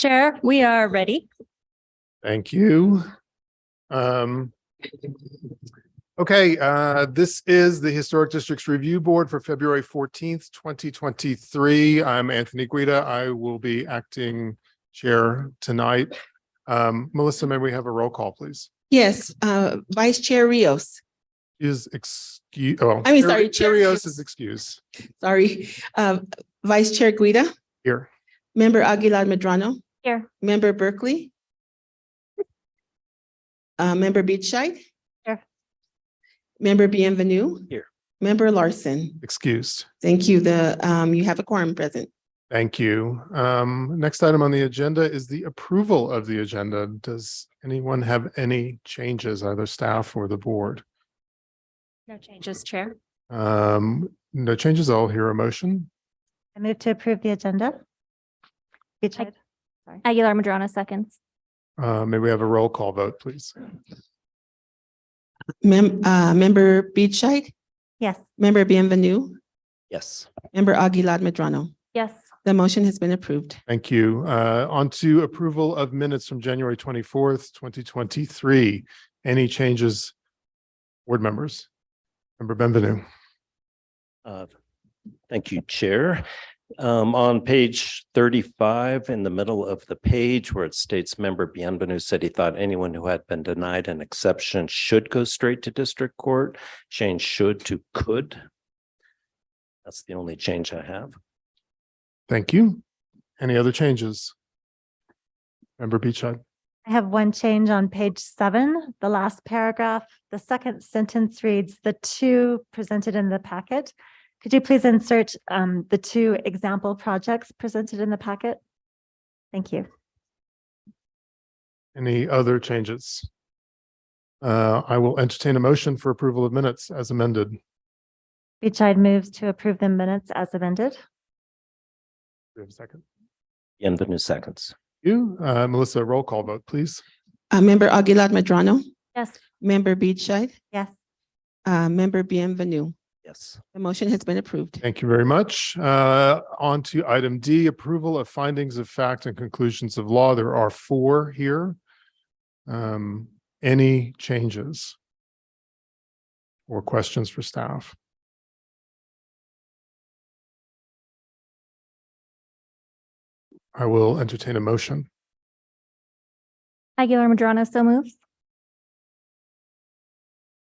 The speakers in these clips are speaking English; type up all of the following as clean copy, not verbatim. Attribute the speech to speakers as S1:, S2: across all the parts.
S1: Chair, we are ready.
S2: Thank you. Okay, this is the Historic Districts Review Board for February 14th, 2023. I'm Anthony Guida. I will be acting chair tonight. Melissa, may we have a roll call, please?
S3: Yes, Vice Chair Rios.
S2: Is excuse. Oh,
S3: I mean, sorry,
S2: Chair
S3: Chair
S2: Rios is excused.
S3: Sorry, Vice Chair Guida,
S2: Here.
S3: Member Aguilar Medrano,
S1: Here.
S3: Member Berkeley, Member Beachside.
S1: Here.
S3: Member Bienvenue.
S2: Here.
S3: Member Larson.
S2: Excused.
S3: Thank you. You have a quorum present.
S2: Thank you. Next item on the agenda is the approval of the agenda. Does anyone have any changes, either staff or the board?
S1: No changes, Chair.
S2: No changes. I'll hear a motion.
S4: I move to approve the agenda. Beachside. Sorry.
S1: Aguilar Madrano seconds.
S2: May we have a roll call vote, please?
S3: Member Beachside,
S4: Yes.
S3: Member Bienvenue,
S2: Yes.
S3: Member Aguilar Medrano.
S1: Yes.
S3: The motion has been approved.
S2: Thank you. On to approval of minutes from January 24th, 2023. Any changes, board members? Member Bienvenue.
S5: Thank you, Chair. On page 35, in the middle of the page where it states Member Bienvenue said he thought anyone who had been denied an exception should go straight to district court. Change should to could. That's the only change I have.
S2: Thank you. Any other changes? Member Beachhead.
S4: I have one change on page 7, the last paragraph. The second sentence reads, the two presented in the packet. Could you please insert the 2 example projects presented in the packet? Thank you.
S2: Any other changes? I will entertain a motion for approval of minutes as amended.
S4: Beachside moves to approve the minutes as amended.
S2: Do we have a second?
S5: Bienvenue seconds.
S2: You, Melissa, roll call vote, please.
S3: Member Aguilar Medrano,
S1: Yes.
S3: Member Beachside,
S4: Yes.
S3: Member Bienvenue.
S5: Yes.
S3: The motion has been approved.
S2: Thank you very much. On to item D, approval of findings of fact and conclusions of law. There are 4 here. Any changes or questions for staff? I will entertain a motion.
S1: Aguilar Madrano so moves.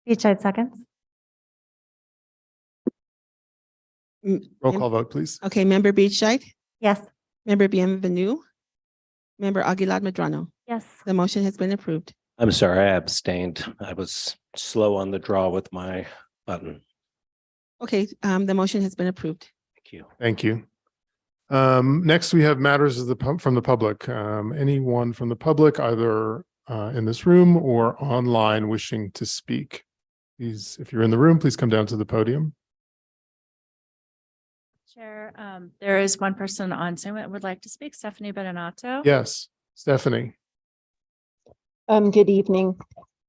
S4: Beachside seconds.
S2: Roll call vote, please.
S3: Okay, Member Beachside,
S4: Yes.
S3: Member Bienvenue, Member Aguilar Medrano.
S1: Yes.
S3: The motion has been approved.
S5: I'm sorry, I abstained. I was slow on the draw with my button.
S3: Okay, the motion has been approved.
S5: Thank you.
S2: Thank you. Next, we have matters of from the public. Anyone from the public, either in this room or online, wishing to speak? Please, if you're in the room, please come down to the podium.
S6: Chair, there is one person on Zoom that would like to speak, Stephanie Bonato.
S2: Yes, Stephanie.
S7: Good evening.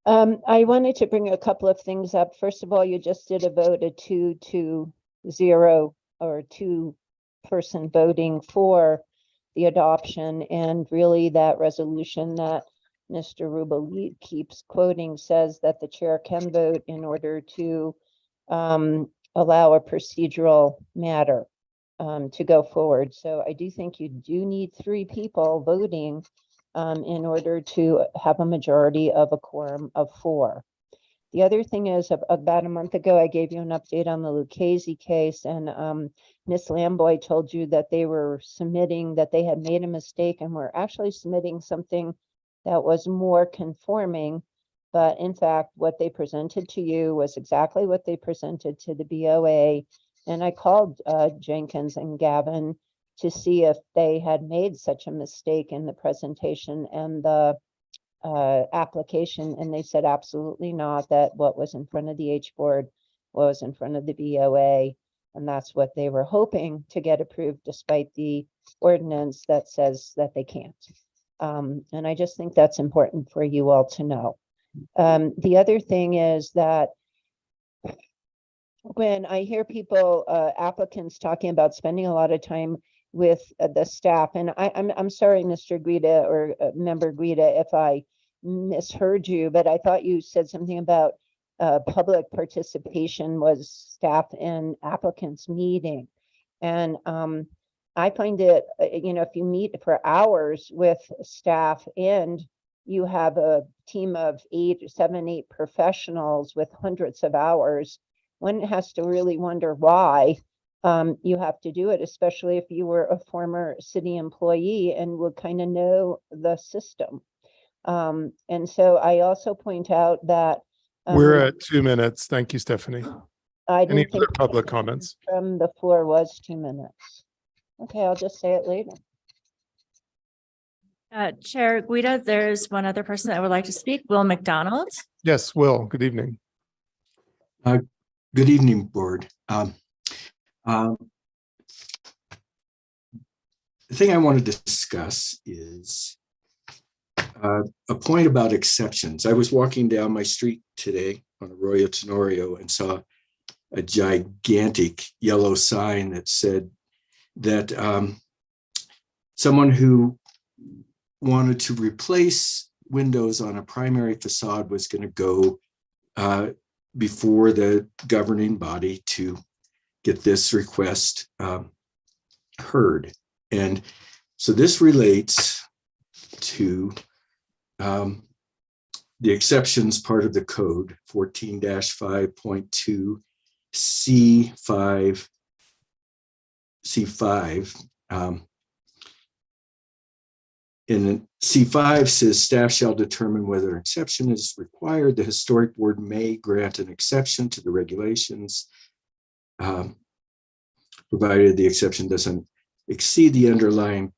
S7: I wanted to bring a couple of things up. First of all, you just did a vote, a 2-0 or 2-person voting for the adoption. And really that resolution that Mr. Rubelit keeps quoting says that the chair can vote in order to allow a procedural matter to go forward. So I do think you do need 3 people voting in order to have a majority of a quorum of 4. The other thing is, about a month ago, I gave you an update on the Lucchese case, and Ms. Lamboy told you that they were submitting, that they had made a mistake and were actually submitting something that was more conforming. But in fact, what they presented to you was exactly what they presented to the BOA. And I called Jenkins and Gavin to see if they had made such a mistake in the presentation and the application, and they said absolutely not, that what was in front of the H board was in front of the BOA, and that's what they were hoping to get approved despite the ordinance that says that they can't. And I just think that's important for you all to know. The other thing is that when I hear people, applicants talking about spending a lot of time with the staff. And I'm sorry, Mr. Guida or Member Guida, if I misheard you, but I thought you said something about public participation was staff and applicants meeting. And I find it, if you meet for hours with staff and you have a team of 8 professionals with hundreds of hours, one has to really wonder why you have to do it, especially if you were a former city employee and would kind of know the system. And so I also point out that
S2: We're at 2 minutes. Thank you, Stephanie.
S7: I
S2: Any
S7: didn't
S2: other
S7: think
S2: public comments?
S7: from the floor was 2 minutes. Okay, I'll just say it later.
S6: Chair Guida, there's one other person that would like to speak, Will McDonald.
S2: Yes, Will, good evening.
S8: Good evening, board. The thing I wanted to discuss is a point about exceptions. I was walking down my street today on Arroyo Tenorio and saw a gigantic yellow sign that said that someone who wanted to replace windows on a primary facade was going to go before the governing body to get this request heard. And so this relates to the exceptions part of the code 14-5.2 C5. In C5 says staff shall determine whether an exception is required. The historic board may grant an exception to the regulations, provided the exception doesn't exceed the underlying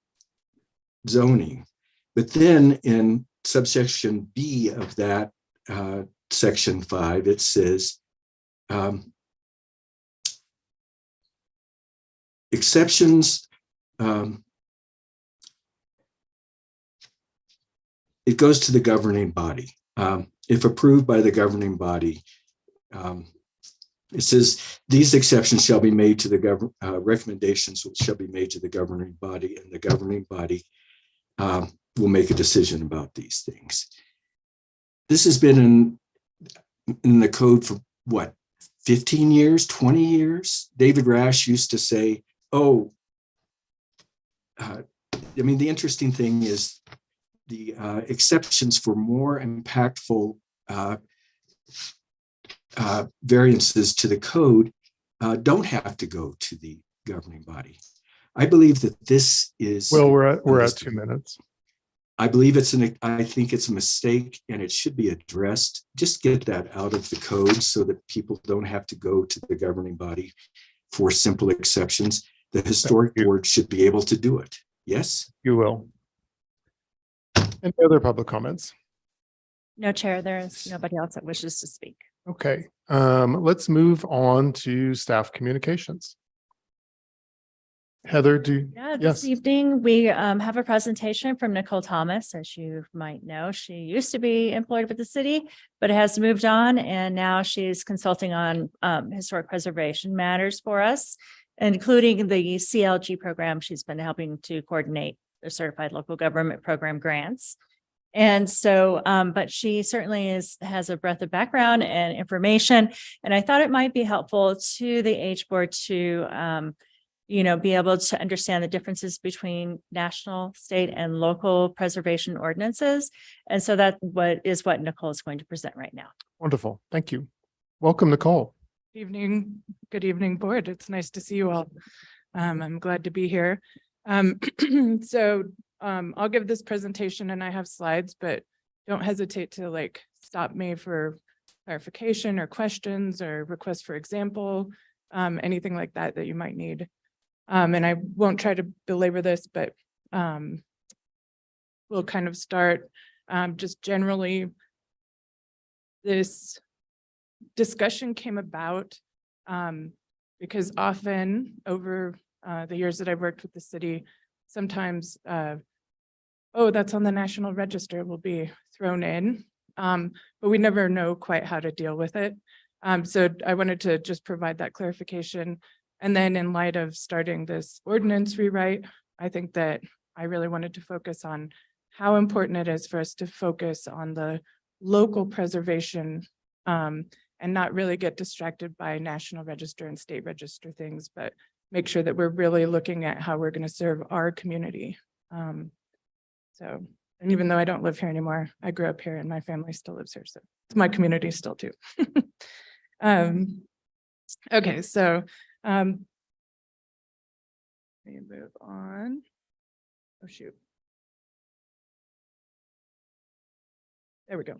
S8: zoning. But then in subsection B of that section 5, it says exceptions, it goes to the governing body. If approved by the governing body, it says these exceptions shall be made to the recommendations shall be made to the governing body, and the governing body will make a decision about these things. This has been in the code for what, 15 years, 20 years? David Rash used to say, oh, the interesting thing is the exceptions for more impactful variances to the code don't have to go to the governing body. I believe that this is.
S2: Well, we're at 2 minutes.
S8: I believe I think it's a mistake and it should be addressed. Just get that out of the code so that people don't have to go to the governing body for simple exceptions. The historic board should be able to do it. Yes?
S2: You will. Any other public comments?
S6: No, Chair, there is nobody else that wishes to speak.
S2: Okay, let's move on to staff communications. Heather,
S6: Yeah,
S2: yes.
S6: this evening we have a presentation from Nicole Thomas. As you might know, she used to be employed with the city, but has moved on, and now she's consulting on historic preservation matters for us, including the CLG program. She's been helping to coordinate the Certified Local Government Program grants. And so, but she certainly has a breadth of background and information. And I thought it might be helpful to the H board to be able to understand the differences between national, state, and local preservation ordinances. And so that what Nicole is going to present right now.
S2: Wonderful. Thank you. Welcome, Nicole.
S9: Evening. Good evening, board. It's nice to see you all. I'm glad to be here. I'll give this presentation and I have slides, but don't hesitate to stop me for clarification or questions or requests for example, anything like that you might need. And I won't try to belabor this, but we'll kind of start just generally. This discussion came about because often over the years that I've worked with the city, sometimes, oh, that's on the National Register will be thrown in, but we never know quite how to deal with it. So I wanted to just provide that clarification And then in light of starting this ordinance rewrite, I think that I really wanted to focus on how important it is for us to focus on the local preservation and not really get distracted by national register and state register things, but make sure that we're really looking at how we're going to serve our community. And even though I don't live here anymore, I grew up here and my family still lives here. So it's my community still too. Okay, so let me move on. Oh, shoot. There we go.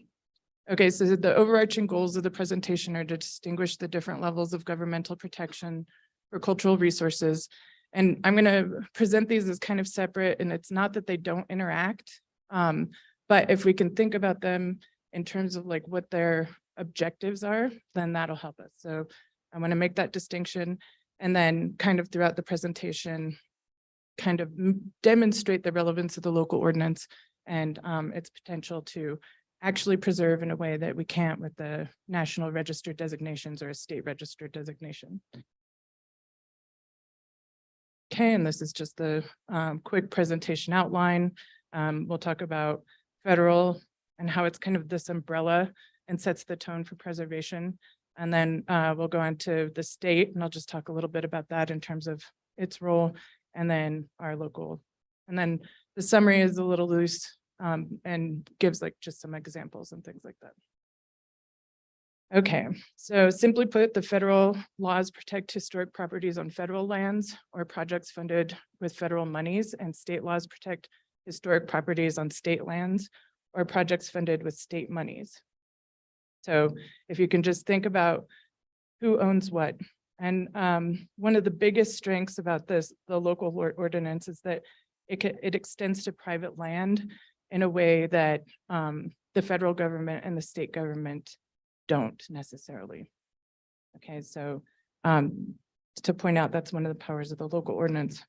S9: Okay, so the overarching goals of the presentation are to distinguish the different levels of governmental protection for cultural resources. And I'm going to present these as kind of separate, and it's not that they don't interact, but if we can think about them in terms of like what their objectives are, then that'll help us. So I want to make that distinction, and then kind of throughout the presentation, kind of demonstrate the relevance of the local ordinance and its potential to actually preserve in a way that we can't with the national register designations or a state register designation. Okay, and this is just the quick presentation outline. We'll talk about federal and how it's kind of this umbrella and sets the tone for preservation. And then we'll go on to the state, and I'll just talk a little bit about that in terms of its role, and then our local. And then the summary is a little loose and gives like just some examples and things like that. Okay, so simply put, the federal laws protect historic properties on federal lands or projects funded with federal monies, and state laws protect historic properties on state lands or projects funded with state monies. So if you can just think about who owns what. And one of the biggest strengths about this, the local ordinance, is that it extends to private land in a way that the federal government and the state government don't necessarily. Okay, so to point out, that's one of the powers of the local ordinance.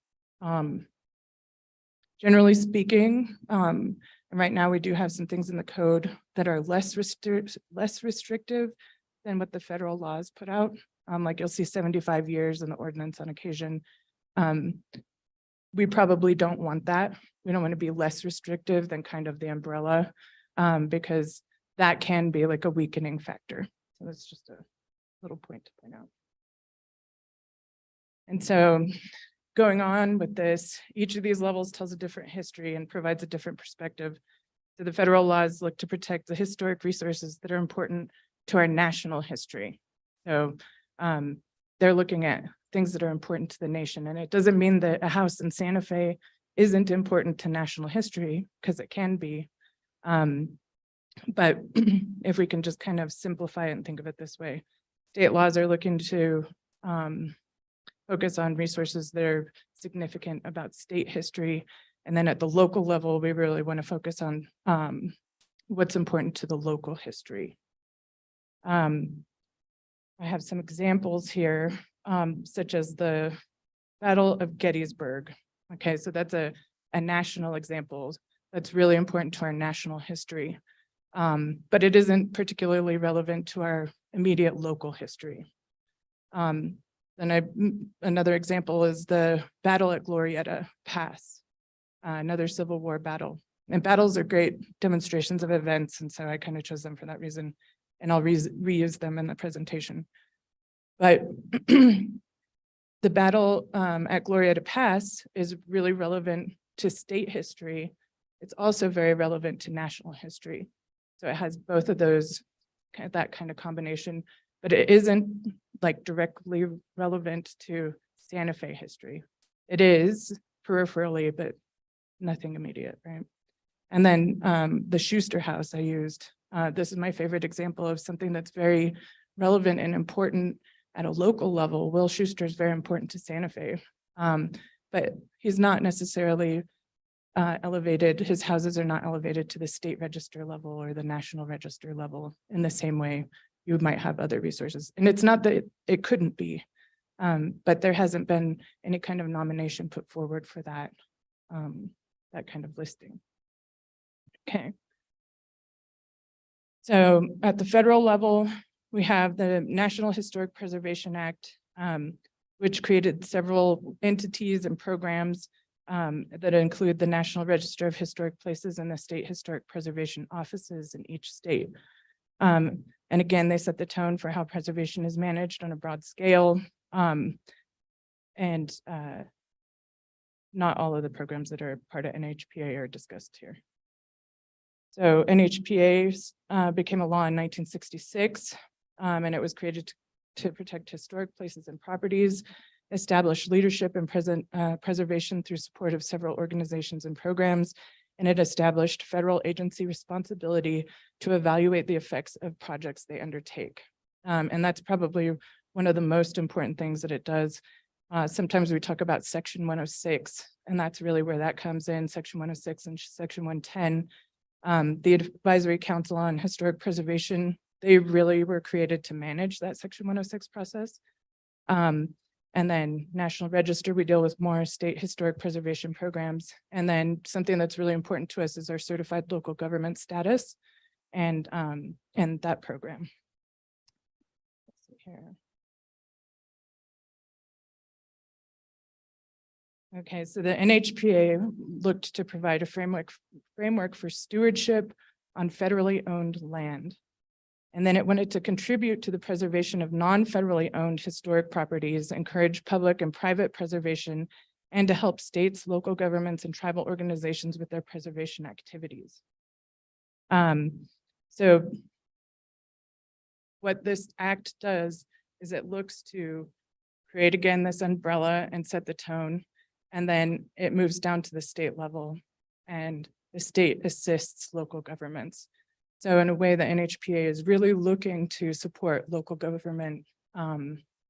S9: Generally speaking, and right now we do have some things in the code that are less restrictive than what the federal laws put out. Like you'll see 75 years in the ordinance on occasion. We probably don't want that. We don't want to be less restrictive than kind of the umbrella, because that can be like a weakening factor. So that's just a little point to point out. And so going on with this, each of these levels tells a different history and provides a different perspective. So the federal laws look to protect the historic resources that are important to our national history. So they're looking at things that are important to the nation. And it doesn't mean that a house in Santa Fe isn't important to national history, because it can be. But if we can just kind of simplify it and think of it this way, state laws are looking to focus on resources that are significant about state history. And then at the local level, we really want to focus on what's important to the local history. I have some examples here, such as the Battle of Gettysburg. Okay, so that's a national example that's really important to our national history. But it isn't particularly relevant to our immediate local history. Another example is the Battle at Glorieta Pass, another Civil War battle. And battles are great demonstrations of events, and so I kind of chose them for that reason, and I'll reuse them in the presentation. But the battle at Glorieta Pass is really relevant to state history. It's also very relevant to national history. So it has both of those, that kind of combination, but it isn't like directly relevant to Santa Fe history. It is peripherally, but nothing immediate, right? And then the Schuster House I used. This is my favorite example of something that's very relevant and important at a local level. Will Schuster is very important to Santa Fe, but he's not necessarily elevated. His houses are not elevated to the state register level or the national register level in the same way you might have other resources. And it's not that it couldn't be, but there hasn't been any kind of nomination put forward for that, that kind of listing. Okay. So at the federal level, we have the National Historic Preservation Act. which created several entities and programs that include the National Register of Historic Places and the State Historic Preservation Offices in each state. And again, they set the tone for how preservation is managed on a broad scale. And not all of the programs that are part of NHPA are discussed here. So NHPA became a law in 1966, and it was created to protect historic places and properties, establish leadership and preservation through support of several organizations and programs, and it established federal agency responsibility to evaluate the effects of projects they undertake. And that's probably one of the most important things that it does. Sometimes we talk about Section 106, and that's really where that comes in, Section 106 and Section 110. The Advisory Council on Historic Preservation, they really were created to manage that Section 106 process. And then National Register, we deal with more state historic preservation programs. And then something that's really important to us is our certified local government status and that program. Let's see here. Okay, so the NHPA looked to provide a framework for stewardship on federally owned land. And then it wanted to contribute to the preservation of non-federally owned historic properties, encourage public and private preservation, and to help states, local governments, and tribal organizations with their preservation activities. So what this act does is it looks to create, again, this umbrella and set the tone. And then it moves down to the state level, and the state assists local governments. So in a way, the NHPA is really looking to support local government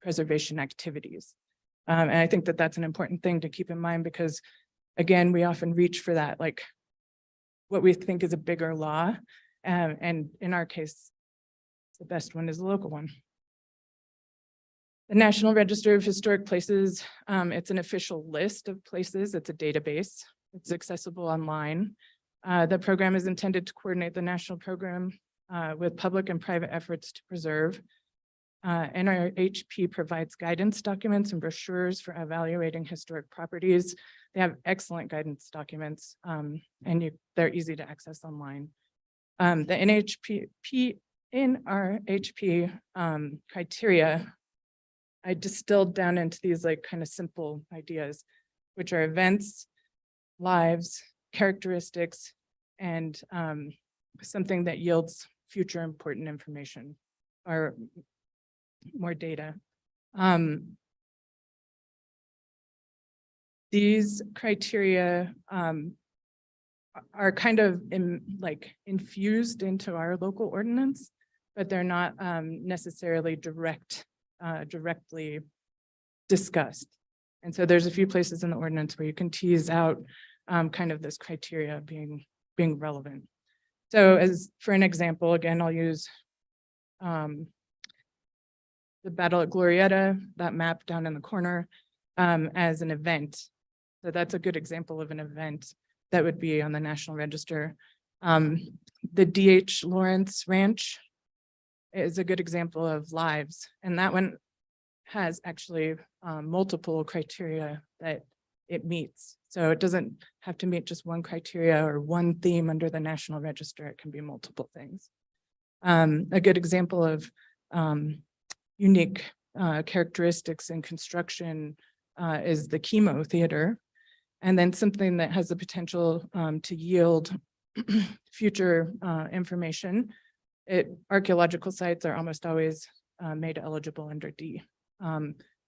S9: preservation activities. And I think that that's an important thing to keep in mind because, again, we often reach for that, like what we think is a bigger law. And in our case, the best one is the local one. The National Register of Historic Places, it's an official list of places. It's a database. It's accessible online. The program is intended to coordinate the national program with public and private efforts to preserve. NRHP provides guidance documents and brochures for evaluating historic properties. They have excellent guidance documents, and they're easy to access online. The NRHP criteria, I distilled down into these like kind of simple ideas, which are events, lives, characteristics, and something that yields future important information or more data. These criteria are kind of infused into our local ordinance, but they're not necessarily directly discussed. And so there's a few places in the ordinance where you can tease out kind of this criteria being relevant. So as for an example, again, I'll use the Battle at Glorieta, that map down in the corner, as an event. So that's a good example of an event that would be on the National Register. The D.H. Lawrence Ranch is a good example of lives, and that one has actually multiple criteria that it meets. So it doesn't have to meet just one criteria or one theme under the National Register. It can be multiple things. A good example of unique characteristics in construction is the Chemo Theater. And then something that has the potential to yield future information. Archaeological sites are almost always made eligible under D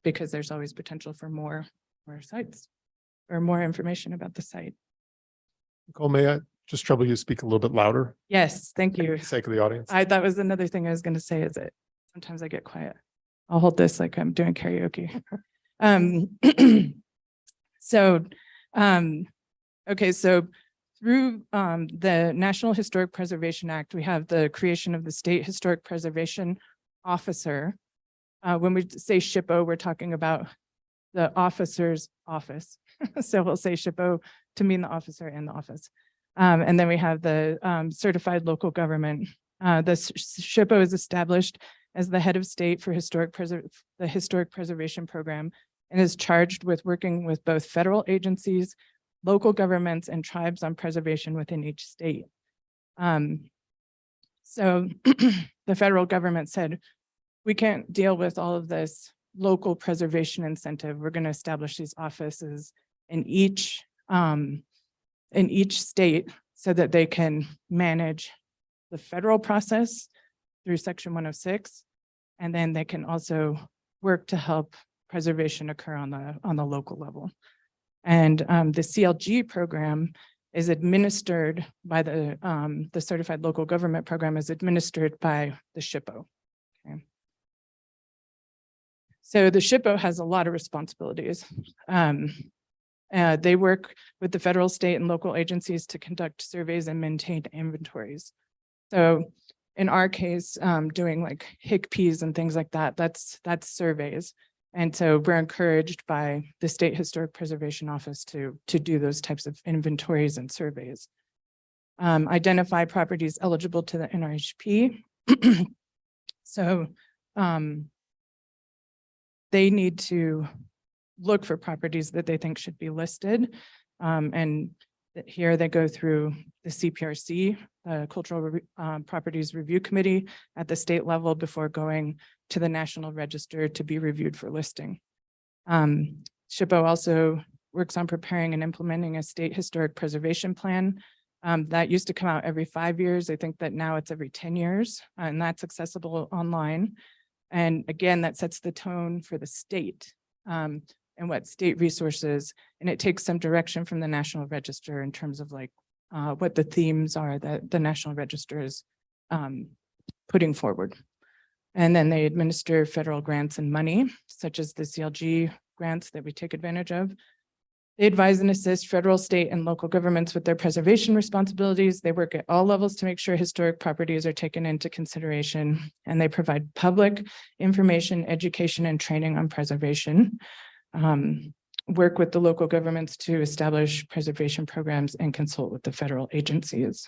S9: because there's always potential for more sites or more information about the site.
S2: Nicole, may I just trouble you to speak a little bit louder?
S9: Yes, thank you.
S2: For the sake of the audience.
S9: That was another thing I was going to say is that sometimes I get quiet. I'll hold this like I'm doing karaoke. Okay, so through the National Historic Preservation Act, we have the creation of the State Historic Preservation Officer. When we say SHPO, we're talking about the officer's office. So we'll say SHPO to mean the officer in the office. And then we have the certified local government. The SHPO is established as the head of state for the Historic Preservation Program and is charged with working with both federal agencies, local governments, and tribes on preservation within each state. So the federal government said, we can't deal with all of this local preservation incentive. We're going to establish these offices in each state so that they can manage the federal process through Section 106, and then they can also work to help preservation occur on the local level. And the CLG program is administered by the Certified Local Government Program is administered by the SHPO. Okay. So the SHPO has a lot of responsibilities. They work with the federal, state, and local agencies to conduct surveys and maintain inventories. So in our case, doing like HICPs and things like that, that's surveys. And so we're encouraged by the State Historic Preservation Office to do those types of inventories and surveys. Identify properties eligible to the NRHP. So they need to look for properties that they think should be listed. And here they go through the CPRC, Cultural Properties Review Committee at the state level before going to the National Register to be reviewed for listing. SHPO also works on preparing and implementing a state historic preservation plan. That used to come out every 5 years. I think that now it's every 10 years, and that's accessible online. And again, that sets the tone for the state and what state resources, and it takes some direction from the National Register in terms of like what the themes are that the National Register is putting forward. And then they administer federal grants and money, such as the CLG grants that we take advantage of. They advise and assist federal, state, and local governments with their preservation responsibilities. They work at all levels to make sure historic properties are taken into consideration, and they provide public information, education, and training on preservation. Work with the local governments to establish preservation programs and consult with the federal agencies.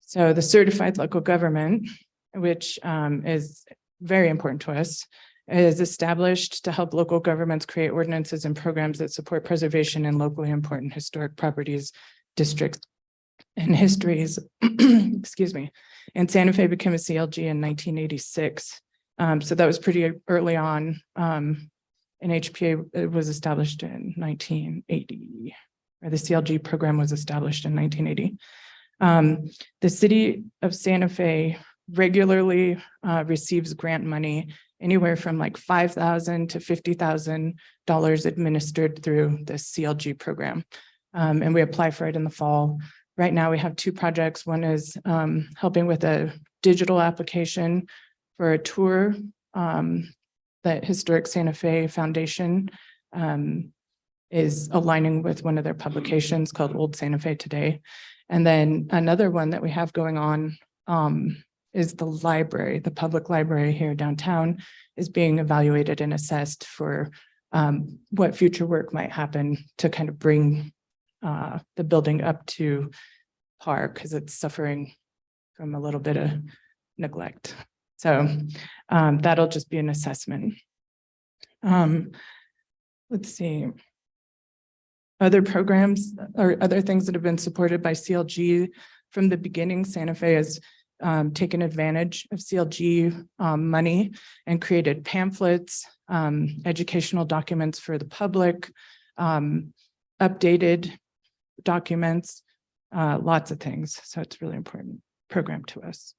S9: So the certified local government, which is very important to us, is established to help local governments create ordinances and programs that support preservation in locally important historic properties, districts, and histories. Excuse me. And Santa Fe became a CLG in 1986. So that was pretty early on. And HPA it was established in 1980, or the CLG program was established in 1980. The city of Santa Fe regularly receives grant money, anywhere from like $5,000 to $50,000 administered through the CLG program. And we apply for it in the fall. Right now we have two projects. One is helping with a digital application for a tour that Historic Santa Fe Foundation is aligning with one of their publications called Old Santa Fe Today. And then another one that we have going on is the library. The public library here downtown is being evaluated and assessed for what future work might happen to kind of bring the building up to par, because it's suffering from a little bit of neglect. So that'll just be an assessment. Let's see. Other programs or other things that have been supported by CLG from the beginning. Santa Fe has taken advantage of CLG money and created pamphlets, educational documents for the public, updated documents, lots of things. So it's a really important program to us.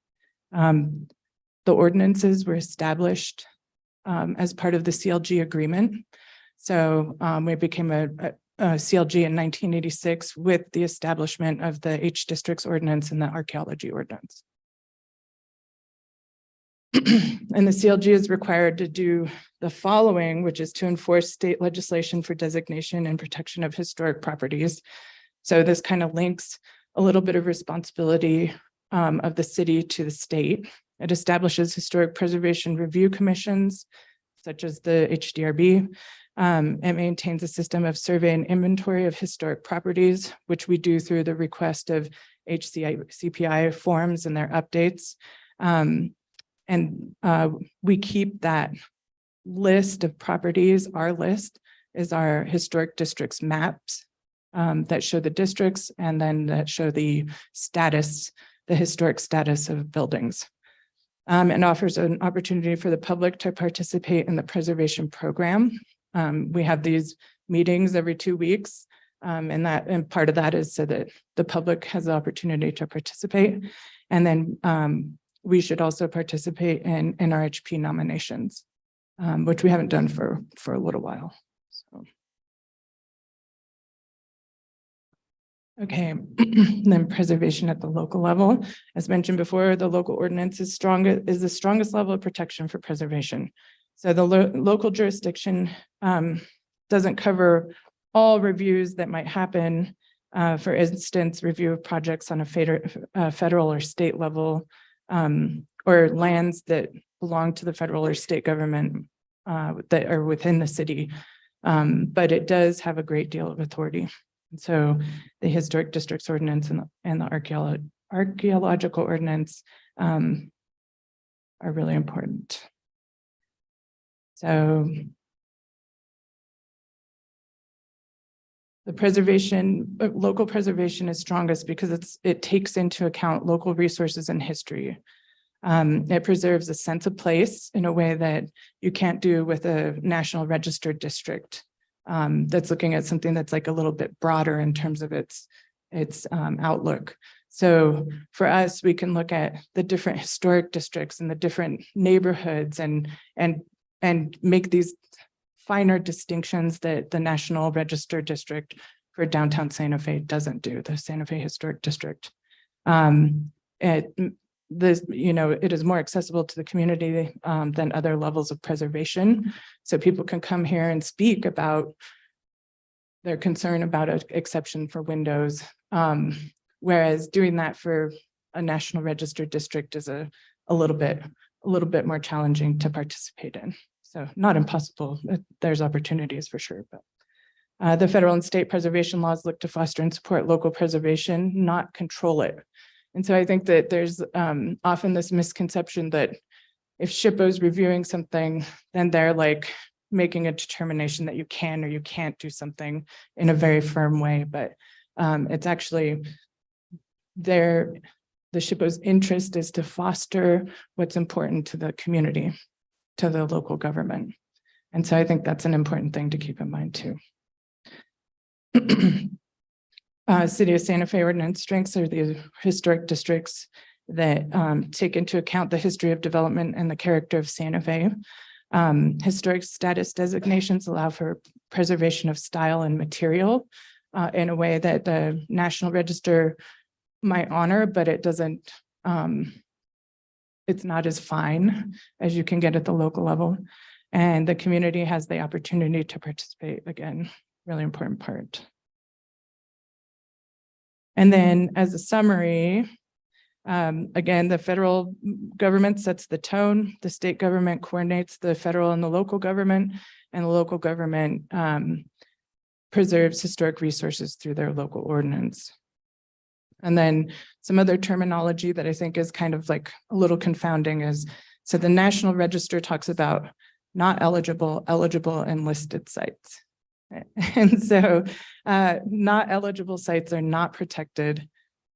S9: The ordinances were established as part of the CLG agreement. So we became a CLG in 1986 with the establishment of the H Districts Ordinance and the Archaeology Ordinance. And the CLG is required to do the following, which is to enforce state legislation for designation and protection of historic properties. So this kind of links a little bit of responsibility of the city to the state. It establishes historic preservation review commissions, such as the HDRB. It maintains a system of survey and inventory of historic properties, which we do through the request of CPI forms and their updates. We keep that list of properties. Our list is our historic districts maps that show the districts and then that show the status, the historic status of buildings. And offers an opportunity for the public to participate in the preservation program. We have these meetings every 2 weeks. And part of that is so that the public has the opportunity to participate. And then we should also participate in NRHP nominations, which we haven't done for a little while. So. Okay, then preservation at the local level. As mentioned before, the local ordinance is the strongest level of protection for preservation. So the local jurisdiction doesn't cover all reviews that might happen. For instance, review of projects on a federal or state level, or lands that belong to the federal or state government that are within the city. But it does have a great deal of authority. And so the historic districts ordinance and the archaeological ordinance are really important. So the preservation, local preservation is strongest because it takes into account local resources and history. It preserves a sense of place in a way that you can't do with a national registered district that's looking at something that's like a little bit broader in terms of its outlook. So for us, we can look at the different historic districts and the different neighborhoods and make these finer distinctions that the National Register District for downtown Santa Fe doesn't do, the Santa Fe Historic District. It is more accessible to the community than other levels of preservation. So people can come here and speak about their concern about an exception for windows. Whereas doing that for a National Register District is a little bit more challenging to participate in. So not impossible, there's opportunities for sure, but the federal and state preservation laws look to foster and support local preservation, not control it. And so I think that there's often this misconception that if SHPO is reviewing something, then they're like making a determination that you can or you can't do something in a very firm way, but it's actually the SHPO's interest is to foster what's important to the community, to the local government. And so I think that's an important thing to keep in mind too. City of Santa Fe ordinance strengths are the historic districts that take into account the history of development and the character of Santa Fe. Historic status designations allow for preservation of style and material in a way that the National Register might honor, but it doesn't, it's not as fine as you can get at the local level. And the community has the opportunity to participate, again, really important part. And then as a summary, again, the federal government sets the tone, the state government coordinates the federal and the local government, and the local government preserves historic resources through their local ordinance. And then some other terminology that I think is kind of like a little confounding is, so the National Register talks about not eligible, eligible, and listed sites. And so not eligible sites are not protected.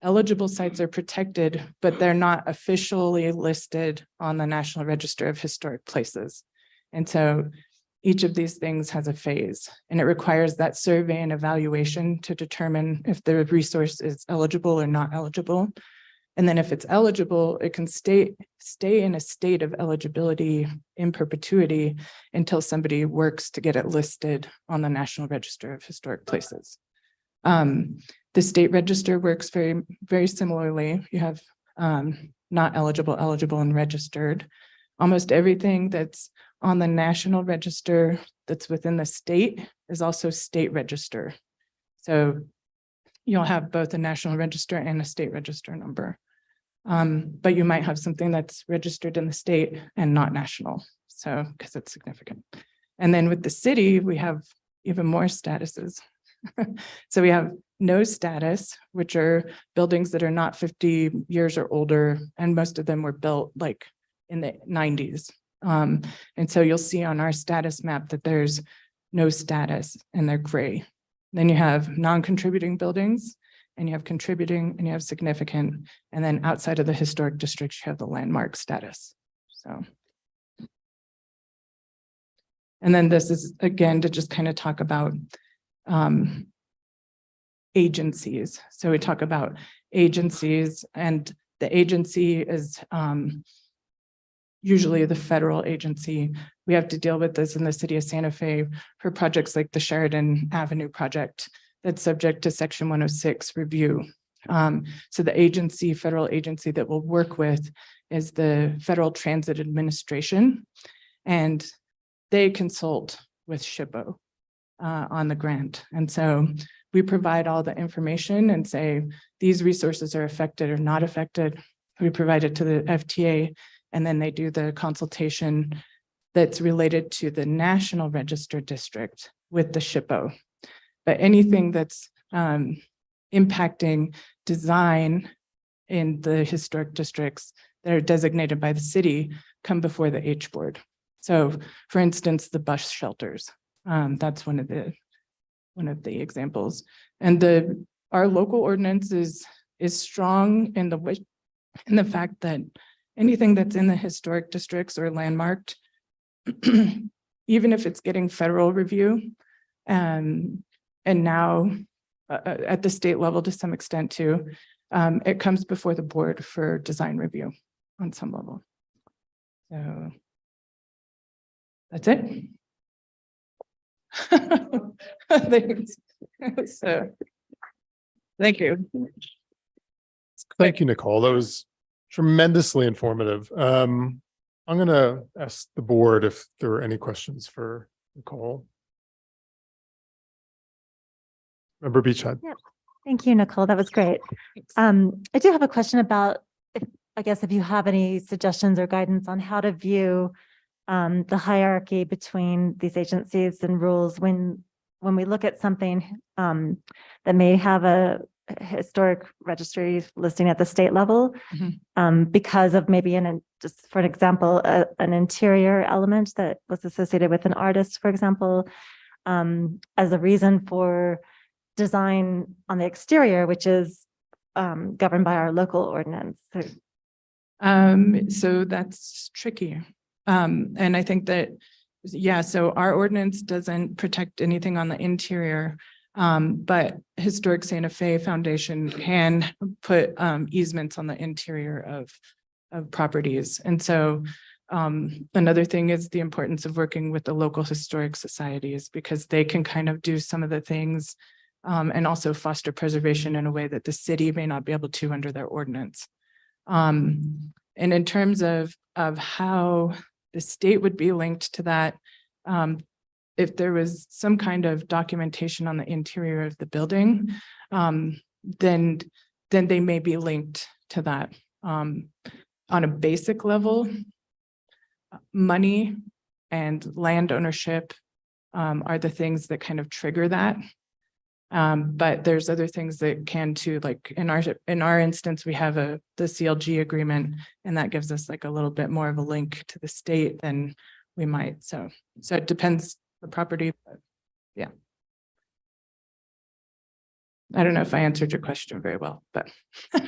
S9: Eligible sites are protected, but they're not officially listed on the National Register of Historic Places. And so each of these things has a phase, and it requires that survey and evaluation to determine if the resource is eligible or not eligible. And then if it's eligible, it can stay in a state of eligibility in perpetuity until somebody works to get it listed on the National Register of Historic Places. The state register works very, very similarly. You have not eligible, eligible, and registered. Almost everything that's on the National Register that's within the state is also state register. So you'll have both a National Register and a state register number. But you might have something that's registered in the state and not national, so because it's significant. And then with the city, we have even more statuses. So we have no status, which are buildings that are not 50 years or older, and most of them were built like in the 90s. And so you'll see on our status map that there's no status and they're gray. Then you have non-contributing buildings, and you have contributing, and you have significant, and then outside of the historic district, you have the landmark status. So. And then this is again to just kind of talk about agencies. So we talk about agencies, and the agency is usually the federal agency. We have to deal with this in the city of Santa Fe for projects like the Sheridan Avenue project that's subject to Section 106 review. So the agency, federal agency that we'll work with is the Federal Transit Administration, and they consult with SHPO on the grant. And so we provide all the information and say, these resources are affected or not affected. We provide it to the FTA, and then they do the consultation that's related to the National Register District with the SHPO. But anything that's impacting design in the historic districts that are designated by the city come before the H board. So for instance, the bus shelters, that's one of the examples. And our local ordinance is strong in the fact that anything that's in the historic districts or landmarked, even if it's getting federal review, and now at the state level to some extent too, it comes before the board for design review on some level. So that's it. So, thank you.
S2: Thank you, Nicole. That was tremendously informative. I'm going to ask the board if there are any questions for Nicole. Member Beachhead.
S4: Yeah. Thank you, Nicole. That was great. I do have a question about, if you have any suggestions or guidance on how to view the hierarchy between these agencies and rules when we look at something that may have a historic registry listing at the state level, because of maybe just for an example, an interior element that was associated with an artist, for example, as a reason for design on the exterior, which is governed by our local ordinance.
S9: So that's tricky. And I think that, yeah, so our ordinance doesn't protect anything on the interior, but Historic Santa Fe Foundation can put easements on the interior of properties. And so another thing is the importance of working with the local historic societies, because they can kind of do some of the things and also foster preservation in a way that the city may not be able to under their ordinance. And in terms of how the state would be linked to that, if there was some kind of documentation on the interior of the building, then they may be linked to that. On a basic level, money and land ownership are the things that kind of trigger that. But there's other things that can too, like in our instance, we have the CLG agreement, and that gives us like a little bit more of a link to the state than we might. So it depends the property, but yeah. I don't know if I answered your question very well, but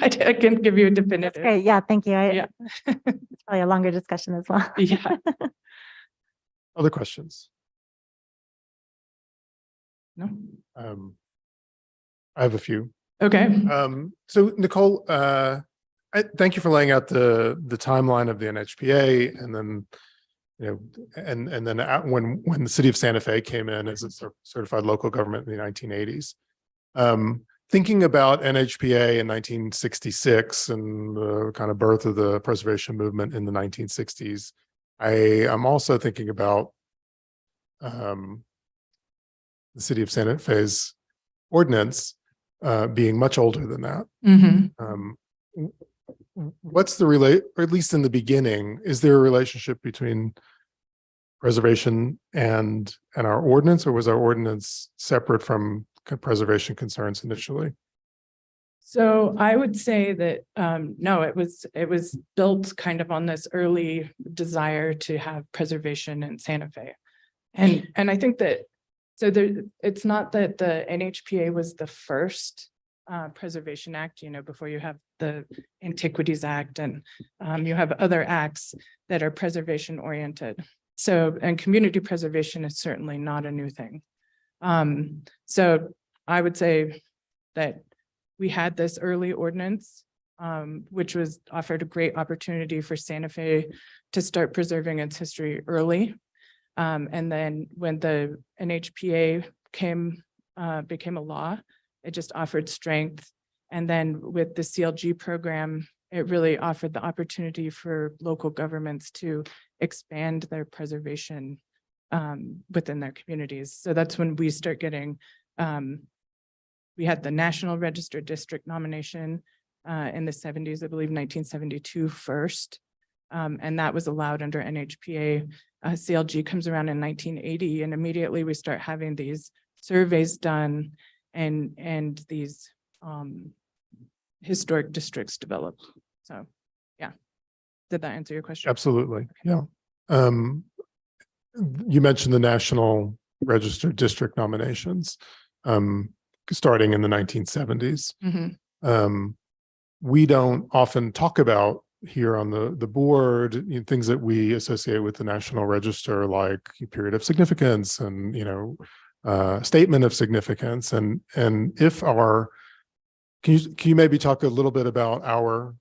S9: I can give you a definitive.
S4: Great. Yeah, thank you.
S9: Yeah.
S4: It's probably a longer discussion as well.
S9: Yeah.
S2: Other questions?
S9: No.
S2: I have a few.
S9: Okay.
S2: So Nicole, thank you for laying out the timeline of the NHPA, and then, and then when the city of Santa Fe came in as a certified local government in the 1980s. Thinking about NHPA in 1966 and the kind of birth of the preservation movement in the 1960s, I'm also thinking about the city of Santa Fe's ordinance being much older than that.
S9: Mm-hmm.
S2: What's the or at least in the beginning, is there a relationship between preservation and our ordinance, or was our ordinance separate from preservation concerns initially?
S9: So I would say that, no, it was built kind of on this early desire to have preservation in Santa Fe. And I think that, so it's not that the NHPA was the first Preservation Act, before you have the Antiquities Act and you have other acts that are preservation oriented. So, and community preservation is certainly not a new thing. So I would say that we had this early ordinance, which was offered a great opportunity for Santa Fe to start preserving its history early. And then when the NHPA became a law, it just offered strength. And then with the CLG program, it really offered the opportunity for local governments to expand their preservation within their communities. So that's when we start getting, we had the National Register District nomination in the 70s, I believe 1972 first. And that was allowed under NHPA. CLG comes around in 1980, and immediately we start having these surveys done and these historic districts develop. So, yeah. Did that answer your question?
S2: Absolutely. Yeah. You mentioned the National Register District nominations, starting in the 1970s. We don't often talk about here on the board, things that we associate with the National Register, like period of significance and, statement of significance. And if can you maybe talk a little bit about our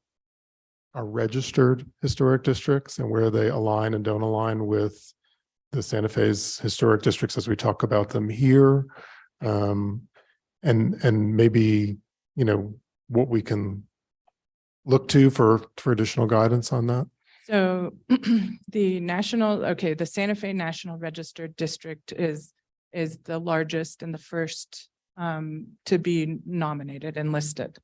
S2: registered historic districts and where they align and don't align with the Santa Fe's historic districts as we talk about them here, and maybe, what we can look to for additional guidance on that?
S9: So the Santa Fe National Register District is the largest and the first to be nominated and listed.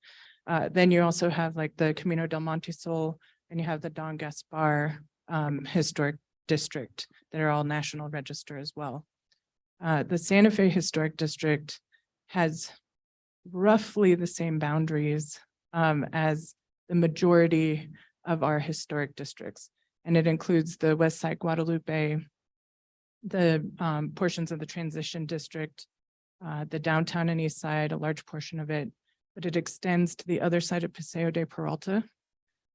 S9: Then you also have like the Camino del Monte Sol, and you have the Don Gaspar Historic District that are all National Register as well. The Santa Fe Historic District has roughly the same boundaries as the majority of our historic districts. And it includes the West Side Guadalupe, the portions of the Transition District, the downtown and east side, a large portion of it, but it extends to the other side of Paseo de Peralta.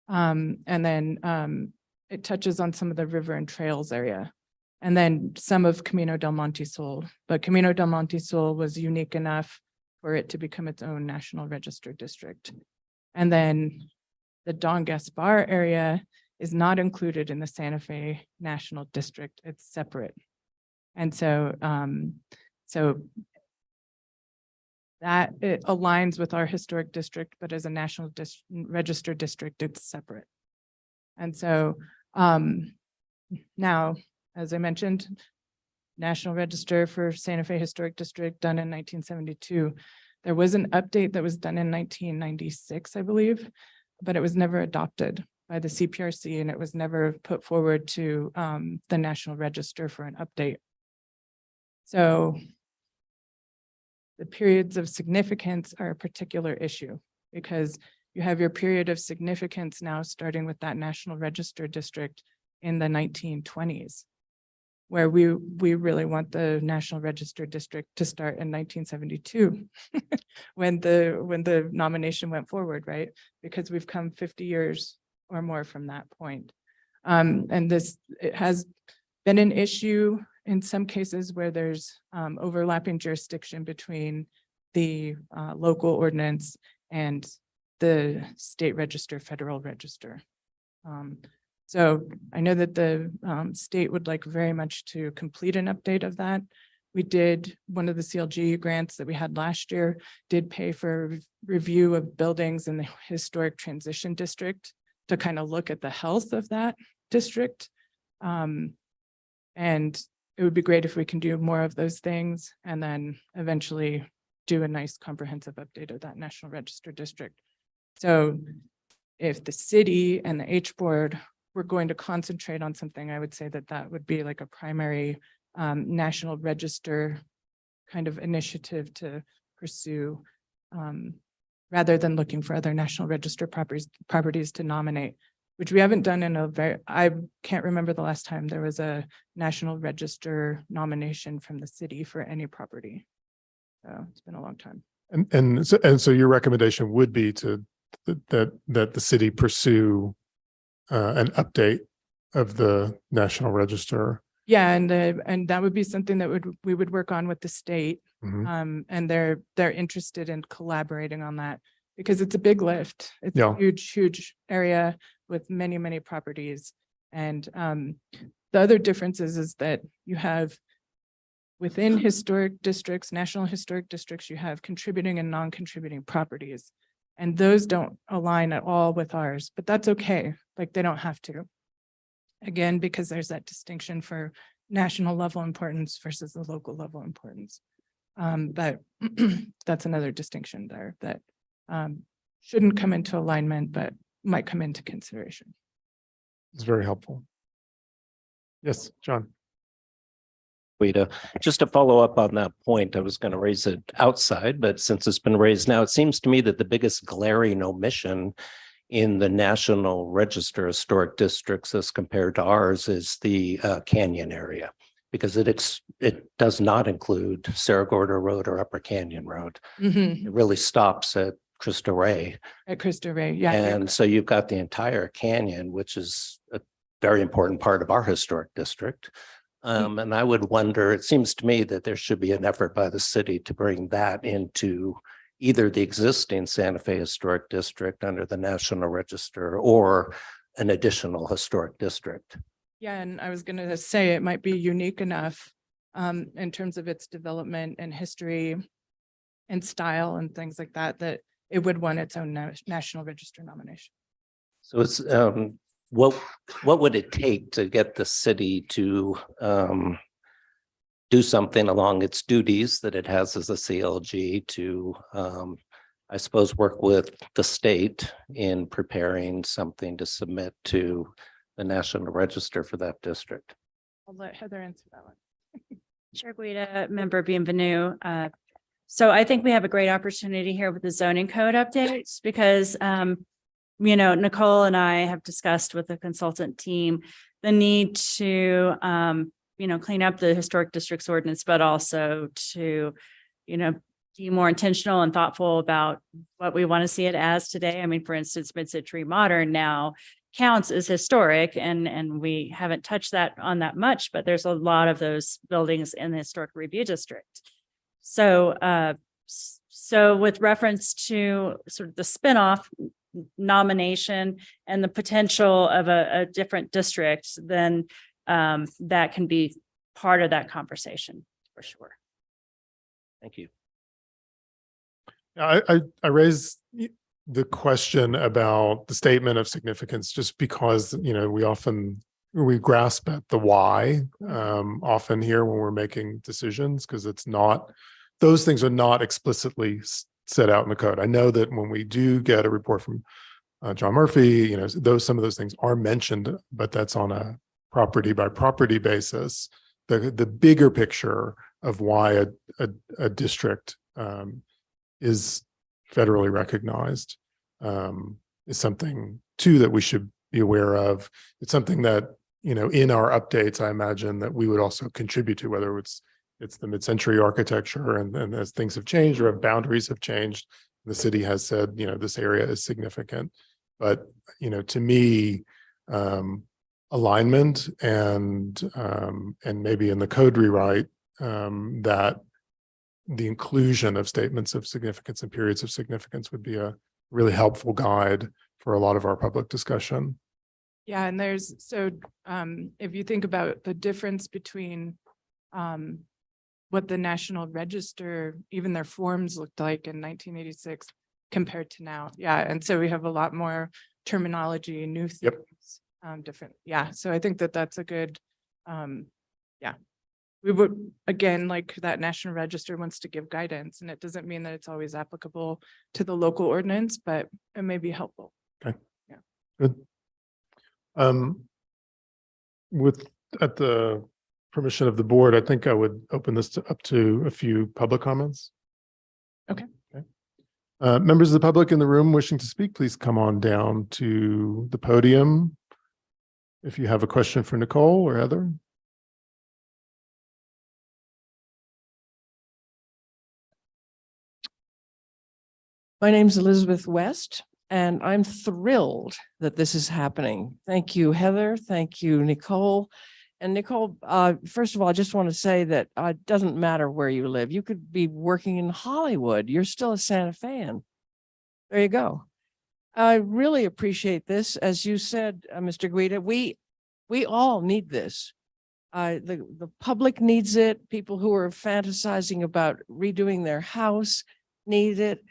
S9: And then it touches on some of the river and trails area. And then some of Camino del Monte Sol, but Camino del Monte Sol was unique enough for it to become its own National Register District. And then the Don Gaspar area is not included in the Santa Fe National District. It's separate. And so, that it aligns with our historic district, but as a National Register District, it's separate. And so now, as I mentioned, National Register for Santa Fe Historic District done in 1972. There was an update that was done in 1996, I believe, but it was never adopted by the CPRC, and it was never put forward to the National Register for an update. So the periods of significance are a particular issue because you have your period of significance now starting with that National Register District in the 1920s, where we really want the National Register District to start in 1972 when the nomination went forward, right? Because we've come 50 years or more from that point. And it has been an issue in some cases where there's overlapping jurisdiction between the local ordinance and the state register, federal register. So I know that the state would like very much to complete an update of that. We did, one of the CLG grants that we had last year did pay for review of buildings in the historic transition district to kind of look at the health of that district. And it would be great if we can do more of those things and then eventually do a nice comprehensive update of that National Register District. So if the city and the H board were going to concentrate on something, I would say that that would be like a primary National Register kind of initiative to pursue rather than looking for other National Register properties to nominate, which we haven't done in I can't remember the last time there was a National Register nomination from the city for any property. So it's been a long time.
S2: And so your recommendation would be that the city pursue an update of the National Register.
S9: Yeah, and that would be something that we would work on with the state.
S2: Mhm.
S9: And they're interested in collaborating on that because it's a big lift. It's
S2: Yeah.
S9: a huge area with many properties. And the other difference is that you have within historic districts, national historic districts, you have contributing and non-contributing properties. And those don't align at all with ours, but that's okay. Like they don't have to. Again, because there's that distinction for national level importance versus the local level importance. But that's another distinction there that shouldn't come into alignment, but might come into consideration.
S2: It's very helpful. Yes, John.
S5: Rita, just to follow up on that point, I was going to raise it outside, but since it's been raised now, it seems to me that the biggest glaring omission in the National Register Historic Districts as compared to ours is the Canyon area, because it does not include Cerro Gordo Road or Upper Canyon Road. It really stops at Cristo Rey.
S9: At Cristo Rey, yeah.
S5: And so you've got the entire canyon, which is a very important part of our historic district. And I would wonder, it seems to me that there should be an effort by the city to bring that into either the existing Santa Fe Historic District under the National Register or an additional historic district.
S9: Yeah, and I was going to say it might be unique enough in terms of its development and history and style and things like that, that it would want its own National Register nomination.
S5: So it's what would it take to get the city to do something along its duties that it has as a CLG to, I suppose, work with the state in preparing something to submit to the National Register for that district?
S9: I'll let Heather answer that one.
S6: Chair Guida, member Bienvenue. So I think we have a great opportunity here with the zoning code updates because, Nicole and I have discussed with the consultant team the need to, clean up the historic districts ordinance, but also to, be more intentional and thoughtful about what we want to see it as today. I mean, for instance, mid-century modern now counts as historic and we haven't touched that on that much, but there's a lot of those buildings in the historic review district. So with reference to sort of the spinoff nomination and the potential of a different district, then that can be part of that conversation for sure.
S5: Thank you.
S2: I raised the question about the statement of significance just because, we grasp at the why often here when we're making decisions, because those things are not explicitly set out in the code. I know that when we do get a report from John Murphy, some of those things are mentioned, but that's on a property by property basis. The bigger picture of why a district is federally recognized is something too that we should be aware of. It's something that, in our updates, I imagine that we would also contribute to, whether it's the mid-century architecture and as things have changed or if boundaries have changed, the city has said, this area is significant. But, to me, alignment and maybe in the code rewrite that the inclusion of statements of significance and periods of significance would be a really helpful guide for a lot of our public discussion.
S9: Yeah, and if you think about the difference between what the National Register, even their forms looked like in 1986 compared to now. Yeah, and so we have a lot more terminology, new things, different. Yeah, so I think that's a good, we would, again, like that National Register wants to give guidance, and it doesn't mean that it's always applicable to the local ordinance, but it may be helpful.
S2: Okay.
S9: Yeah.
S2: Good. At the permission of the board, I think I would open this up to a few public comments.
S9: Okay.
S2: Members of the public in the room wishing to speak, please come on down to the podium. If you have a question for Nicole or Heather.
S10: My name's Elizabeth West, and I'm thrilled that this is happening. Thank you, Heather. Thank you, Nicole. And Nicole, first of all, I just want to say that it doesn't matter where you live. You could be working in Hollywood. You're still a Santa Fean. There you go. I really appreciate this. As you said, Mr. Guida, we all need this. The public needs it. People who are fantasizing about redoing their house need it.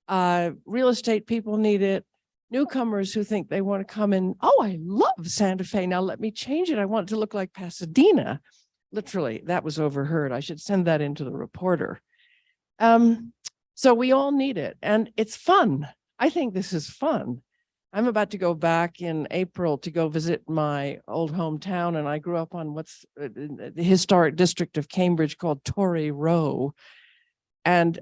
S10: Real estate people need it. Newcomers who think they want to come in. Oh, I love Santa Fe. Now let me change it. I want it to look like Pasadena. Literally, that was overheard. I should send that into the reporter. So we all need it, and it's fun. I think this is fun. I'm about to go back in April to go visit my old hometown, and I grew up on what's the historic district of Cambridge called Torrey Row. And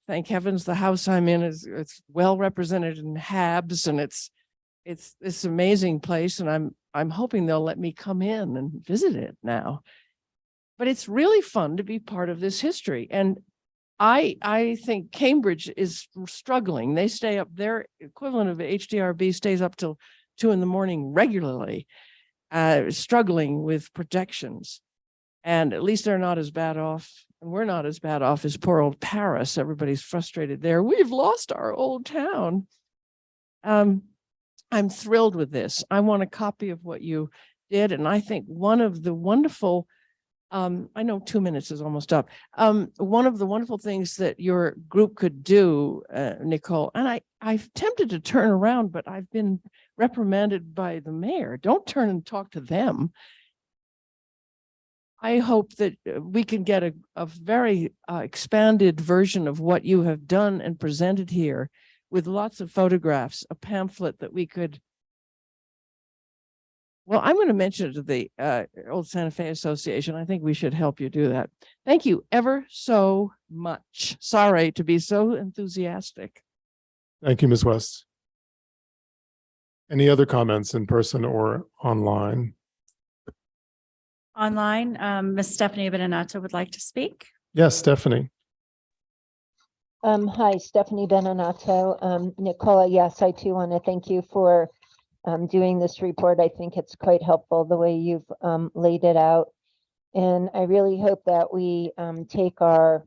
S10: thank heavens the house I'm in it's well represented in Habs, and it's this amazing place, and I'm hoping they'll let me come in and visit it now. But it's really fun to be part of this history. And I think Cambridge is struggling. They stay up, their equivalent of HDRB stays up till 2 a.m. regularly, struggling with projections. And at least they're not as bad off, and we're not as bad off as poor old Paris. Everybody's frustrated there. We've lost our old town. I'm thrilled with this. I want a copy of what you did. And I think one of the wonderful, I know 2 minutes is almost up. One of the wonderful things that your group could do, Nicole, and I've tempted to turn around, but I've been reprimanded by the mayor. Don't turn and talk to them. I hope that we can get a very expanded version of what you have done and presented here with lots of photographs, a pamphlet that we could. Well, I'm going to mention it to the Old Santa Fe Association. I think we should help you do that. Thank you ever so much. Sorry to be so enthusiastic.
S2: Thank you, Ms. West. Any other comments in person or online?
S6: Online, Ms. Stephanie Bonato would like to speak.
S2: Yes, Stephanie.
S7: Hi, Stephanie Bonato. Nicola, yes, I too want to thank you for doing this report. I think it's quite helpful the way you've laid it out. And I really hope that we take our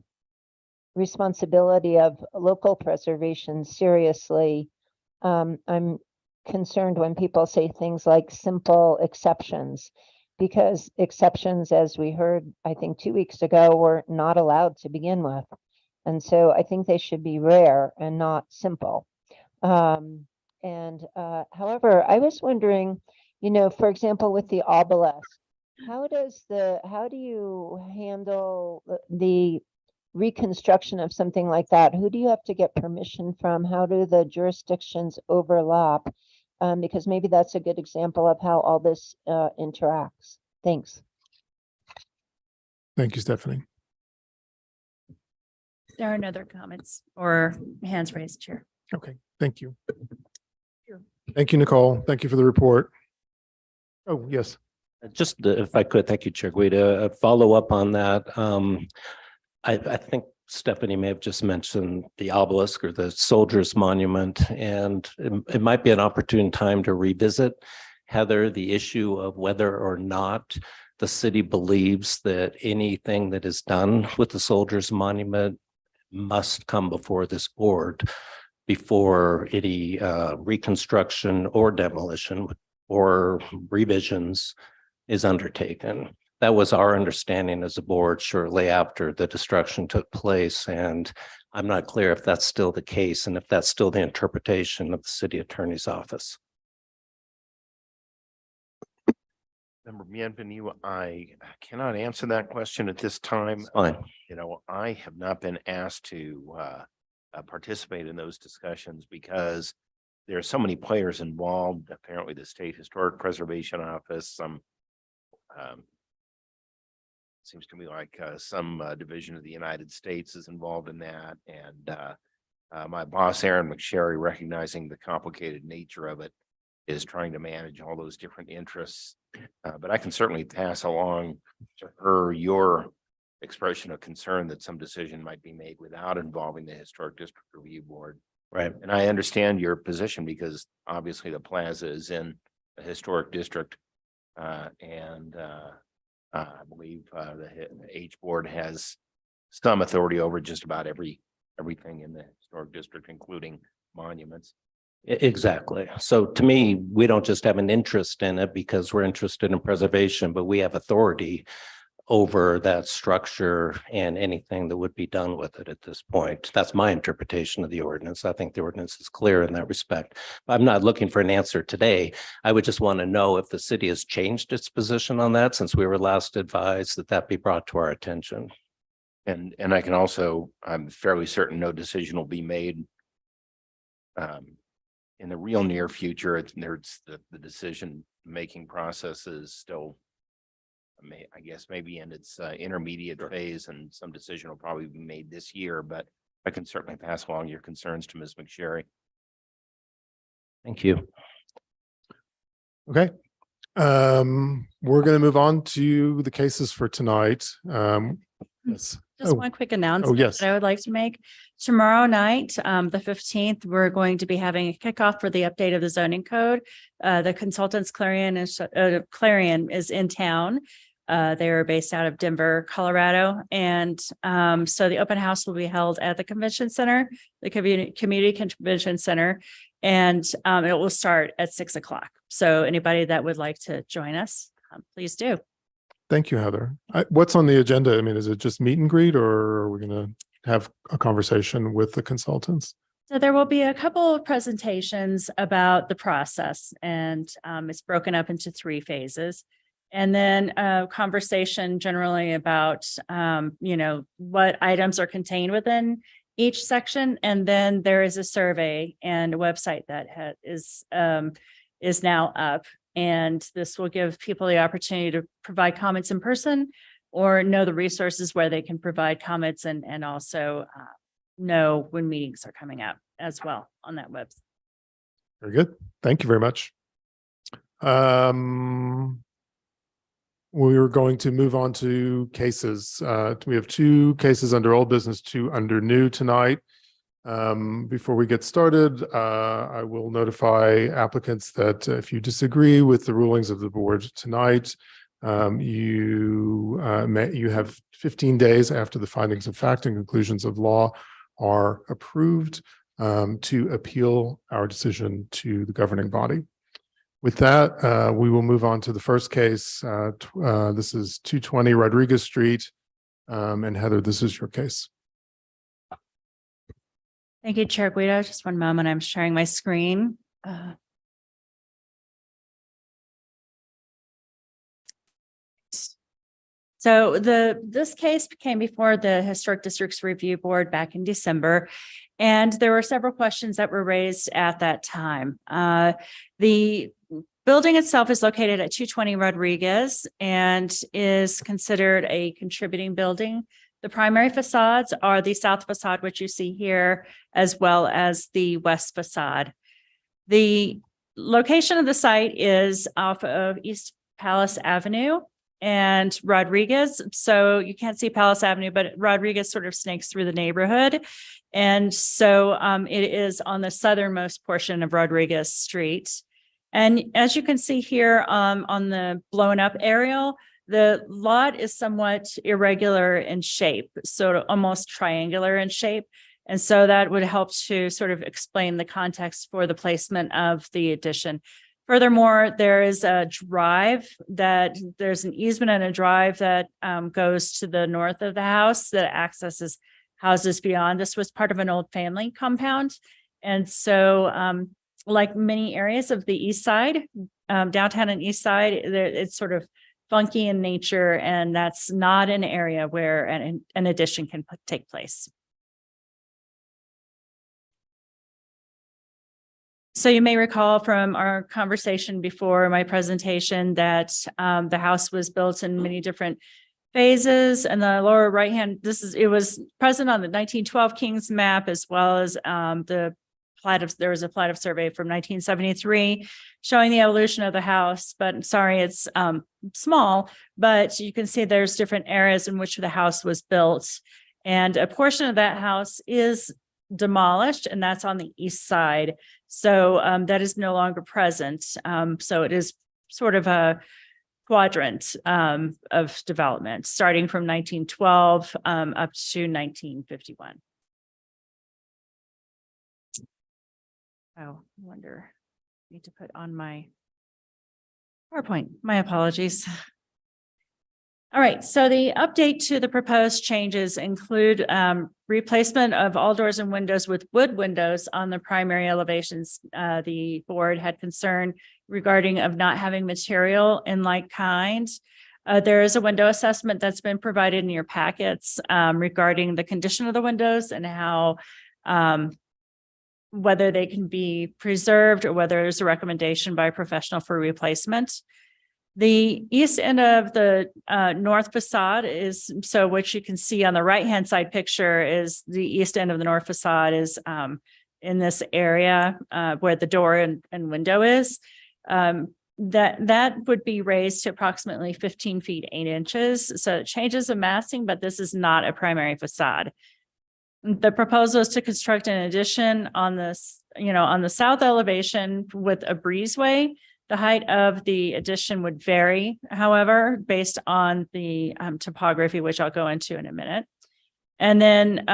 S7: responsibility of local preservation seriously. I'm concerned when people say things like simple exceptions, because exceptions, as we heard, I think 2 weeks ago, were not allowed to begin with. And so I think they should be rare and not simple. However, I was wondering, for example, with the obelisk, how do you handle the reconstruction of something like that? Who do you have to get permission from? How do the jurisdictions overlap? Because maybe that's a good example of how all this interacts. Thanks.
S2: Thank you, Stephanie.
S6: There are no other comments or hands raised, Chair.
S2: Okay, thank you. Thank you, Nicole. Thank you for the report. Oh, yes.
S5: Just if I could, thank you, Chair Guida, follow up on that. I think Stephanie may have just mentioned the obelisk or the soldiers monument, and it might be an opportune time to revisit, Heather, the issue of whether or not the city believes that anything that is done with the soldiers monument must come before this board before any reconstruction or demolition or revisions is undertaken. That was our understanding as a board shortly after the destruction took place. And I'm not clear if that's still the case and if that's still the interpretation of the city attorney's office.
S11: Member Bienvenu, I cannot answer that question at this time.
S5: Fine.
S11: I have not been asked to participate in those discussions because there are so many players involved. Apparently the State Historic Preservation Office, some seems to me like some division of the United States is involved in that. And my boss, Aaron McSherry, recognizing the complicated nature of it, is trying to manage all those different interests. But I can certainly pass along to her your expression of concern that some decision might be made without involving the Historic District Review Board.
S5: Right.
S11: And I understand your position because obviously the plaza is in a historic district. I believe the H board has some authority over just about everything in the historic district, including monuments.
S5: Exactly. So to me, we don't just have an interest in it because we're interested in preservation, but we have authority over that structure and anything that would be done with it at this point. That's my interpretation of the ordinance. I think the ordinance is clear in that respect. I'm not looking for an answer today. I would just want to know if the city has changed its position on that since we were last advised that be brought to our attention.
S11: And I can also, I'm fairly certain no decision will be made in the real near future. There's the decision-making process is still, I guess, maybe in its intermediate phase, and some decision will probably be made this year, but I can certainly pass along your concerns to Ms. McSherry.
S5: Thank you.
S2: Okay. We're going to move on to the cases for tonight. Yes.
S6: Just one quick announcement
S2: yes.
S6: that I would like to make. Tomorrow night, the 15th, we're going to be having a kickoff for the update of the zoning code. The consultants Clarion is in town. They are based out of Denver, Colorado. And so the open house will be held at the convention center, the community convention center, and it will start at 6 o'clock. So anybody that would like to join us, please do.
S2: Thank you, Heather. What's on the agenda? I mean, is it just meet and greet, or are we going to have a conversation with the consultants?
S6: So there will be a couple of presentations about the process, and it's broken up into 3 phases. And then a conversation generally about, what items are contained within each section. And then there is a survey and a website that is now up. And this will give people the opportunity to provide comments in person or know the resources where they can provide comments and also know when meetings are coming up as well on that website.
S2: Very good. Thank you very much. We're going to move on to cases. We have 2 cases under old business, 2 under new tonight. Before we get started, I will notify applicants that if you disagree with the rulings of the board tonight, you have 15 days after the findings of fact and conclusions of law are approved to appeal our decision to the governing body. With that, we will move on to the first case. This is 220 Rodriguez Street. And Heather, this is your case.
S6: Thank you, Chair Guido. Just one moment. I'm sharing my screen. So this case came before the Historic Districts Review Board back in December, and there were several questions that were raised at that time. The building itself is located at 220 Rodriguez and is considered a contributing building. The primary facades are the south facade, which you see here, as well as the west facade. The location of the site is off of East Palace Avenue and Rodriguez. So you can't see Palace Avenue, but Rodriguez sort of snakes through the neighborhood. And so it is on the southernmost portion of Rodriguez Street. And as you can see here on the blown up aerial, the lot is somewhat irregular in shape, sort of almost triangular in shape. And so that would help to sort of explain the context for the placement of the addition. Furthermore, there is a drive there's an easement and a drive that goes to the north of the house that accesses houses beyond. This was part of an old family compound. And so like many areas of the east side, downtown and east side, it's sort of funky in nature, and that's not an area where an addition can take place. So you may recall from our conversation before my presentation that the house was built in many different phases. And the lower right hand, it was present on the 1912 King's map, as well as there was a plat of survey from 1973 showing the evolution of the house. But sorry, it's small, but you can see there's different areas in which the house was built. And a portion of that house is demolished, and that's on the east side. So that is no longer present. So it is sort of a quadrant of development, starting from 1912 up to 1951. Oh, I wonder, need to put on my PowerPoint. My apologies. All right, so the update to the proposed changes include replacement of all doors and windows with wood windows on the primary elevations. The board had concern regarding of not having material in like kind. There is a window assessment that's been provided in your packets regarding the condition of the windows and how whether they can be preserved or whether there's a recommendation by a professional for replacement. The east end of the north facade is, so what you can see on the right-hand side picture is the east end of the north facade is in this area where the door and window is. That would be raised to approximately 15 feet 8 inches. So it changes the massing, but this is not a primary facade. The proposal is to construct an addition on this, on the south elevation with a breezeway. The height of the addition would vary, however, based on the topography, which I'll go into in a minute. And then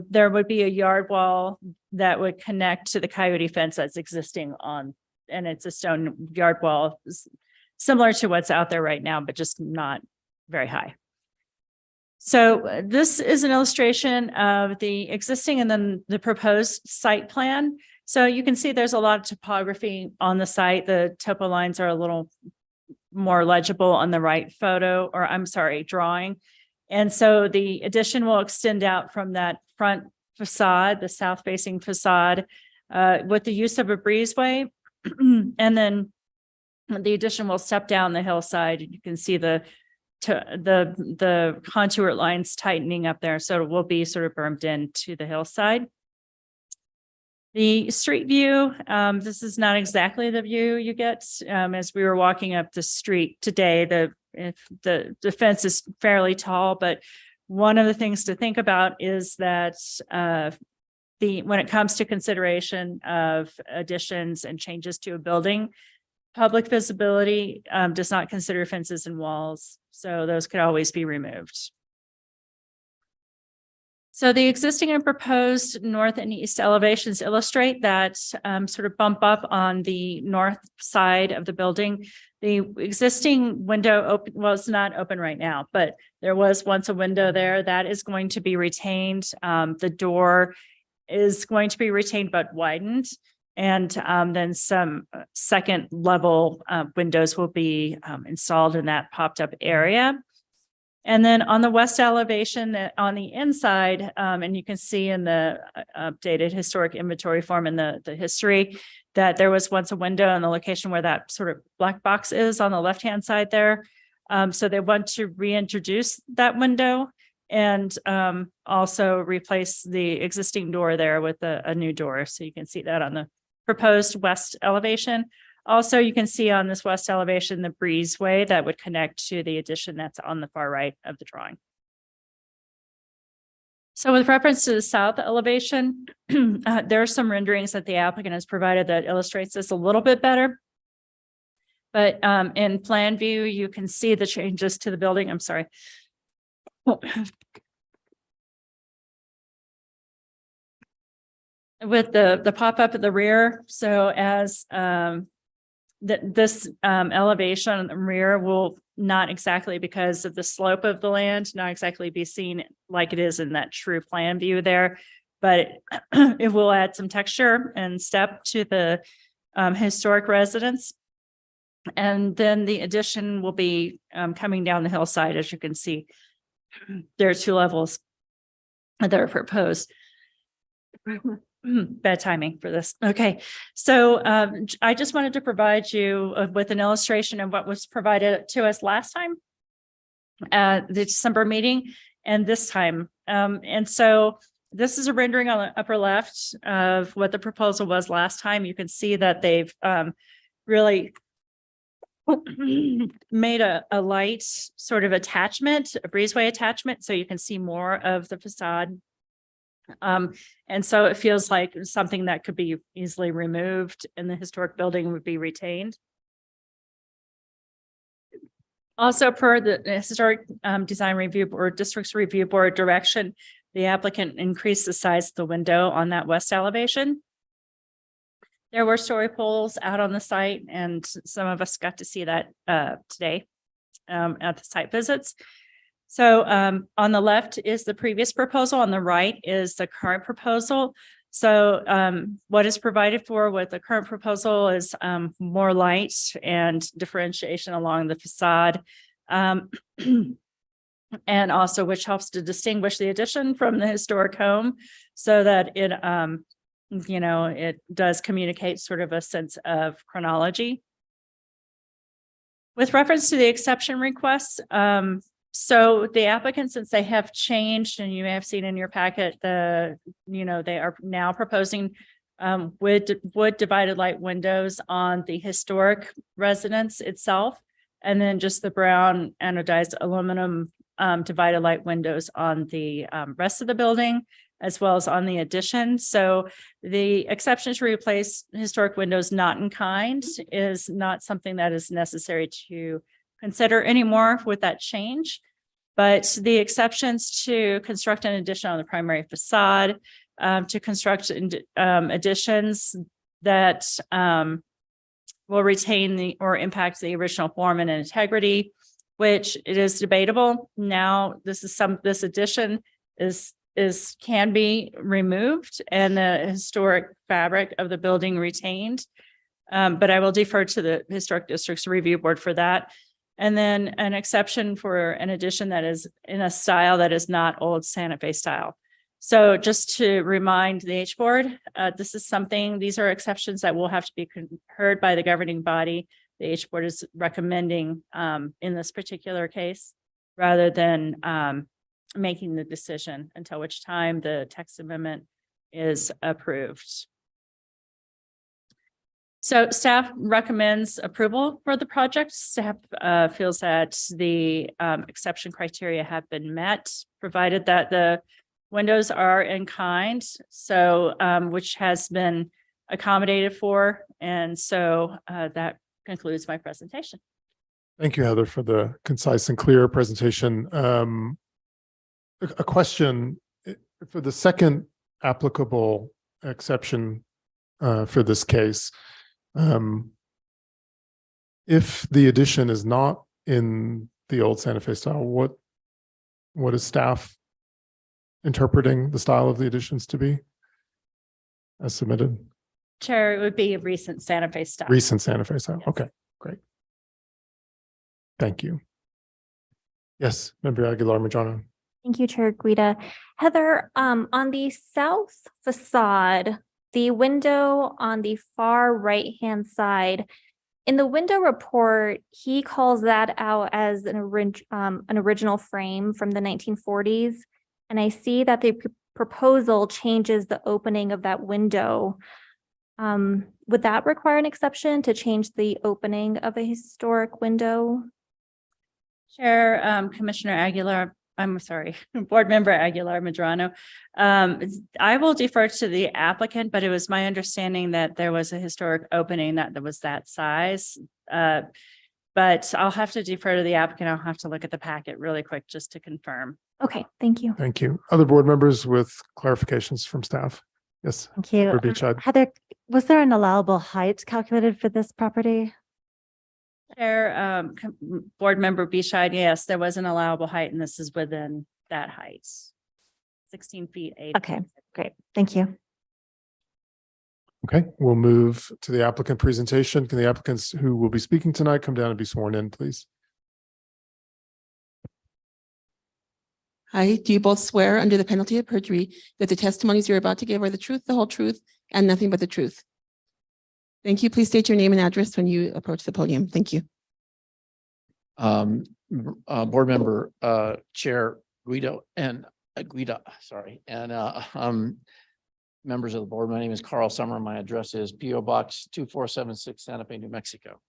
S6: there would be a yard wall that would connect to the coyote fence that's existing on, and it's a stone yard wall similar to what's out there right now, but just not very high. So this is an illustration of the existing and then the proposed site plan. So you can see there's a lot of topography on the site. The topo lines are a little more legible on the right photo, or I'm sorry, drawing. And so the addition will extend out from that front facade, the south facing facade, with the use of a breezeway. And then the addition will step down the hillside. You can see the contour lines tightening up there. So it will be sort of bermed into the hillside. The street view, this is not exactly the view you get as we were walking up the street today. The fence is fairly tall, but one of the things to think about is that when it comes to consideration of additions and changes to a building, public visibility does not consider fences and walls, so those could always be removed. So the existing and proposed north and east elevations illustrate that sort of bump up on the north side of the building. The existing window open, well, it's not open right now, but there was once a window there that is going to be retained. The door is going to be retained but widened. And then some second level windows will be installed in that popped up area. And then on the west elevation on the inside, and you can see in the updated historic inventory form in the history that there was once a window in the location where that sort of black box is on the left-hand side there. So they want to reintroduce that window and also replace the existing door there with a new door. So you can see that on the proposed west elevation. Also, you can see on this west elevation, the breezeway that would connect to the addition that's on the far right of the drawing. So with reference to the south elevation, there are some renderings that the applicant has provided that illustrates this a little bit better. But in plan view, you can see the changes to the building. I'm sorry. With the pop-up at the rear. So as this elevation on the rear will not exactly, because of the slope of the land, not exactly be seen like it is in that true plan view there, but it will add some texture and step to the historic residence. And then the addition will be coming down the hillside. As you can see, there are two levels that are proposed. Bad timing for this. Okay, so I just wanted to provide you with an illustration of what was provided to us last time. at the December meeting and this time. And so this is a rendering on the upper left of what the proposal was last time. You can see that they've really made a light sort of attachment, a breezeway attachment, so you can see more of the facade. And so it feels like something that could be easily removed and the historic building would be retained. Also, per the Historic Design Review Board, Districts Review Board direction, the applicant increased the size of the window on that west elevation. There were story poles out on the site, and some of us got to see that today at the site visits. So on the left is the previous proposal, on the right is the current proposal. So what is provided for with the current proposal is more light and differentiation along the facade. And also which helps to distinguish the addition from the historic home so that it, you know, it does communicate sort of a sense of chronology. With reference to the exception requests, so the applicants, since they have changed, and you may have seen in your packet, you know, they are now proposing wood divided light windows on the historic residence itself, and then just the brown anodized aluminum divided light windows on the rest of the building, as well as on the addition. So the exception to replace historic windows not in kind is not something that is necessary to consider anymore with that change. But the exceptions to construct an addition on the primary facade, to construct additions that will retain or impact the original form and integrity, which it is debatable. Now, this addition can be removed and the historic fabric of the building retained. But I will defer to the Historic Districts Review Board for that. And then an exception for an addition that is in a style that is not old Santa Fe style. So just to remind the H board, these are exceptions that will have to be heard by the governing body. The H board is recommending in this particular case, rather than making the decision, until which time the text amendment is approved. So staff recommends approval for the project. Staff feels that the exception criteria have been met, provided that the windows are in kind, so which has been accommodated for. And so that concludes my presentation.
S2: Thank you, Heather, for the concise and clear presentation. A question for the second applicable exception for this case. If the addition is not in the old Santa Fe style, what is staff interpreting the style of the additions to be as submitted?
S6: Chair, it would be a recent Santa Fe style.
S2: Recent Santa Fe style.
S6: Yes.
S2: Okay, great. Thank you. Yes, Member Aguilar Medrano.
S1: Thank you, Chair Guida. Heather, on the south facade, the window on the far right-hand side, in the window report, he calls that out as an original frame from the 1940s. And I see that the proposal changes the opening of that window. Would that require an exception to change the opening of a historic window?
S6: Chair, Commissioner Aguilar, I'm sorry, Board Member Aguilar Medrano. I will defer to the applicant, but it was my understanding that there was a historic opening that was that size. But I'll have to defer to the applicant. I'll have to look at the packet really quick just to confirm.
S1: Okay, thank you.
S2: Thank you. Other board members with clarifications from staff? Yes.
S4: Thank you.
S2: Member Beachside.
S4: Heather, was there an allowable height calculated for this property?
S6: Chair, Board Member Beachside, yes, there was an allowable height, and this is within that height. 16 feet, 8.
S4: Okay, great. Thank you.
S2: Okay, we'll move to the applicant presentation. Can the applicants who will be speaking tonight come down and be sworn in, please?
S3: Hi, do you both swear under the penalty of perjury that the testimonies you're about to give are the truth, the whole truth, and nothing but the truth? Thank you. Please state your name and address when you approach the podium. Thank you.
S12: board member, Chair Guido and members of the board. My name is Carl Summer. My address is P.O. Box 2476, Santa Fe, New Mexico.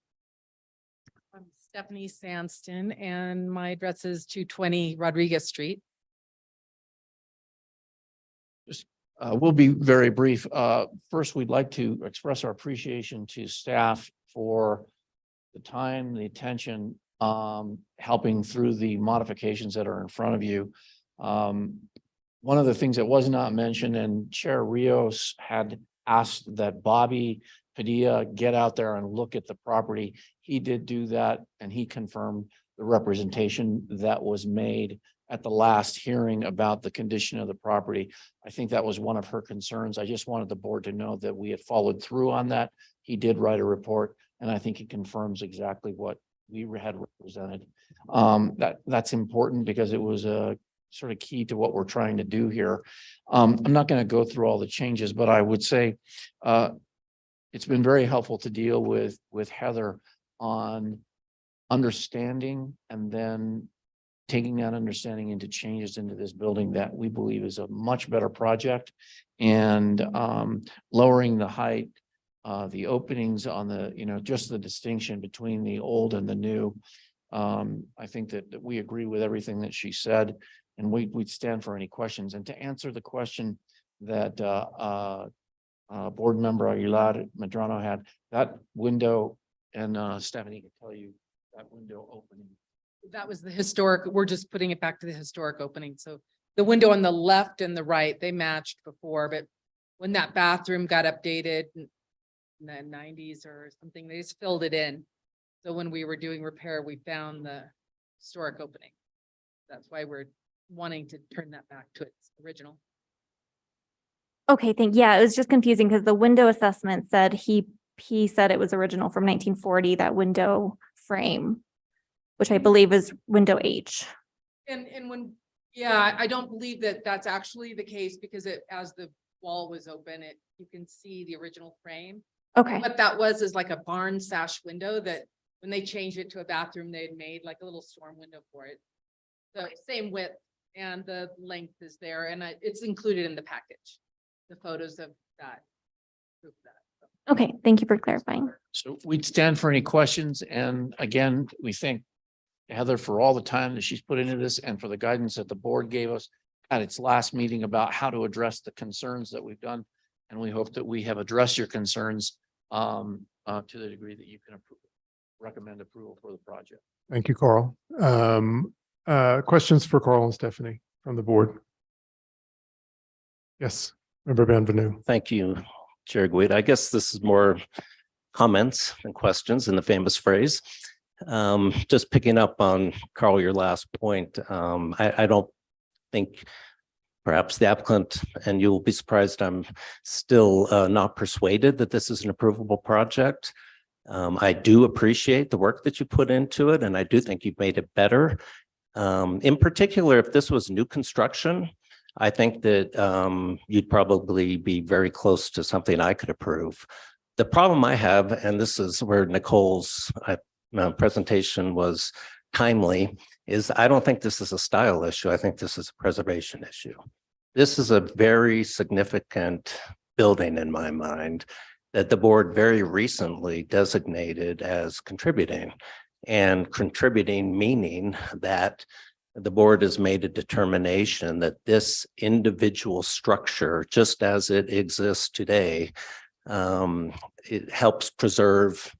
S13: I'm Stephanie Sandston and my address is 220 Rodriguez Street.
S12: We'll be very brief. First, we'd like to express our appreciation to staff for the time, the attention, helping through the modifications that are in front of you. One of the things that was not mentioned, and Chair Rios had asked that Bobby Padilla get out there and look at the property. He did do that, and he confirmed the representation that was made at the last hearing about the condition of the property. I think that was one of her concerns. I just wanted the board to know that we had followed through on that. He did write a report, and I think he confirms exactly what we had represented. That's important because it was a sort of key to what we're trying to do here. I'm not going to go through all the changes, but I would say it's been very helpful to deal with Heather on understanding and then taking that understanding into changes into this building that we believe is a much better project, and lowering the height, the openings on the, just the distinction between the old and the new. I think that we agree with everything that she said, and we'd stand for any questions. And to answer the question that board member Aguilar Medrano had, that window, and Stephanie can tell you that window opening.
S13: That was the historic, we're just putting it back to the historic opening. So the window on the left and the right, they matched before, but when that bathroom got updated in the 90s or something, they just filled it in. So when we were doing repair, we found the historic opening. That's why we're wanting to turn that back to its original.
S1: Okay, yeah, it was just confusing because the window assessment said he said it was original from 1940, that window frame, which I believe is window H.
S13: And when, yeah, I don't believe that that's actually the case because as the wall was open, you can see the original frame.
S1: Okay.
S13: What that was is like a barn sash window that when they changed it to a bathroom, they had made like a little storm window for it. The same width and the length is there, and it's included in the package, the photos of that.
S1: Okay, thank you for clarifying.
S12: So we'd stand for any questions. And again, we thank Heather for all the time that she's put into this and for the guidance that the board gave us at its last meeting about how to address the concerns that we've done. And we hope that we have addressed your concerns to the degree that you can recommend approval for the project.
S2: Thank you, Carl. Questions for Carl and Stephanie from the board? Yes, Member Bienvenue.
S5: Thank you, Chair Guida. I guess this is more comments and questions in the famous phrase. Just picking up on Carl, your last point. I don't think perhaps the applicant, and you will be surprised, I'm still not persuaded that this is an approvable project. I do appreciate the work that you put into it, and I do think you've made it better. In particular, if this was new construction, I think that you'd probably be very close to something I could approve. The problem I have, and this is where Nicole's presentation was timely, is I don't think this is a style issue. I think this is a preservation issue. This is a very significant building in my mind that the board very recently designated as contributing, and contributing meaning that the board has made a determination that this individual structure, just as it exists today, it helps preserve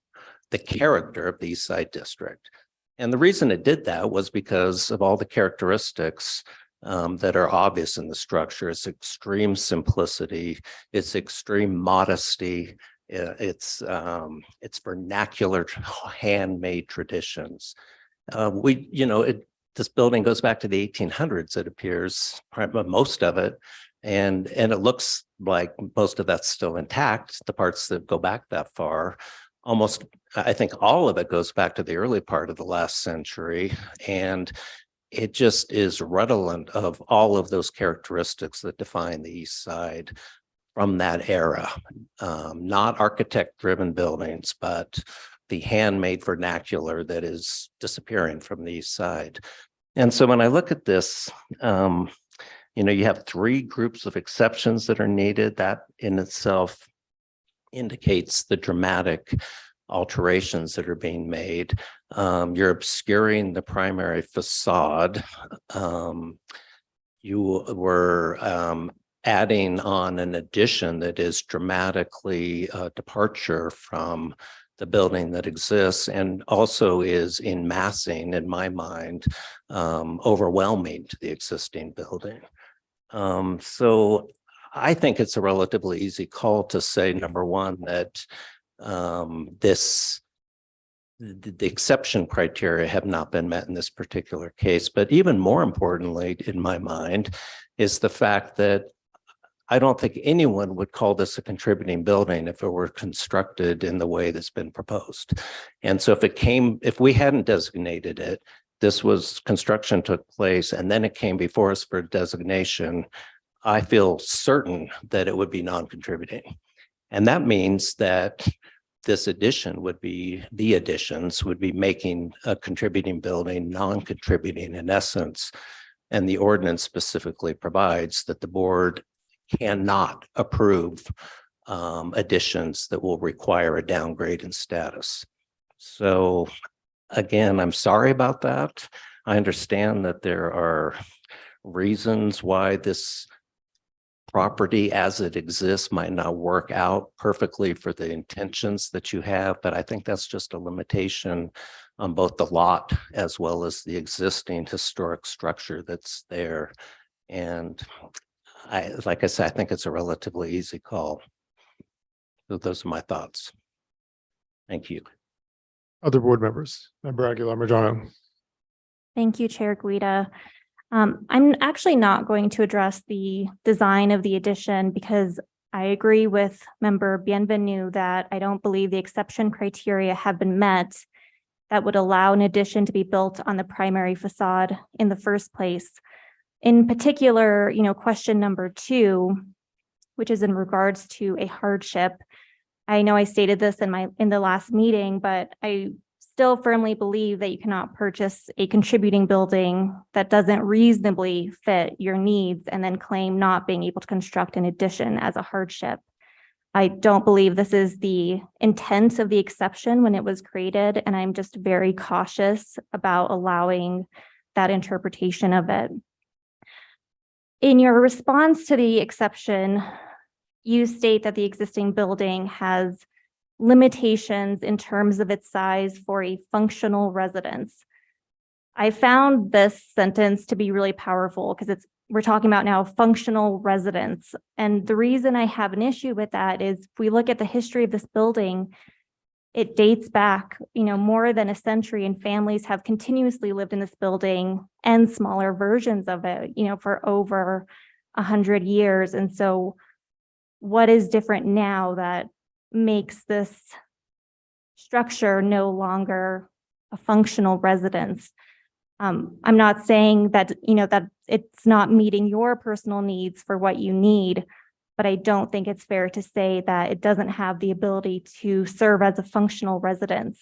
S5: the character of the East Side District. And the reason it did that was because of all the characteristics that are obvious in the structure. It's extreme simplicity, it's extreme modesty, it's vernacular handmade traditions. This building goes back to the 1800s, it appears, most of it. And it looks like most of that's still intact, the parts that go back that far. Almost, I think all of it goes back to the early part of the last century. And it just is redolent of all of those characteristics that define the East Side from that era. Not architect-driven buildings, but the handmade vernacular that is disappearing from the east side. And so when I look at this, you have 3 groups of exceptions that are needed. That in itself indicates the dramatic alterations that are being made. You're obscuring the primary facade. You were adding on an addition that is dramatically a departure from the building that exists, and also is in massing, in my mind, overwhelming to the existing building. So I think it's a relatively easy call to say, number one, that the exception criteria have not been met in this particular case. But even more importantly, in my mind, is the fact that I don't think anyone would call this a contributing building if it were constructed in the way that's been proposed. And so if we hadn't designated it, construction took place, and then it came before us for designation, I feel certain that it would be non-contributing. And that means that this addition the additions would be making a contributing building non-contributing in essence. And the ordinance specifically provides that the board cannot approve additions that will require a downgrade in status. So again, I'm sorry about that. I understand that there are reasons why this property as it exists might not work out perfectly for the intentions that you have, but I think that's just a limitation on both the lot as well as the existing historic structure that's there. And like I said, I think it's a relatively easy call. So those are my thoughts. Thank you.
S2: Other board members, Member Aguilar-Medrano.
S1: Thank you, Chair Guida. I'm actually not going to address the design of the addition because I agree with Member Bienvenu that I don't believe the exception criteria have been met that would allow an addition to be built on the primary facade in the first place. In particular, question number 2, which is in regards to a hardship. I know I stated this in the last meeting, but I still firmly believe that you cannot purchase a contributing building that doesn't reasonably fit your needs and then claim not being able to construct an addition as a hardship. I don't believe this is the intent of the exception when it was created, and I'm just very cautious about allowing that interpretation of it. In your response to the exception, you state that the existing building has limitations in terms of its size for a functional residence. I found this sentence to be really powerful because we're talking about now functional residence. And the reason I have an issue with that is if we look at the history of this building, it dates back, more than a century, and families have continuously lived in this building and smaller versions of it, for over 100 years. And so what is different now that makes this structure no longer a functional residence? I'm not saying that, that it's not meeting your personal needs for what you need, but I don't think it's fair to say that it doesn't have the ability to serve as a functional residence.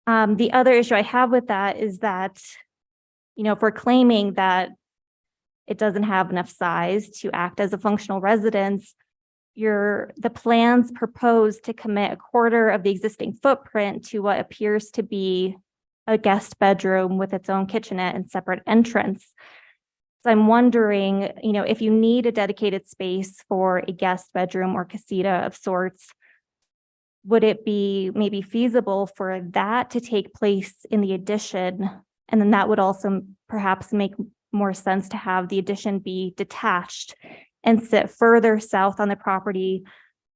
S1: The other issue I have with that is that, if we're claiming that it doesn't have enough size to act as a functional residence, the plans propose to commit a quarter of the existing footprint to what appears to be a guest bedroom with its own kitchenette and separate entrance. So I'm wondering, if you need a dedicated space for a guest bedroom or casita of sorts, would it be maybe feasible for that to take place in the addition? And then that would also perhaps make more sense to have the addition be detached and sit further south on the property,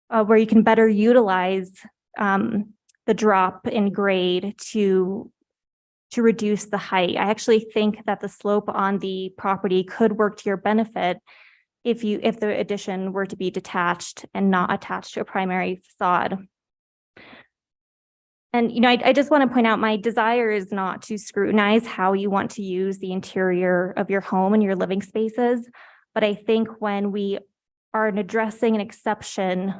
S1: where you can better utilize the drop in grade to reduce the height. I actually think that the slope on the property could work to your benefit if the addition were to be detached and not attached to a primary facade. And, I just want to point out, my desire is not to scrutinize how you want to use the interior of your home and your living spaces. But I think when we are addressing an exception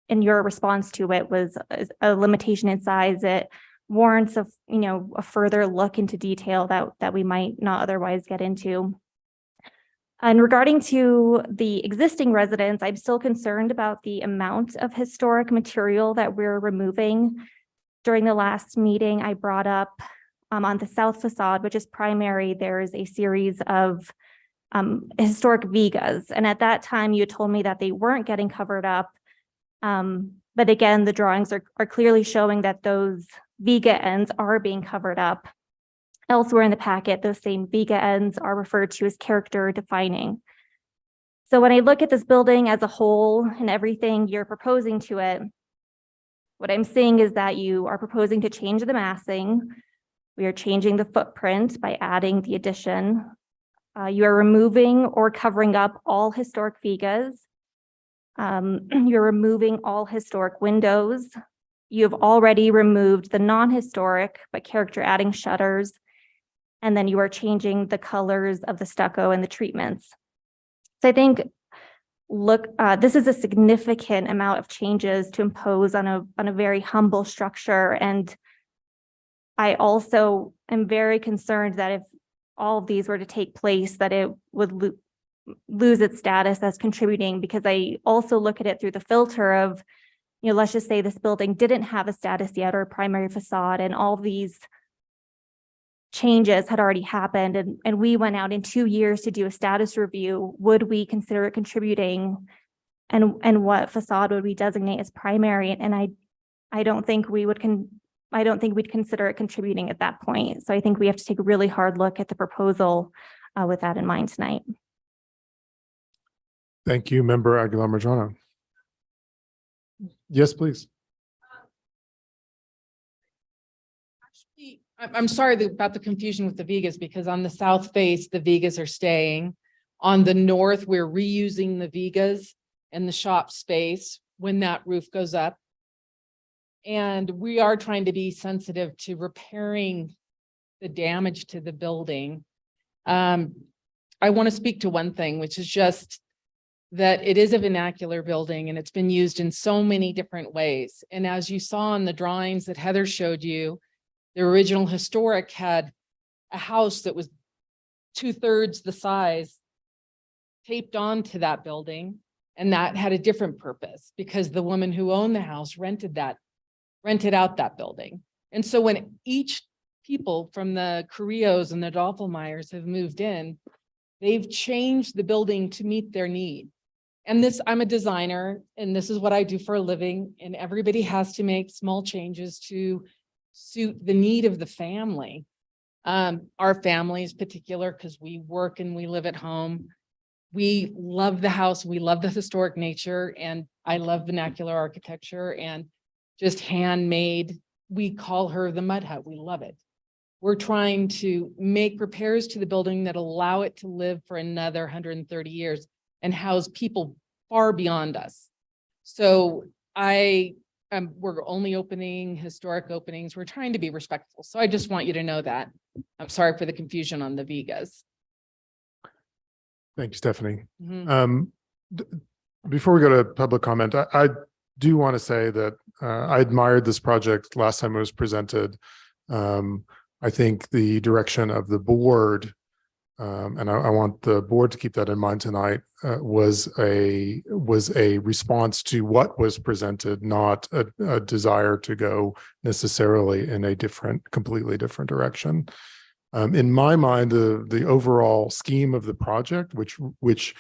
S1: and your response to it was a limitation in size. It warrants a further look into detail that we might not otherwise get into. And regarding to the existing residents, I'm still concerned about the amount of historic material that we're removing. During the last meeting, I brought up on the south facade, which is primary, there is a series of historic vigas. And at that time, you told me that they weren't getting covered up. But again, the drawings are clearly showing that those viga ends are being covered up. Elsewhere in the packet, those same viga ends are referred to as character defining. So when I look at this building as a whole and everything you're proposing to it, what I'm seeing is that you are proposing to change the massing. We are changing the footprint by adding the addition. You are removing or covering up all historic vigas. You're removing all historic windows. You have already removed the non-historic but character adding shutters. And then you are changing the colors of the stucco and the treatments. So I think, this is a significant amount of changes to impose on a very humble structure. And I also am very concerned that if all of these were to take place, that it would lose its status as contributing, because I also look at it through the filter of, let's just say this building didn't have a status yet or a primary facade, and all these changes had already happened, and we went out in 2 years to do a status review. Would we consider it contributing, and what facade would we designate as primary? And I don't think we'd consider it contributing at that point. So I think we have to take a really hard look at the proposal with that in mind tonight.
S2: Thank you, Member Aguilar-Madrano. Yes, please.
S13: Actually, I'm sorry about the confusion with the vigas, because on the south face, the vigas are staying. On the north, we're reusing the vigas in the shop space when that roof goes up. And we are trying to be sensitive to repairing the damage to the building. I want to speak to one thing, which is just that it is a vernacular building and it's been used in so many different ways. And as you saw in the drawings that Heather showed you, the original historic had a house that was 2/3 the size taped onto that building. And that had a different purpose, because the woman who owned the house rented out that building. And so when each people from the Carrillos and the Doppelmayers have moved in, they've changed the building to meet their need. And I'm a designer, and this is what I do for a living. And everybody has to make small changes to suit the need of the family. Our family is particular because we work and we live at home. We love the house. We love the historic nature, and I love vernacular architecture and just handmade. We call her the mud hut. We love it. We're trying to make repairs to the building that allow it to live for another 130 years and house people far beyond us. So we're only opening historic openings. We're trying to be respectful. So I just want you to know that. I'm sorry for the confusion on the vigas.
S2: Thank you, Stephanie.
S13: Mhm.
S2: Before we go to public comment, I do want to say that I admired this project last time it was presented. I think the direction of the board, and I want the board to keep that in mind tonight, was a response to what was presented, not a desire to go necessarily in a completely different direction. In my mind, the overall scheme of the project, which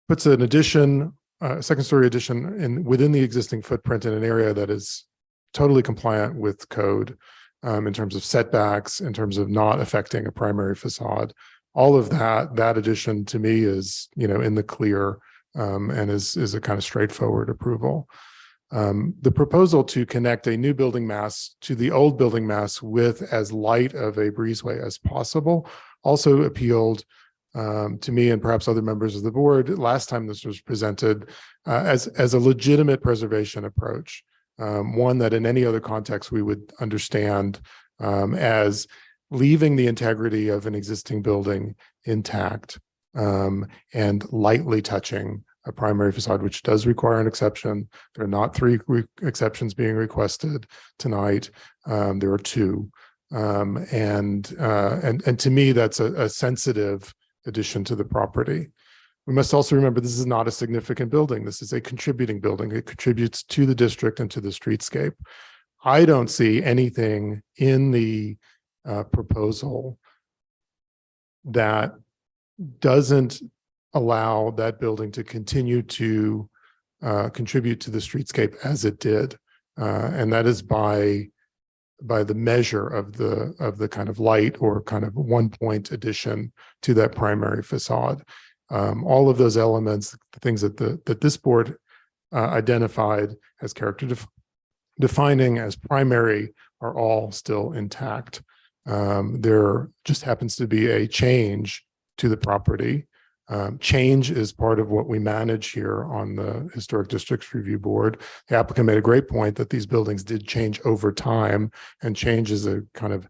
S2: puts an addition, second story addition within the existing footprint in an area that is totally compliant with code, in terms of setbacks, in terms of not affecting a primary facade. All of that addition to me is, in the clear, and is a kind of straightforward approval. The proposal to connect a new building mass to the old building mass with as light of a breezeway as possible also appealed to me and perhaps other members of the board last time this was presented, as a legitimate preservation approach. One that in any other context we would understand as leaving the integrity of an existing building intact, and lightly touching a primary facade, which does require an exception. There are not three exceptions being requested tonight. There are two. And to me, that's a sensitive addition to the property. We must also remember this is not a significant building. This is a contributing building. It contributes to the district and to the streetscape. I don't see anything in the proposal that doesn't allow that building to continue to contribute to the streetscape as it did. And that is by the measure of the kind of light or kind of 1 point addition to that primary facade. All of those elements, the things that this board identified as character defining as primary, are all still intact. There just happens to be a change to the property. Change is part of what we manage here on the Historic Districts Review Board. The applicant made a great point that these buildings did change over time, and change is a kind of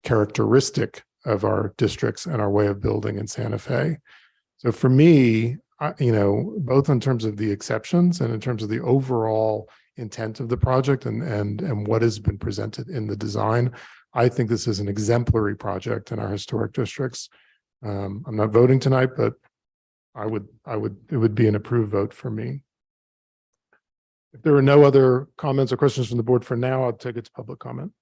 S2: characteristic of our districts and our way of building in Santa Fe. So for me, both in terms of the exceptions and in terms of the overall intent of the project and what has been presented in the design, I think this is an exemplary project in our historic districts. I'm not voting tonight, but it would be an approved vote for me. If there are no other comments or questions from the board for now, I'll take it to public comment.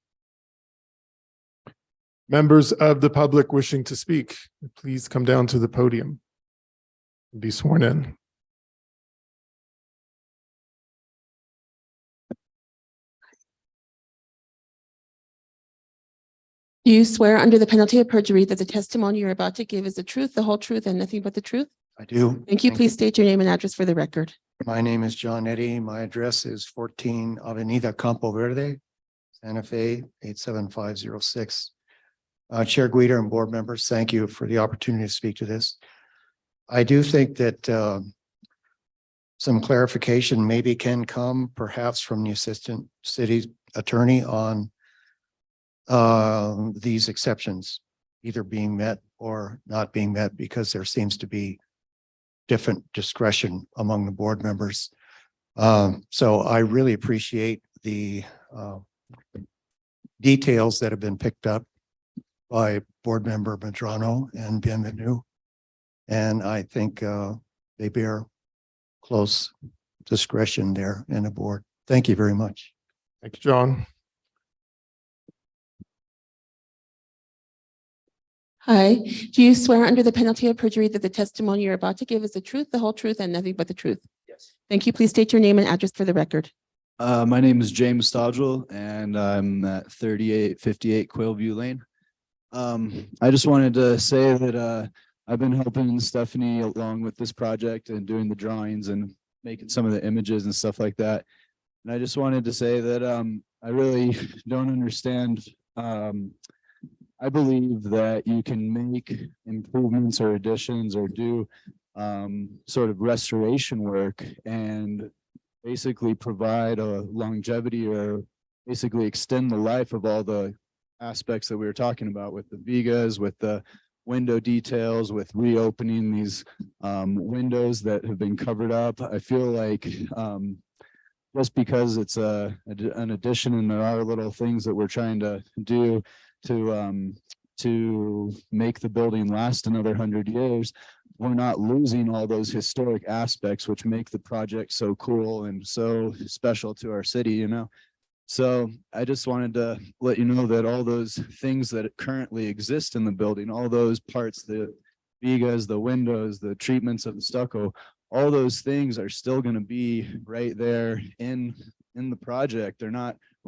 S2: Members of the public wishing to speak, please come down to the podium and be sworn in.
S3: Do you swear under the penalty of perjury that the testimony you're about to give is the truth, the whole truth, and nothing but the truth?
S14: I do.
S3: Thank you. Please state your name and address for the record.
S14: My name is John Eddy. My address is 14 Avenida Campo Verde, Santa Fe, 87506. Chair Guida and board members, thank you for the opportunity to speak to this. I do think that some clarification maybe can come perhaps from the assistant city attorney on these exceptions either being met or not being met, because there seems to be different discretion among the board members. So I really appreciate the details that have been picked up by board member Bonato and Bienvenu. And I think they bear close discretion there in the board. Thank you very much.
S2: Thank you, John.
S3: Hi, do you swear under the penalty of perjury that the testimony you're about to give is the truth, the whole truth, and nothing but the truth?
S15: Yes.
S3: Thank you. Please state your name and address for the record.
S15: My name is James Stodgel, and I'm at 3858 Quailview Lane. I just wanted to say that I've been helping Stephanie along with this project and doing the drawings and making some of the images and stuff like that. And I just wanted to say that I really don't understand. I believe that you can make improvements or additions or do sort of restoration work and basically provide a longevity or basically extend the life of all the aspects that we were talking about with the vigas, with the window details, with reopening these windows that have been covered up. I feel like just because it's an addition and there are little things that we're trying to do to make the building last another 100 years, we're not losing all those historic aspects which make the project so cool and so special to our city, you know. So I just wanted to let you know that all those things that currently exist in the building, all those parts, the vigas, the windows, the treatments of the stucco, all those things are still going to be right there in the project. We're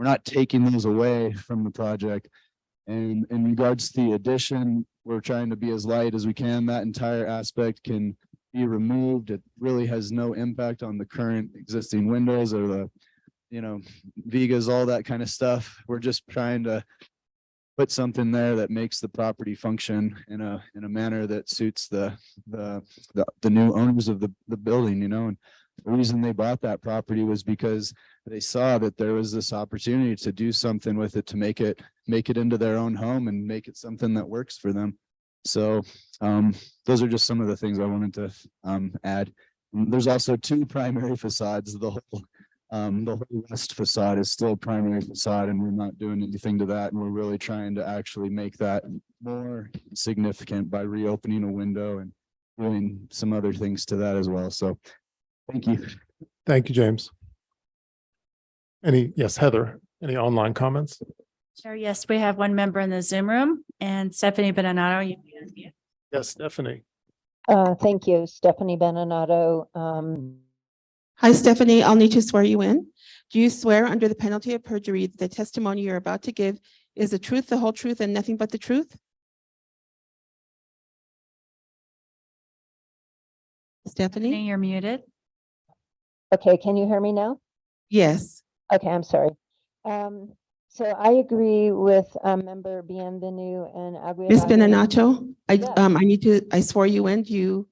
S15: not taking those away from the project. And in regards to the addition, we're trying to be as light as we can. That entire aspect can be removed. It really has no impact on the current existing windows or the, you know, vigas, all that kind of stuff. We're just trying to put something there that makes the property function in a manner that suits the new owners of the building, you know. And the reason they bought that property was because they saw that there was this opportunity to do something with it, to make it into their own home and make it something that works for them. So those are just some of the things I wanted to add. There's also two primary facades. The whole west facade is still a primary facade, and we're not doing anything to that. And we're really trying to actually make that more significant by reopening a window and doing some other things to that as well. So thank you.
S2: Thank you, James. Yes, Heather, any online comments?
S6: Sure. Yes, we have one member in the Zoom room, and Stephanie Bonato. You can unmute.
S2: Yes, Stephanie.
S7: Thank you, Stephanie Bonato.
S3: Hi, Stephanie. I'll need to swear you in. Do you swear under the penalty of perjury that the testimony you're about to give is the truth, the whole truth, and nothing but the truth? Stephanie?
S6: You're muted.
S7: Okay, can you hear me now?
S3: Yes.
S7: Okay, I'm sorry. So I agree with member Bienvenu and Aguilar.
S3: Ms. Bonato,
S7: Yes.
S3: I swore you in. Do you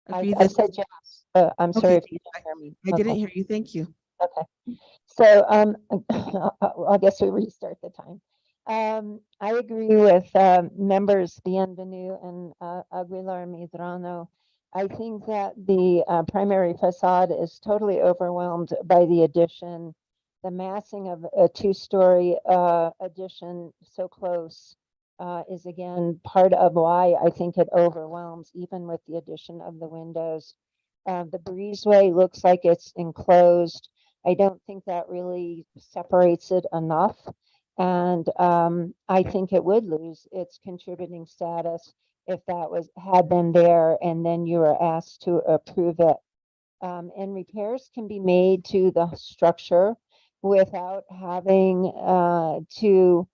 S3: agree
S7: I
S3: that?
S7: said yes. I'm sorry if you didn't hear me.
S3: I didn't
S7: Okay.
S3: hear you. Thank you.
S7: Okay, so I guess we restart the time. I agree with members Bienvenu and Aguilar Medrano. I think that the primary facade is totally overwhelmed by the addition. The massing of a two-story addition so close is again part of why I think it overwhelms, even with the addition of the windows. The breezeway looks like it's enclosed. I don't think that really separates it enough. And I think it would lose its contributing status if that had been there and then you were asked to approve it. And repairs can be made to the structure without having to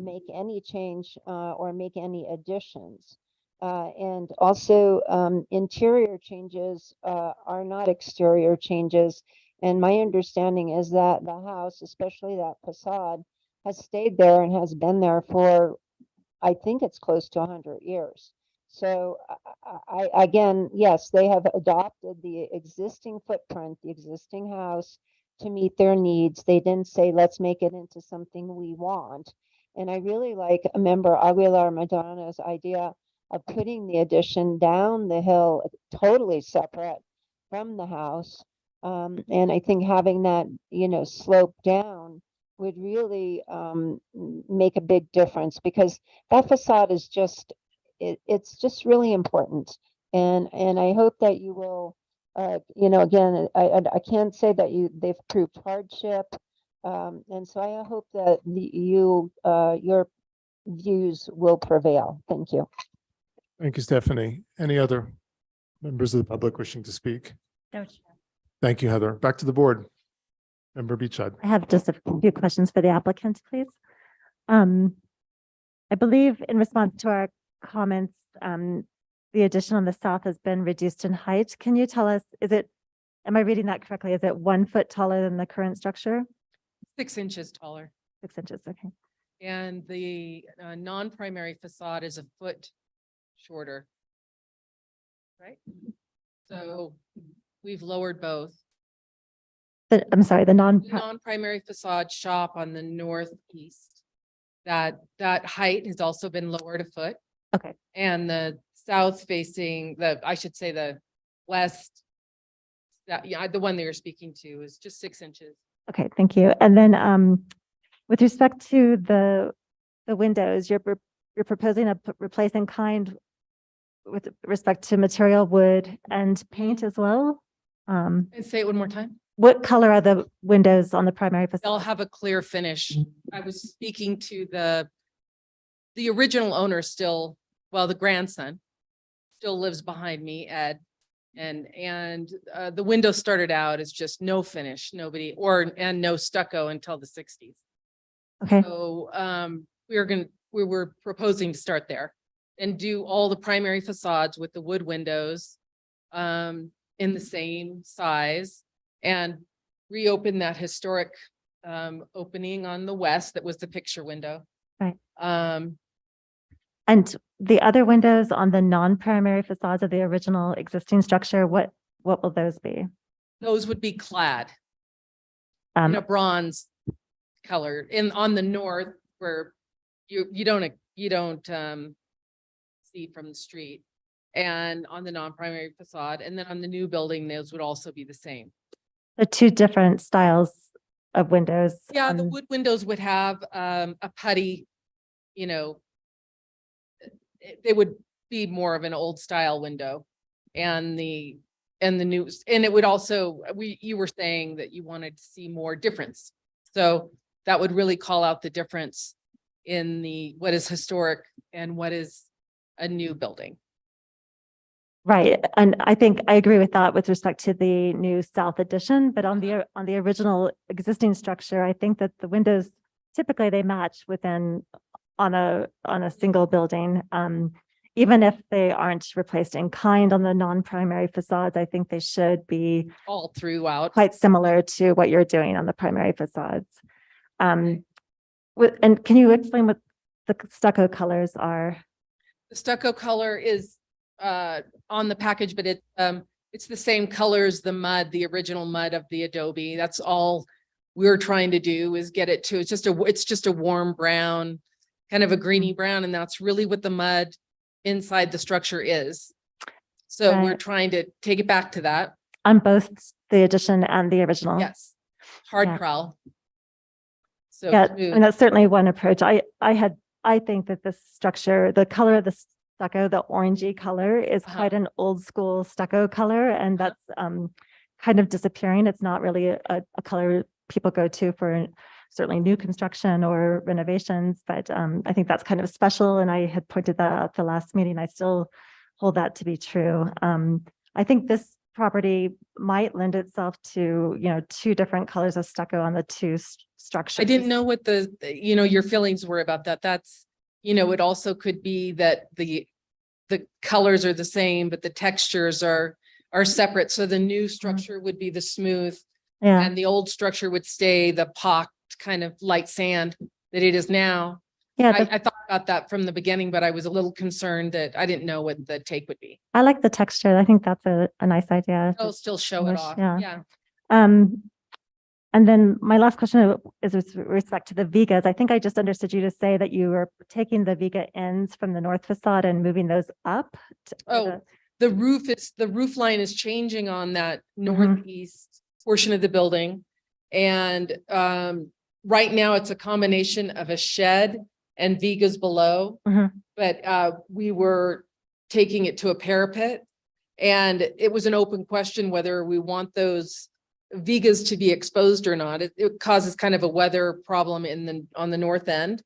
S7: make any change or make any additions. And also interior changes are not exterior changes. And my understanding is that the house, especially that facade, has stayed there and has been there for, I think it's close to 100 years. So again, yes, they have adopted the existing footprint, the existing house to meet their needs. They didn't say, let's make it into something we want. And I really like member Aguilar Madonna's idea of putting the addition down the hill, totally separate from the house. And I think having that, slope down would really make a big difference, because that facade is just, it's just really important. And I hope that you will, again, I can't say that they've proved hardship. And so I hope that your views will prevail. Thank you.
S2: Thank you, Stephanie. Any other members of the public wishing to speak?
S6: No, Chair.
S2: Thank you, Heather. Back to the board. Member Beachhead.
S4: I have just a few questions for the applicant, please. I believe in response to our comments, the addition on the south has been reduced in height. Can you tell us, am I reading that correctly? Is it 1 foot taller than the current structure?
S13: 6 inches taller.
S4: 6 inches, okay.
S13: And the non-primary facade is a foot shorter. Right? So we've lowered both.
S4: I'm sorry, the
S13: Non-primary facade shop on the northeast, that height has also been lowered a foot.
S4: Okay.
S13: And the south facing, I should say the west, the one that you're speaking to is just 6 inches.
S4: Okay, thank you. And then with respect to the windows, you're proposing a replace in kind with respect to material, wood and paint as well?
S13: And say it one more time.
S4: What color are the windows on the primary facade?
S13: They'll have a clear finish. I was speaking to the original owner still, well, the grandson still lives behind me, Ed. And the window started out as just no finish, and no stucco until the 60s.
S4: Okay.
S13: So we were proposing to start there and do all the primary facades with the wood windows in the same size, and reopen that historic opening on the west that was the picture window.
S4: Right. And the other windows on the non-primary facades of the original existing structure, what will those be?
S13: Those would be clad in a bronze color on the north, where you don't see from the street. and on the non-primary facade. And then on the new building, those would also be the same.
S4: The two different styles of windows.
S13: Yeah, the wood windows would have a putty, you know, they would be more of an old style window. And the new, and it would also, you were saying that you wanted to see more difference. So that would really call out the difference in what is historic and what is a new building.
S4: Right. And I think I agree with that with respect to the new south addition, but on the original existing structure, I think that the windows typically they match within on a single building. Even if they aren't replaced in kind on the non-primary facades, I think they should be
S13: all throughout
S4: quite similar to what you're doing on the primary facades. And can you explain what the stucco colors are?
S13: The stucco color is on the package, but it's the same color as the mud, the original mud of the adobe. That's all we're trying to do is get it to, it's just a warm brown, kind of a greeny brown. And that's really what the mud inside the structure is. So
S4: Right.
S13: we're trying to take it back to that.
S4: On both the addition and the original?
S13: Yes. Hard
S4: Yeah.
S13: trowel. So
S4: Yeah,
S13: smooth.
S4: and that's certainly one approach. I think that this structure, the color of the stucco, the orangey color is quite an old school stucco color, and that's kind of disappearing. It's not really a color people go to for certainly new construction or renovations, but I think that's kind of special. And I had pointed that out at the last meeting. I still hold that to be true. I think this property might lend itself to, two different colors of stucco on the two structures.
S13: I didn't know what your feelings were about that. That's, it also could be that the colors are the same, but the textures are separate. So the new structure would be the smooth, and the old structure would stay the pocked kind of light sand that it is now.
S4: Yeah,
S13: I thought about that from the beginning, but I was a little concerned that I didn't know what the take would be.
S4: I like the texture. I think that's a nice idea.
S13: I'll still show it off. Yeah.
S4: And then my last question is with respect to the vigas. I think I just understood you to say that you were taking the viga ends from the north facade and moving those up.
S13: The roof line is changing on that northeast portion of the building. And right now it's a combination of a shed and vigas below, but we were taking it to a parapet, and it was an open question whether we want those vigas to be exposed or not. It causes kind of a weather problem on the north end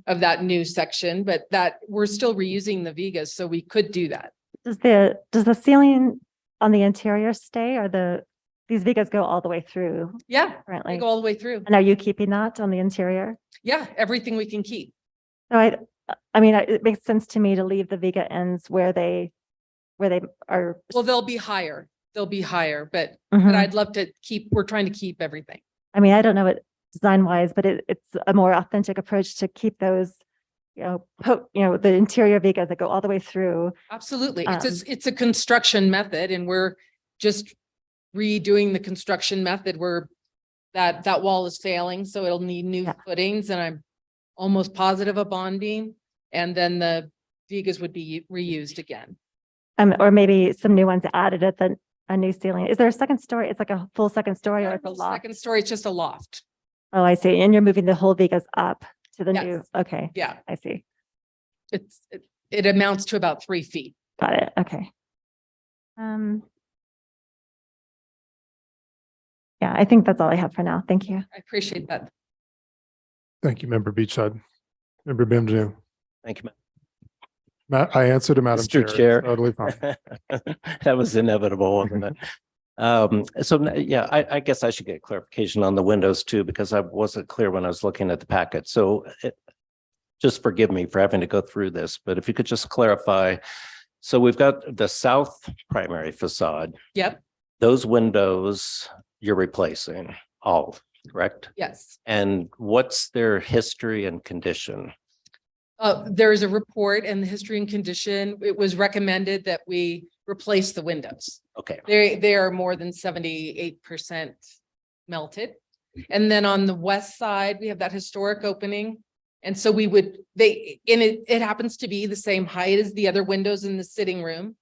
S13: of that new section, but that we're still reusing the vigas, so we could do that.
S4: Does the ceiling on the interior stay, or these vigas go all the way through?
S13: Yeah,
S4: currently
S13: they go all the way through.
S4: And are you keeping that on the interior?
S13: Yeah, everything we can keep.
S4: So I mean, it makes sense to me to leave the viga ends where they are.
S13: Well, they'll be higher, but I'd love to we're trying to keep everything.
S4: I mean, I don't know what design wise, but it's a more authentic approach to keep those, the interior vigas that go all the way through.
S13: Absolutely. It's a construction method, and we're just redoing the construction method where that wall is failing. So it'll need new footings, and I'm almost positive a bonding, and then the vigas would be reused again.
S4: Or maybe some new ones added at a new ceiling. Is there a second story? It's like a full second story, or it's a loft?
S13: Second story, it's just a loft.
S4: Oh, I see. And you're moving the whole vigas up to the new, okay.
S13: Yeah.
S4: I see.
S13: It amounts to about 3 feet.
S4: Got it. Okay. Yeah, I think that's all I have for now. Thank you.
S13: I appreciate that.
S2: Thank you, Member Beachside. Member Bienvenue.
S5: Thank you,
S2: Matt, I answered to Madam
S5: Mr. Chair.
S2: Totally fine.
S5: That was inevitable, wasn't it? I guess I should get clarification on the windows too, because I wasn't clear when I was looking at the packet. So just forgive me for having to go through this, but if you could just clarify. So we've got the south primary facade.
S13: Yep.
S5: Those windows you're replacing all, correct?
S13: Yes.
S5: And what's their history and condition?
S13: There's a report and the history and condition. It was recommended that we replace the windows.
S5: Okay.
S13: They are more than 78% melted. And then on the west side, we have that historic opening. And so it happens to be the same height as the other windows in the sitting room.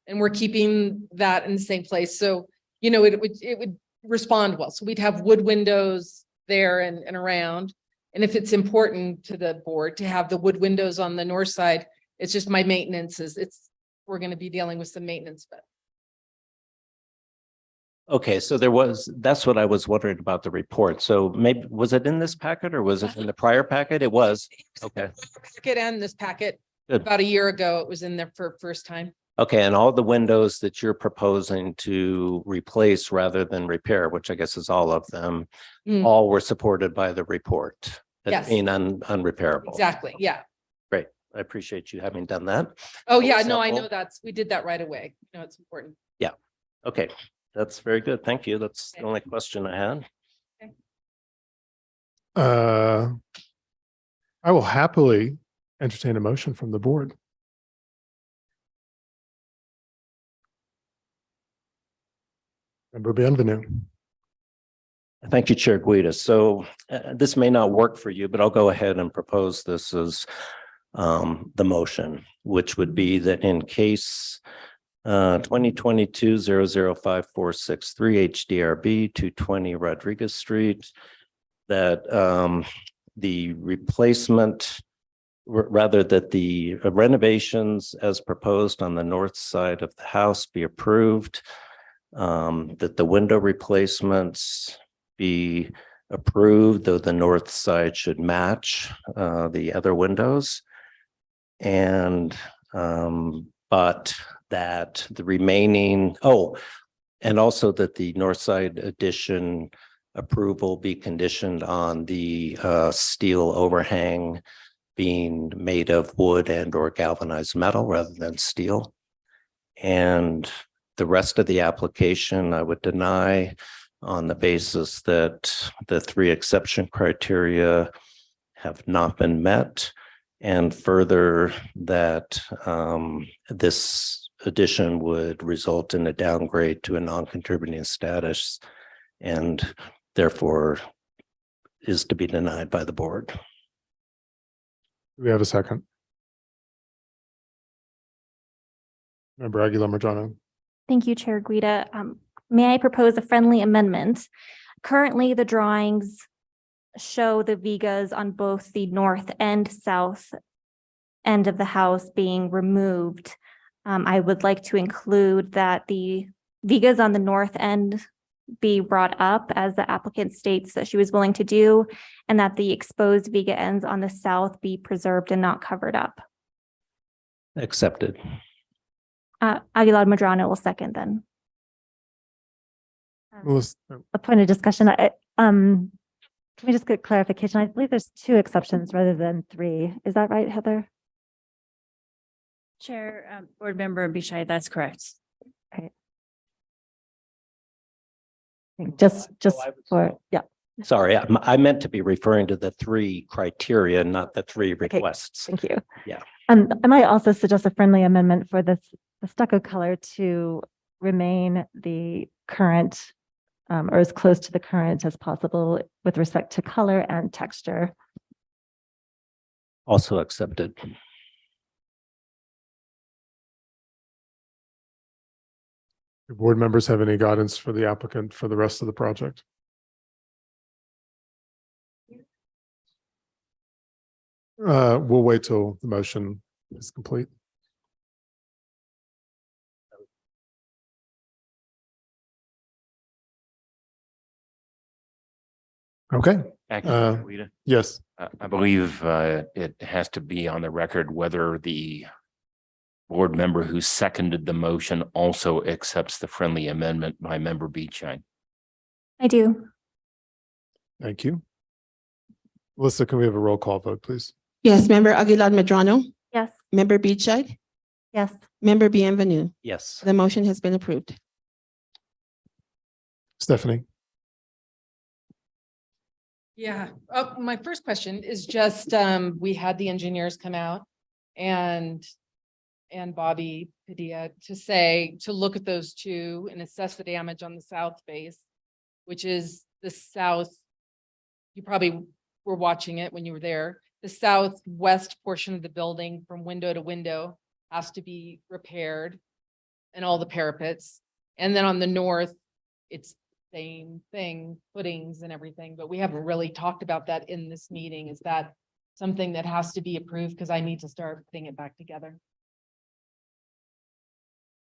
S13: and we're keeping that in the same place. So, you know, it would respond well. So we'd have wood windows there and around. And if it's important to the board to have the wood windows on the north side, it's just my maintenance we're going to be dealing with some maintenance, but.
S5: Okay, so that's what I was wondering about the report. So maybe, was it in this packet or was it in the prior packet? It was. Okay,
S13: Packet and this packet,
S5: good.
S13: about a year ago, it was in there for first time.
S5: Okay, and all the windows that you're proposing to replace rather than repair, which I guess is all of them, all were supported by the report as
S13: Yes.
S5: being unrepairable.
S13: Exactly. Yeah.
S5: Great. I appreciate you having done that.
S13: Oh, yeah.
S5: Always
S13: No, I
S5: helpful.
S13: know we did that right away. You know, it's important.
S5: Yeah. Okay, that's very good. Thank you. That's the only question I had.
S2: I will happily entertain a motion from the board. Member Bienvenue.
S5: Thank you, Chair Guida. So this may not work for you, but I'll go ahead and propose this as the motion, which would be that in case 2022-005463 HDRB 220 Rodriguez Street, that the replacement, rather that the renovations as proposed on the north side of the house be approved, that the window replacements be approved, though the north side should match the other windows. And but that the remaining, and also that the north side addition approval be conditioned on the steel overhang being made of wood and or galvanized metal rather than steel. And the rest of the application I would deny on the basis that the 3 exception criteria have not been met, and further that this addition would result in a downgrade to a non-contributing status and therefore is to be denied by the board.
S2: Do we have a second? Member Aguilar Medrano.
S1: Thank you, Chair Guida. May I propose a friendly amendment? Currently, the drawings show the vigas on both the north and south end of the house being removed. I would like to include that the vigas on the north end be brought up as the applicant states that she was willing to do, and that the exposed viga ends on the south be preserved and not covered up.
S5: Accepted.
S1: Aguilar Medrano will second then.
S4: A point of discussion. Can we just get clarification? I believe there's 2 exceptions rather than 3. Is that right, Heather?
S6: Chair, Board Member Bichai, that's correct.
S4: Okay. Just for, yeah.
S5: Sorry, I meant to be referring to the 3 criteria, not the 3 requests.
S4: Thank you.
S5: Yeah.
S4: I might also suggest a friendly amendment for the stucco color to remain the current or as close to the current as possible with respect to color and texture.
S5: Also accepted.
S2: Do board members have any guidance for the applicant for the rest of the project? We'll wait till the motion is complete. Okay. Yes.
S11: I believe it has to be on the record whether the board member who seconded the motion also accepts the friendly amendment by member Beachine.
S1: I do.
S2: Thank you. Melissa, can we have a roll call vote, please?
S3: Yes, Member Aguilar Medrano,
S1: Yes.
S3: Member Beachide,
S4: Yes.
S3: Member Bienvenue.
S5: Yes.
S3: The motion has been approved.
S2: Stephanie.
S13: Yeah, my first question is just, we had the engineers come out and Bobby Padilla to look at those 2 and assess the damage on the south face, which is the south. You probably were watching it when you were there. The southwest portion of the building from window to window has to be repaired. and all the parapets. And then on the north, it's same thing, footings and everything, but we haven't really talked about that in this meeting. Is that something that has to be approved? Because I need to start putting it back together.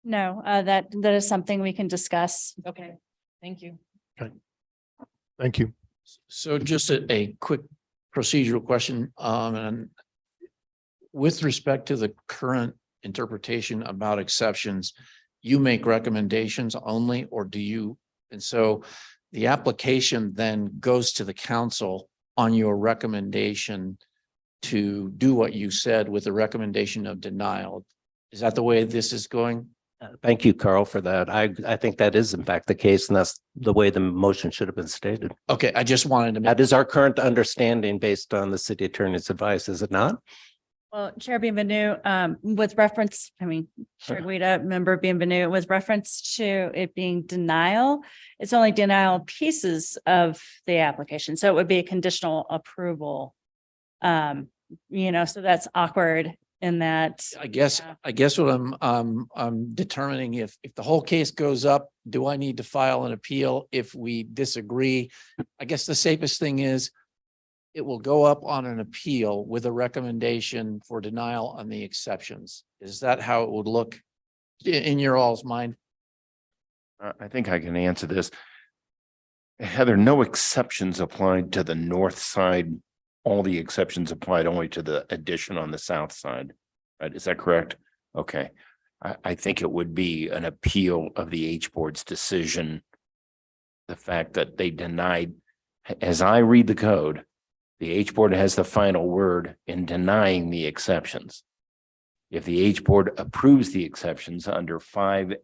S6: No, that is something we can discuss.
S13: Okay, thank you.
S2: Thank you.
S12: So just a quick procedural question, and with respect to the current interpretation about exceptions, you make recommendations only, or do you? And so the application then goes to the council on your recommendation to do what you said with the recommendation of denial. Is that the way this is going?
S5: Thank you, Carl, for that. I think that is in fact the case, and that's the way the motion should have been stated.
S12: Okay, I just wanted to.
S5: That is our current understanding based on the city attorney's advice, is it not?
S6: Well, Chair Bienvenu, with reference, Chair Guida, Member Bienvenu, with reference to it being denial, it's only denial pieces of the application. So it would be a conditional approval. So that's awkward in that.
S12: I guess what I'm determining if the whole case goes up, do I need to file an appeal if we disagree? I guess the safest thing is it will go up on an appeal with a recommendation for denial on the exceptions. Is that how it would look in your all's mind?
S11: I think I can answer this. Heather, no exceptions applied to the north side. All the exceptions applied only to the addition on the south side. Right? Is that correct? Okay. I think it would be an appeal of the H board's decision. The fact that they denied, as I read the code, the H board has the final word in denying the exceptions. If the H board approves the exceptions under 14-5.2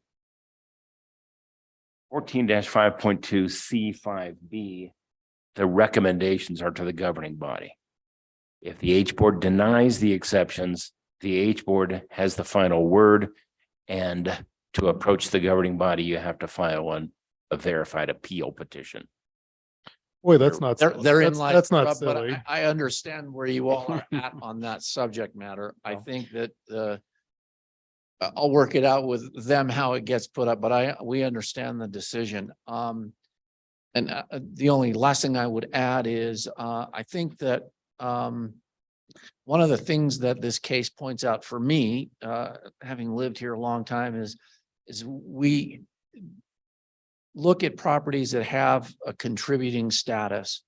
S11: C5B, the recommendations are to the governing body. If the H board denies the exceptions, the H board has the final word, and to approach the governing body, you have to file a verified appeal petition.
S2: Boy, that's not.
S12: Therein lies
S2: That's
S12: the
S2: not
S12: rub, but
S2: silly.
S12: I understand where you all are at on that subject matter. I think that I'll work it out with them how it gets put up, but we understand the decision. And the only last thing I would add is I think that one of the things that this case points out for me, having lived here a long time, is we look at properties that have a contributing status.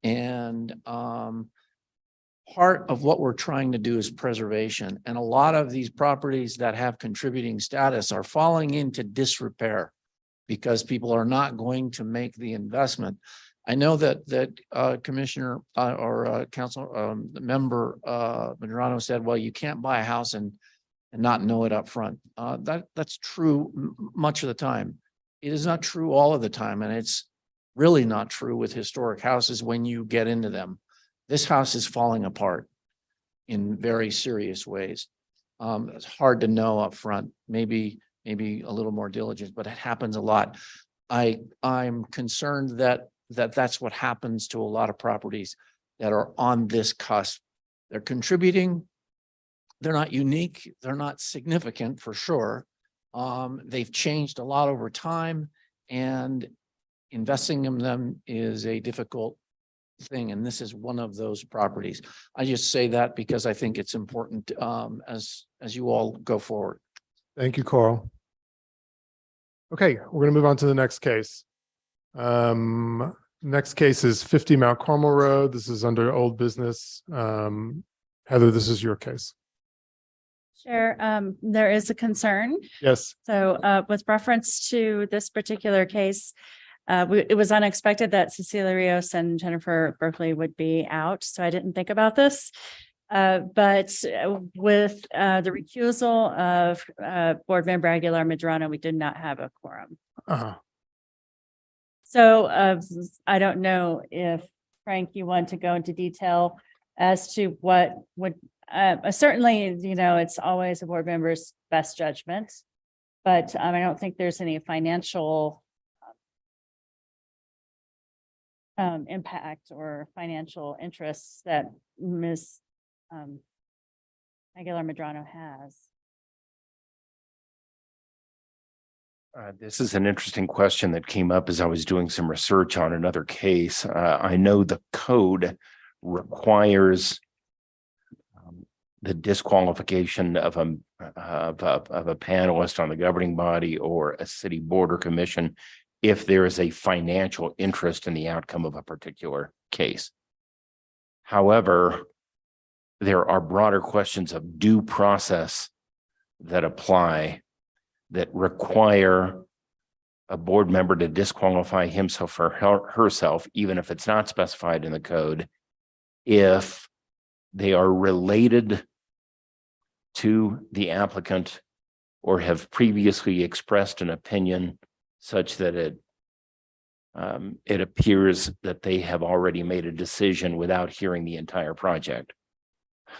S12: And part of what we're trying to do is preservation. And a lot of these properties that have contributing status are falling into disrepair because people are not going to make the investment. I know that Commissioner or Council Member Madrano said, well, you can't buy a house and not know it up front. That's true much of the time. It is not true all of the time, and it's really not true with historic houses when you get into them. This house is falling apart in very serious ways. It's hard to know up front, maybe a little more diligence, but it happens a lot. I'm concerned that's what happens to a lot of properties that are on this cusp. They're contributing. They're not unique. They're not significant for sure. They've changed a lot over time, and investing in them is a difficult thing. And this is one of those properties. I just say that because I think it's important as you all go forward.
S2: Thank you, Carl. Okay, we're going to move on to the next case. Next case is 50 Mount Carmel Road. This is under old business. Heather, this is your case.
S6: Sure. There is a concern.
S2: Yes.
S6: So with reference to this particular case, it was unexpected that Cecilia Rios and Jennifer Berkeley would be out. So I didn't think about this. But with the recusal of Board Member Aguilar Medrano, we did not have a quorum. So I don't know if, Frank, you want to go into detail as to what would, certainly, it's always a board member's best judgment, but I don't think there's any financial impact or financial interests that Ms. Aguilar Medrano has.
S11: This is an interesting question that came up as I was doing some research on another case. I know the code requires the disqualification of a panelist on the governing body or a city board or commission if there is a financial interest in the outcome of a particular case. However, there are broader questions of due process that apply that require a board member to disqualify himself or herself, even if it's not specified in the code, if they are related to the applicant or have previously expressed an opinion such that it appears that they have already made a decision without hearing the entire project.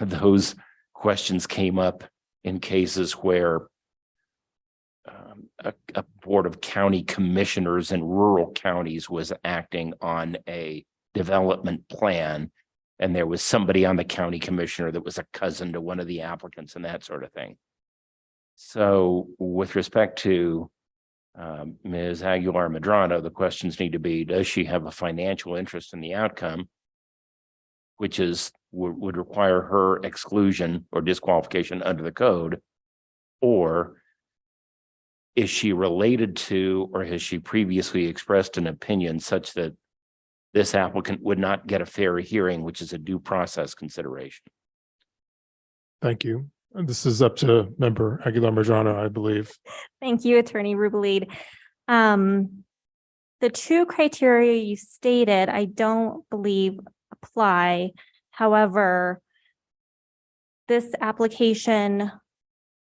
S11: Those questions came up in cases where a board of county commissioners in rural counties was acting on a development plan, and there was somebody on the county commissioner that was a cousin to one of the applicants and that sort of thing. So with respect to Ms. Aguilar Medrano, the questions need to be, does she have a financial interest in the outcome, which would require her exclusion or disqualification under the code, or is she related to, or has she previously expressed an opinion such that this applicant would not get a fair hearing, which is a due process consideration?
S2: Thank you. And this is up to Member Aguilar Medrano, I believe.
S1: Thank you, Attorney Rubalid. The two criteria you stated, I don't believe apply. However, this application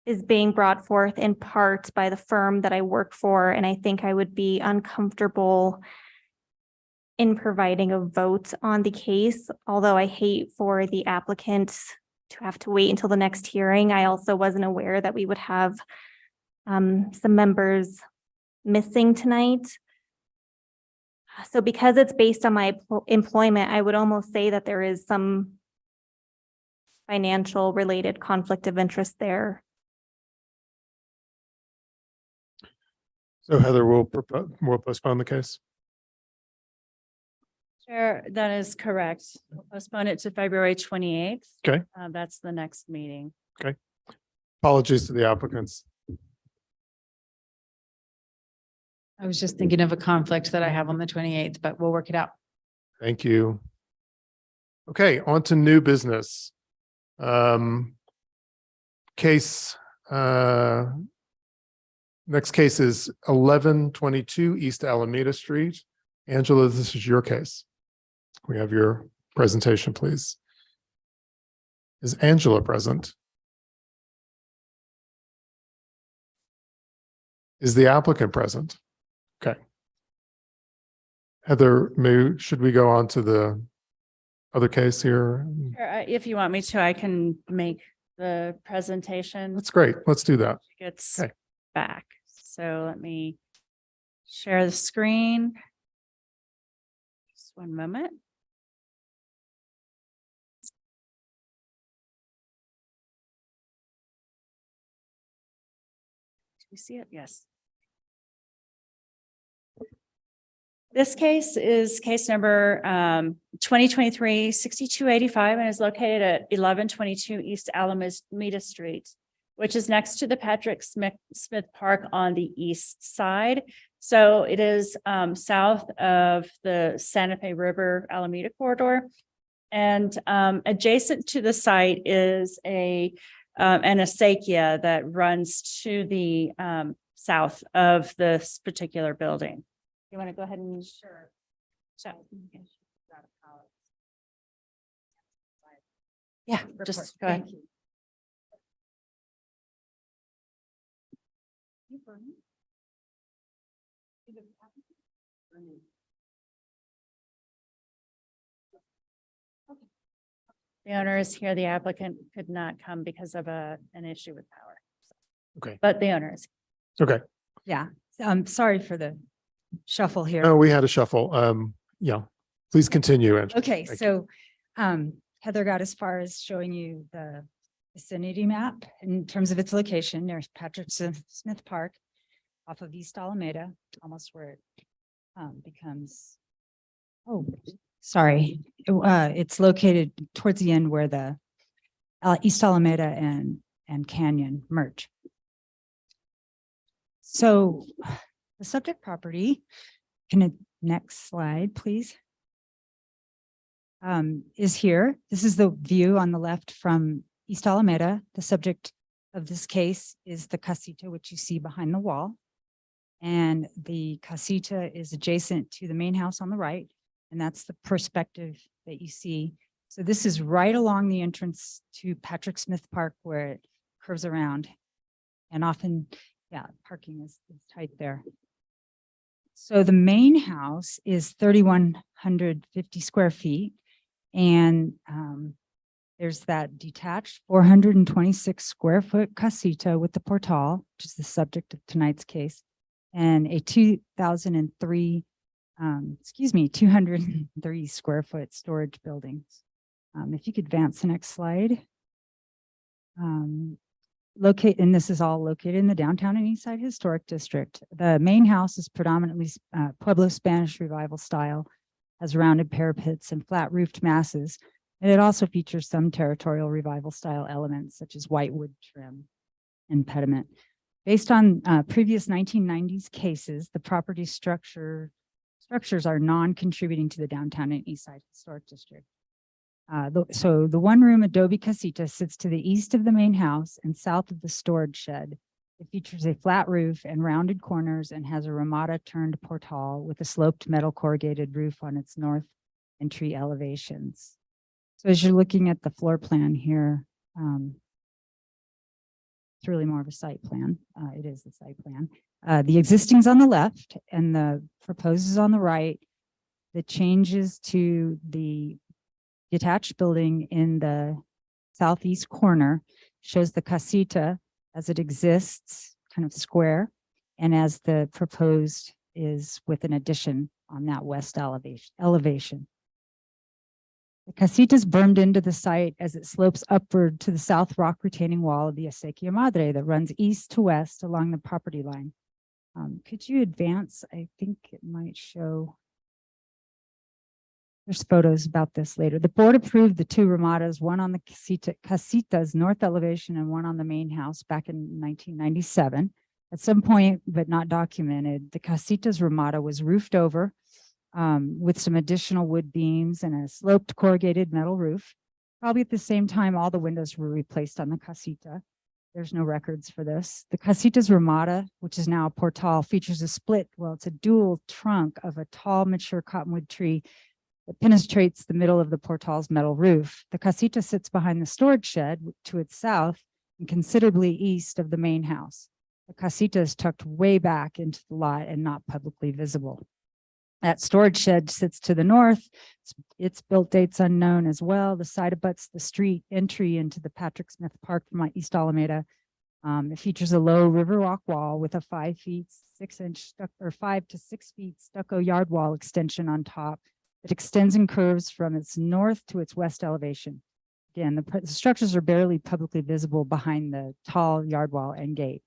S1: is being brought forth in part by the firm that I work for, and I think I would be uncomfortable in providing a vote on the case. Although I hate for the applicant to have to wait until the next hearing, I also wasn't aware that we would have some members missing tonight. So because it's based on my employment, I would almost say that there is some financial related conflict of interest there.
S2: So Heather, we'll postpone the case.
S6: Chair, that is correct. We'll postpone it to February 28th.
S2: Okay.
S6: That's the next meeting.
S2: Okay. Apologies to the applicants.
S13: I was just thinking of a conflict that I have on the 28th, but we'll work it out.
S2: Thank you. Okay, on to new business. Next case is 1122 East Alameda Street. Angela, this is your case. We have your presentation, please. Is Angela present? Is the applicant present? Okay. Heather, should we go on to the other case here?
S6: Sure, if you want me to, I can make the presentation.
S2: That's great. Let's do that.
S6: She gets
S2: Okay.
S6: back. So let me share the screen. Just one moment. Do you see it? Yes. This case is case number 2023-6285 and is located at 1122 East Alameda Street, which is next to the Patrick Smith Park on the east side. So it is south of the Santa Fe River Alameda corridor. And adjacent to the site is an acequia that runs to the south of this particular building. You want to go ahead and sure. Yeah, just go ahead. The owner is here. The applicant could not come because of an issue with power.
S2: Okay.
S6: But the owner is.
S2: Okay.
S16: Yeah, I'm sorry for the shuffle here.
S2: No, we had a shuffle. Yeah, please continue, Angela.
S16: Okay,
S2: Thank
S16: so Heather got as far as showing you the vicinity map in terms of its location. There's Patrick Smith Park. off of East Alameda, almost where it becomes, oh, sorry. It's located towards the end where the East Alameda and Canyon merge. So the subject property, next slide, please, is here. This is the view on the left from East Alameda. The subject of this case is the casita, which you see behind the wall. And the casita is adjacent to the main house on the right. And that's the perspective that you see. So this is right along the entrance to Patrick Smith Park where it curves around. And often, yeah, parking is tight there. So the main house is 3,150 square feet. And there's that detached 426 square foot casita with the portal, which is the subject of tonight's case, and a 203 square foot storage building. If you could advance the next slide. And this is all located in the downtown and East Side Historic District. The main house is predominantly Pueblo Spanish Revival style, has rounded parapets and flat roofed masses. And it also features some territorial revival style elements such as whitewood trim and pediment. Based on previous 1990s cases, the property structures are non-contributing to the downtown and East Side Historic District. So the one-room adobe casita sits to the east of the main house and south of the storage shed. It features a flat roof and rounded corners and has a ramada turned portal with a sloped metal corrugated roof on its north entry elevations. So as you're looking at the floor plan here, it's really more of a site plan. It is the site plan. The existing's on the left and the proposed is on the right. The changes to the detached building in the southeast corner shows the casita as it exists, kind of square, and as the proposed is with an addition on that west elevation. The casita is burned into the site as it slopes upward to the south rock retaining wall of the Acequia Madre that runs east to west along the property line. Could you advance? I think it might show. There's photos about this later. The board approved the two ramadas, one on the casita's north elevation and one on the main house back in 1997. At some point, but not documented, the casita's ramada was roofed over with some additional wood beams and a sloped corrugated metal roof. Probably at the same time, all the windows were replaced on the casita. There's no records for this. The casita's ramada, which is now a portal, features a split, well, it's a dual trunk of a tall, mature cottonwood tree that penetrates the middle of the portal's metal roof. The casita sits behind the storage shed to its south and considerably east of the main house. The casita is tucked way back into the lot and not publicly visible. That storage shed sits to the north. Its built date's unknown as well. The side abuts the street entry into the Patrick Smith Park from East Alameda. It features a low riverwalk wall with a 5 to 6 feet stucco yard wall extension on top. It extends and curves from its north to its west elevation. Again, the structures are barely publicly visible behind the tall yard wall and gate.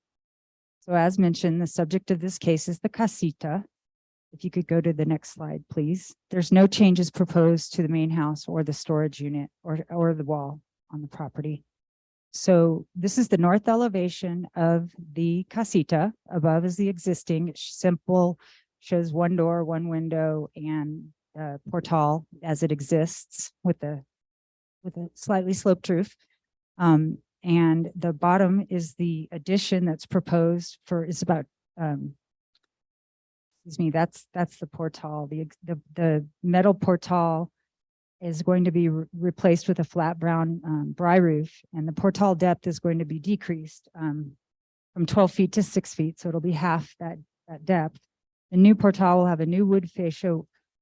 S16: So as mentioned, the subject of this case is the casita. If you could go to the next slide, please. There's no changes proposed to the main house or the storage unit or the wall on the property. So this is the north elevation of the casita. Above is the existing. It's simple, shows one door, one window, and portal as it exists with a slightly sloped roof. And the bottom is the addition that's proposed for, it's about, excuse me, that's the portal. The metal portal is going to be replaced with a flat brown bry roof, and the portal depth is going to be decreased from 12 feet to 6 feet. So it'll be half that depth. The new portal will have a new wood fascia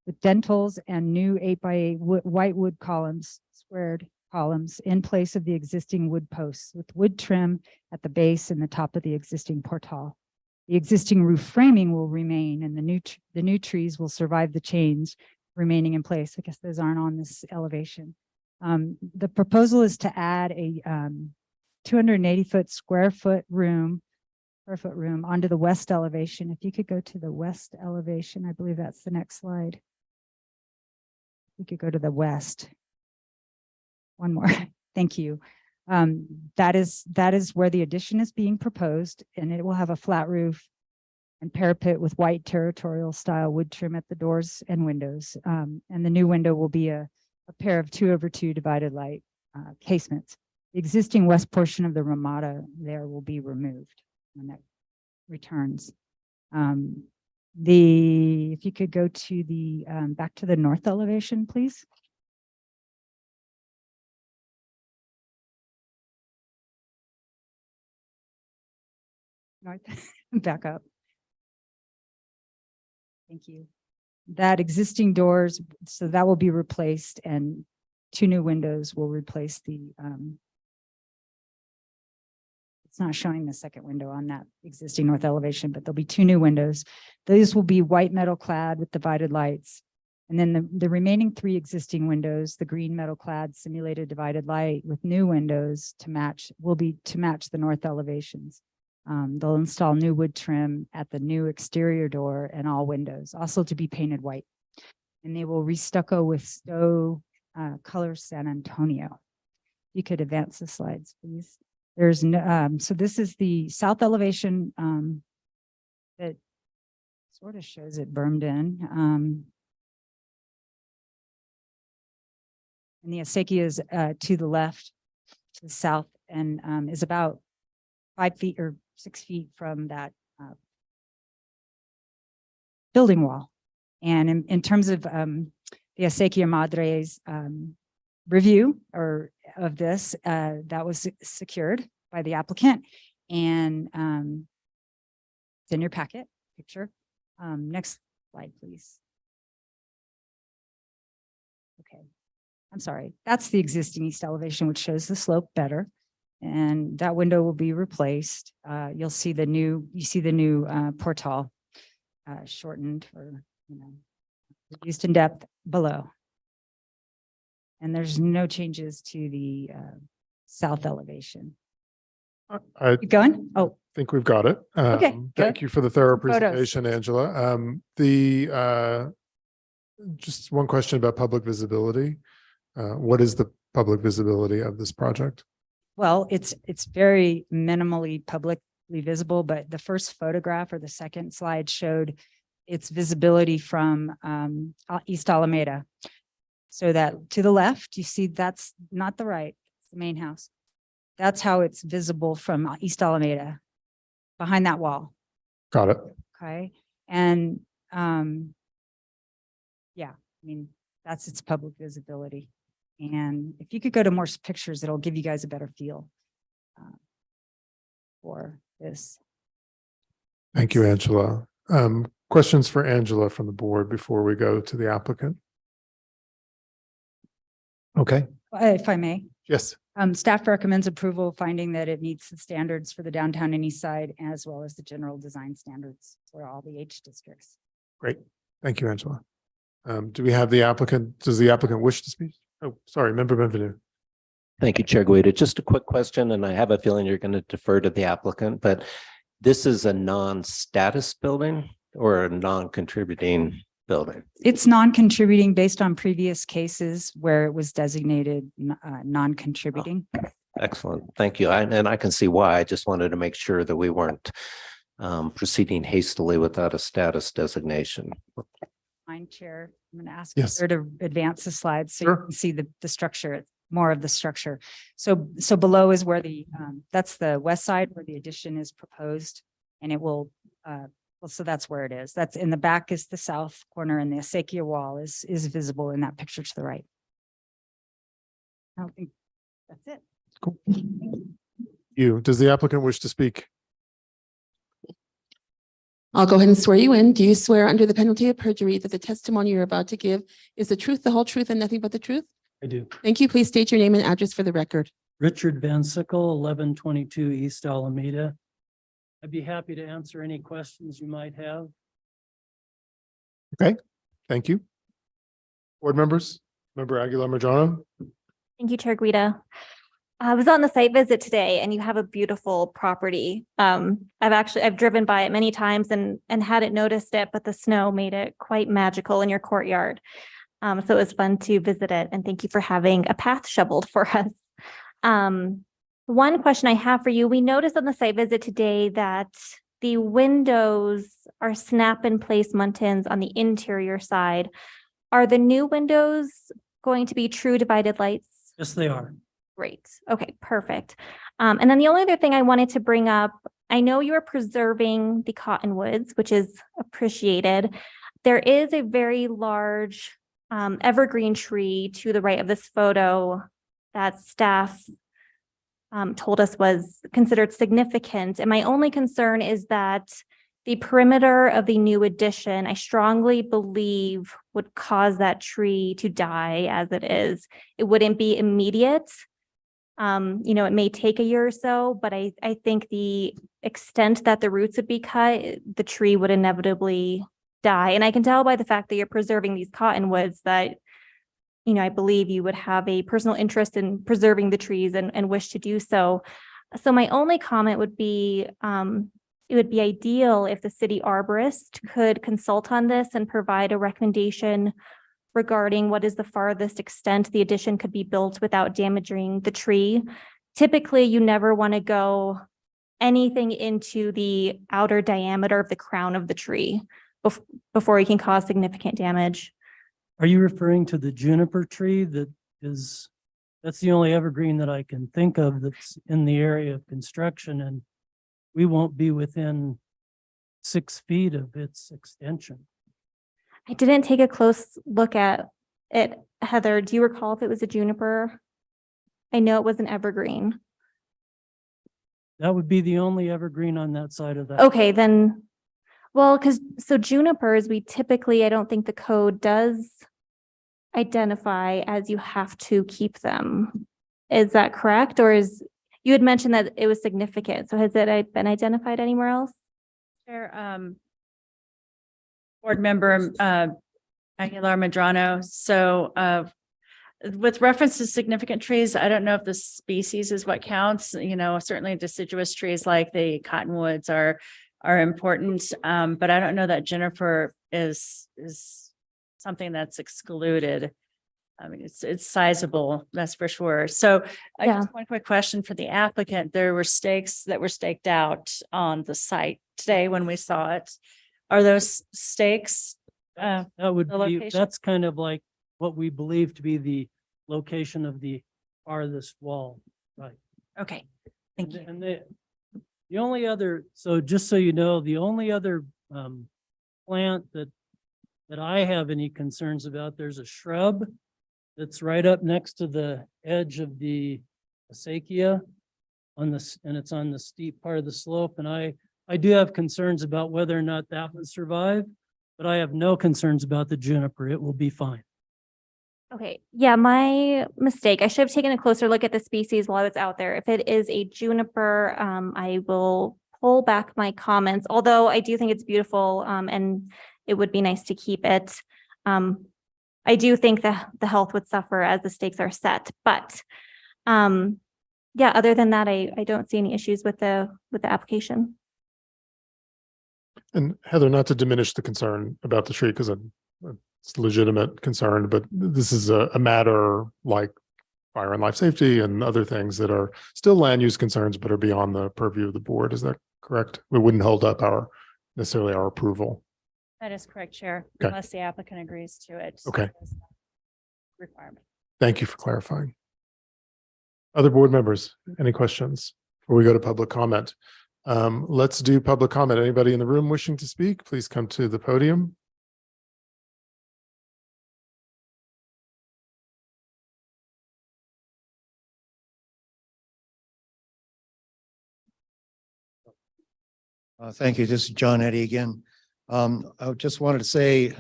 S16: with dentils and new 8x8 white wood columns, squared columns in place of the existing wood posts with wood trim at the base and the top of the existing portal. The existing roof framing will remain, and the new trees will survive the chains remaining in place. I guess those aren't on this elevation. The proposal is to add a 280 square foot room square foot room onto the west elevation. If you could go to the west elevation, I believe that's the next slide. We could go to the west. One more. Thank you. That is where the addition is being proposed, and it will have a flat roof and parapet with white territorial style wood trim at the doors and windows. And the new window will be a pair of 2/2 divided light casements. The existing west portion of the ramada there will be removed when that returns. If you could go to the back to the north elevation, please. North, back up. Thank you. That existing doors, so that will be replaced, and 2 new windows will replace the it's not showing the second window on that existing north elevation, but there'll be 2 new windows. Those will be white metal clad with divided lights. And then the remaining 3 existing windows, the green metal clad simulated divided light with new windows will be to match the north elevations. They'll install new wood trim at the new exterior door and all windows, also to be painted white. And they will restucco with Stowe Color San Antonio. You could advance the slides, please. There's no, so this is the south elevation that sort of shows it bermed in. And the acequia is to the left, to the south, and is about 5 feet or 6 feet from that building wall. And in terms of the acequia madre's review of this, that was secured by the applicant, and it's in your packet picture. Next slide, please. Okay, I'm sorry. That's the existing east elevation, which shows the slope better. And that window will be replaced. You see the new portal shortened or reduced in depth below. And there's no changes to the south elevation.
S2: I
S16: Keep going? Oh,
S2: think we've got it.
S16: Okay,
S2: Thank
S16: good.
S2: you for the thorough
S16: Photos.
S2: presentation, Angela. Just one question about public visibility. What is the public visibility of this project?
S16: well, it's very minimally publicly visible, but the first photograph or the second slide showed its visibility from East Alameda. So that to the left, you see that's not the right, it's the main house. That's how it's visible from East Alameda, behind that wall.
S2: Got it.
S16: Okay. And yeah, I mean, that's its public visibility. And if you could go to more pictures, it'll give you guys a better feel for this.
S2: Thank you, Angela. Questions for Angela from the board before we go to the applicant? Okay.
S16: If I may.
S2: Yes.
S16: Staff recommends approval, finding that it meets the standards for the downtown and east side, as well as the general design standards for all the H districts.
S2: Great. Thank you, Angela. Do we have the applicant? Does the applicant wish to speak? Oh, sorry, Member Benvenu.
S5: Thank you, Chair Guida. Just a quick question, and I have a feeling you're going to defer to the applicant, but this is a non-status building or a non-contributing building?
S16: It's non-contributing based on previous cases where it was designated non-contributing.
S5: Oh, excellent. Thank you. And I can see why. I just wanted to make sure that we weren't proceeding hastily without a status designation.
S16: Chair, I'm going to ask
S2: Yes.
S16: her to advance the slides so
S2: Sure.
S16: you can see the structure, more of the structure. So below is where that's the west side where the addition is proposed, and it will well, so that's where it is. That's in the back is the south corner, and the acequia wall is visible in that picture to the right. I don't think that's it.
S2: Cool. Does the applicant wish to speak?
S3: I'll go ahead and swear you in. Do you swear under the penalty of perjury that the testimony you're about to give is the truth, the whole truth, and nothing but the truth?
S17: I do.
S3: Thank you. Please state your name and address for the record.
S17: Richard Van Sickle, 1122 East Alameda. I'd be happy to answer any questions you might have.
S2: Okay, thank you. Board members, Member Aguilar Majano.
S1: Thank you, Chair Guida. I was on the site visit today and you have a beautiful property. I've driven by it many times and hadn't noticed it, but the snow made it quite magical in your courtyard. So it was fun to visit it, and thank you for having a path shoveled for us. One question I have for you, we noticed on the site visit today that the windows are snap in place muntins on the interior side. Are the new windows going to be true divided lights?
S17: Yes, they are.
S1: Great. Okay, perfect. And then the only other thing I wanted to bring up, I know you're preserving the cottonwoods, which is appreciated. There is a very large evergreen tree to the right of this photo that staff told us was considered significant. And my only concern is that the perimeter of the new addition, I strongly believe, would cause that tree to die as it is. It wouldn't be immediate. It may take a year or so, but I think the extent that the roots would be cut, the tree would inevitably die. And I can tell by the fact that you're preserving these cottonwoods that, I believe you would have a personal interest in preserving the trees and wish to do so. So my only comment would be, it would be ideal if the city arborist could consult on this and provide a recommendation regarding what is the farthest extent the addition could be built without damaging the tree. Typically, you never want to go anything into the outer diameter of the crown of the tree before you can cause significant damage.
S17: Are you referring to the juniper tree that's the only evergreen that I can think of that's in the area of construction, and we won't be within 6 feet of its extension?
S1: I didn't take a close look at it. Heather, do you recall if it was a juniper? I know it was an evergreen.
S17: That would be the only evergreen on that side of that.
S1: Okay, then, well, so junipers, we typically, I don't think the code does identify as you have to keep them. Is that correct? Or you had mentioned that it was significant. So has it been identified anywhere else?
S6: Chair, Board Member Aguilar Medrano. So with reference to significant trees, I don't know if the species is what counts. Certainly deciduous trees like the cottonwoods are important, but I don't know that juniper is something that's excluded. I mean, it's sizable, that's for sure. So I just one quick question for the applicant. There were stakes that were staked out on the site today when we saw it. Are those stakes?
S17: That's kind of like what we believe to be the location of the farthest wall, right?
S6: Okay, thank you.
S17: And the only other, so just so you know, the only other plant that I have any concerns about, there's a shrub that's right up next to the edge of the acequia and it's on the steep part of the slope. And I do have concerns about whether or not that would survive, but I have no concerns about the juniper. It will be fine.
S1: Okay, yeah, my mistake. I should have taken a closer look at the species while I was out there. If it is a juniper, I will pull back my comments, although I do think it's beautiful and it would be nice to keep it. I do think that the health would suffer as the stakes are set, but yeah, other than that, I don't see any issues with the application.
S2: And Heather, not to diminish the concern about the tree, because it's a legitimate concern, but this is a matter like fire and life safety and other things that are still land use concerns, but are beyond the purview of the board. Is that correct? We wouldn't hold up necessarily our approval.
S6: That is correct, Chair,
S2: Okay.
S6: unless the applicant agrees to it.
S2: Okay.
S6: Requirement.
S2: Thank you for clarifying. Other board members, any questions before we go to public comment? Let's do public comment. Anybody in the room wishing to speak, please come to the podium.
S14: Thank you. This is John Eddy again. I just wanted to say,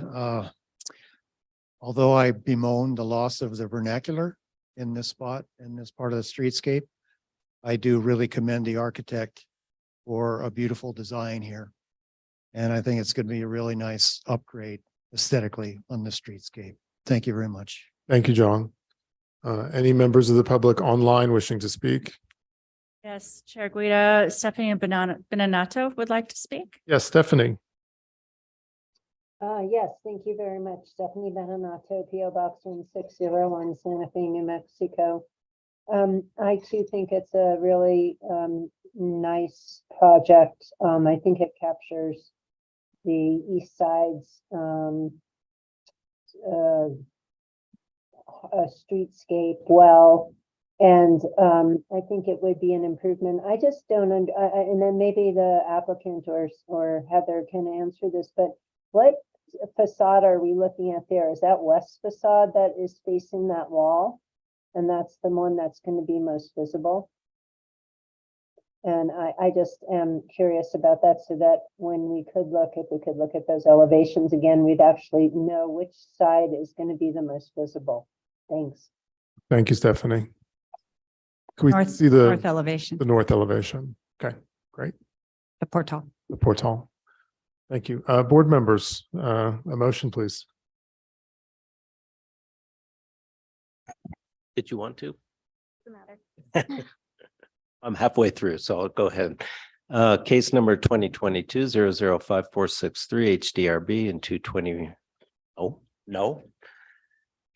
S14: although I bemoan the loss of the vernacular in this spot, in this part of the streetscape, I do really commend the architect for a beautiful design here. And I think it's going to be a really nice upgrade aesthetically on the streetscape. Thank you very much.
S2: Thank you, John. Any members of the public online wishing to speak?
S6: Yes, Chair Guida, Stephanie and Bonato would like to speak.
S2: Yes, Stephanie.
S7: Yes, thank you very much. Stephanie Bonato, PO Box 1601, Santa Fe, New Mexico. I too think it's a really nice project. I think it captures the East Side's streetscape well. And I think it would be an improvement. I just don't, and then maybe the applicant or Heather can answer this, but what facade are we looking at there? Is that west facade that is facing that wall? And that's the one that's going to be most visible. And I just am curious about that, so that when we could look, if we could look at those elevations again, we'd actually know which side is going to be the most visible. Thanks.
S2: Thank you, Stephanie. Can we
S16: North-
S2: see the
S16: north elevation.
S2: The north elevation. Okay, great.
S16: The portal.
S2: The portal. Thank you. Board members, a motion, please.
S5: Did you want to?
S1: Doesn't matter.
S5: I'm halfway through, so I'll go ahead. Case number 2022-005463 HDRB and 220. Oh, no.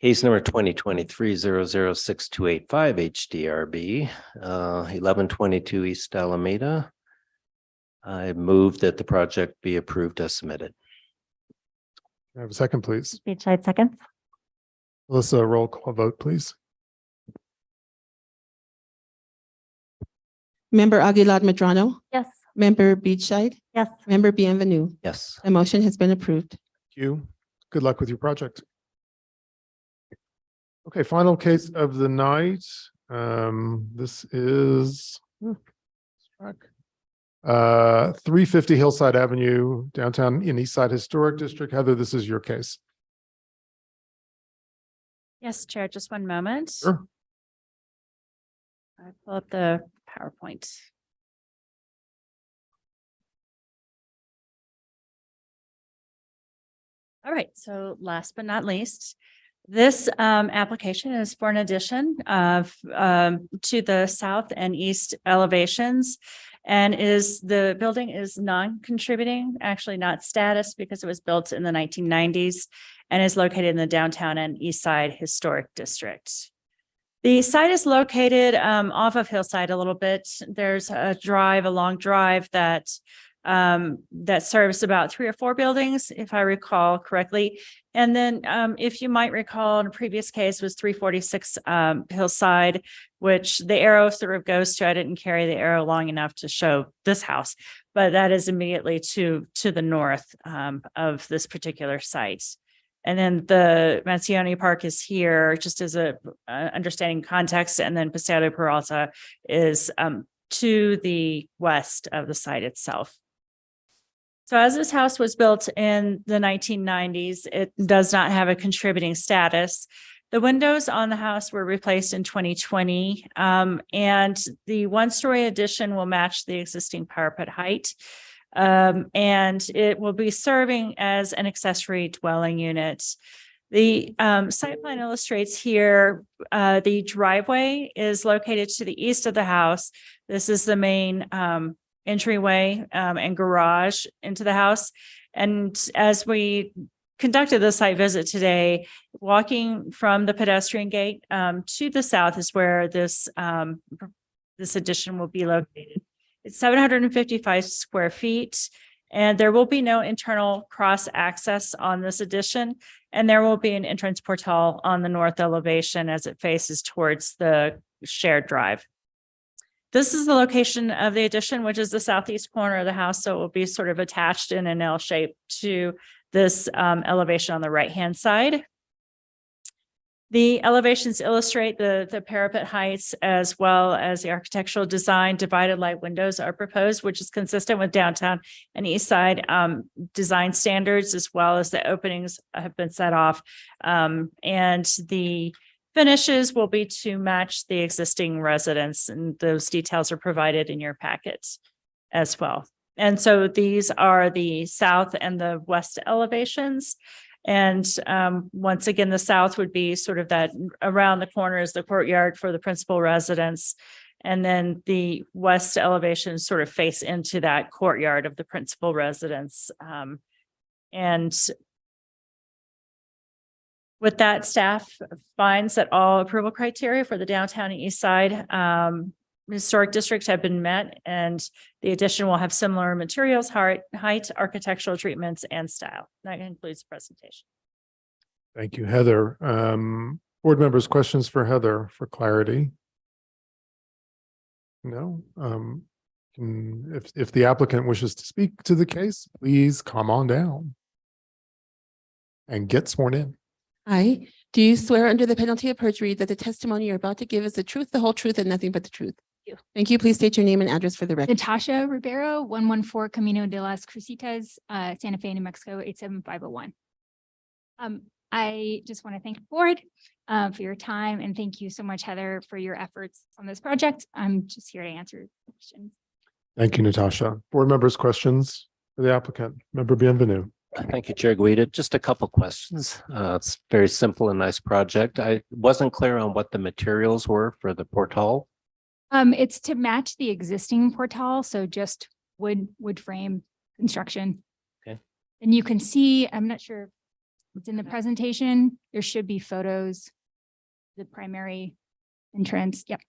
S5: Case number 2023-006285 HDRB, 1122 East Alameda. I move that the project be approved as submitted.
S2: Can I have a second, please?
S4: Beachside seconds.
S2: Melissa, roll call vote, please.
S3: Member Aguilar Medrano,
S1: Yes.
S3: Member Beachside,
S4: Yes.
S3: Member Bienvenue.
S5: Yes.
S3: The motion has been approved.
S2: Thank you. Good luck with your project. Okay, final case of the night. This is 350 Hillside Avenue, downtown in East Side Historic District. Heather, this is your case.
S6: Yes, Chair, just one moment.
S2: Sure.
S6: I pull up the PowerPoint. All right, so last but not least, this application is for an addition of to the south and east elevations, and the building is non-contributing, actually not status, because it was built in the 1990s and is located in the downtown and east side historic district. The site is located off of Hillside a little bit. There's a long drive that serves about 3 or 4 buildings, if I recall correctly. And then if you might recall, in a previous case was 346 Hillside, which the arrow sort of goes to. I didn't carry the arrow long enough to show this house, but that is immediately to the north of this particular site. And then the Mansioni Park is here, just as a understanding context. And then Paseo Peralta is to the west of the site itself. So as this house was built in the 1990s, it does not have a contributing status. The windows on the house were replaced in 2020, and the one-story addition will match the existing parapet height. And it will be serving as an accessory dwelling unit. The site plan illustrates here, the driveway is located to the east of the house. This is the main entryway and garage into the house. And as we conducted the site visit today, walking from the pedestrian gate to the south is where this addition will be located. It's 755 square feet, and there will be no internal cross access on this addition. And there will be an entrance portal on the north elevation as it faces towards the shared drive. This is the location of the addition, which is the southeast corner of the house. So it will be sort of attached in an L shape to this elevation on the right-hand side. The elevations illustrate the parapet heights as well as the architectural design. Divided light windows are proposed, which is consistent with downtown and east side design standards, as well as the openings have been set off. And the finishes will be to match the existing residence, and those details are provided in your packets as well. And so these are the south and the west elevations. And once again, the south would be sort of that around the corner is the courtyard for the principal residence. And then the west elevation sort of face into that courtyard of the principal residence. And with that, staff finds that all approval criteria for the downtown and east side historic districts have been met, and the addition will have similar materials, height, architectural treatments, and style. That concludes the presentation.
S2: Thank you, Heather. Board members, questions for Heather for clarity? No. If the applicant wishes to speak to the case, please come on down and get sworn in.
S3: Hi, do you swear under the penalty of perjury that the testimony you're about to give is the truth, the whole truth, and nothing but the truth? Thank you. Please state your name and address for the record.
S18: Natasha Ribeiro, 114 Camino de las Crucitas, Santa Fe, New Mexico, 87501. I just want to thank the board for your time, and thank you so much, Heather, for your efforts on this project. I'm just here to answer questions.
S2: Thank you, Natasha. Board members, questions for the applicant? Member Bienvenue.
S5: Thank you, Chair Guida. Just a couple questions. It's very simple and nice project. I wasn't clear on what the materials were for the portal.
S18: It's to match the existing portal, so just wood frame construction.
S5: Okay.
S18: And you can see, I'm not sure if it's in the presentation, there should be photos, the primary entrance. Yep.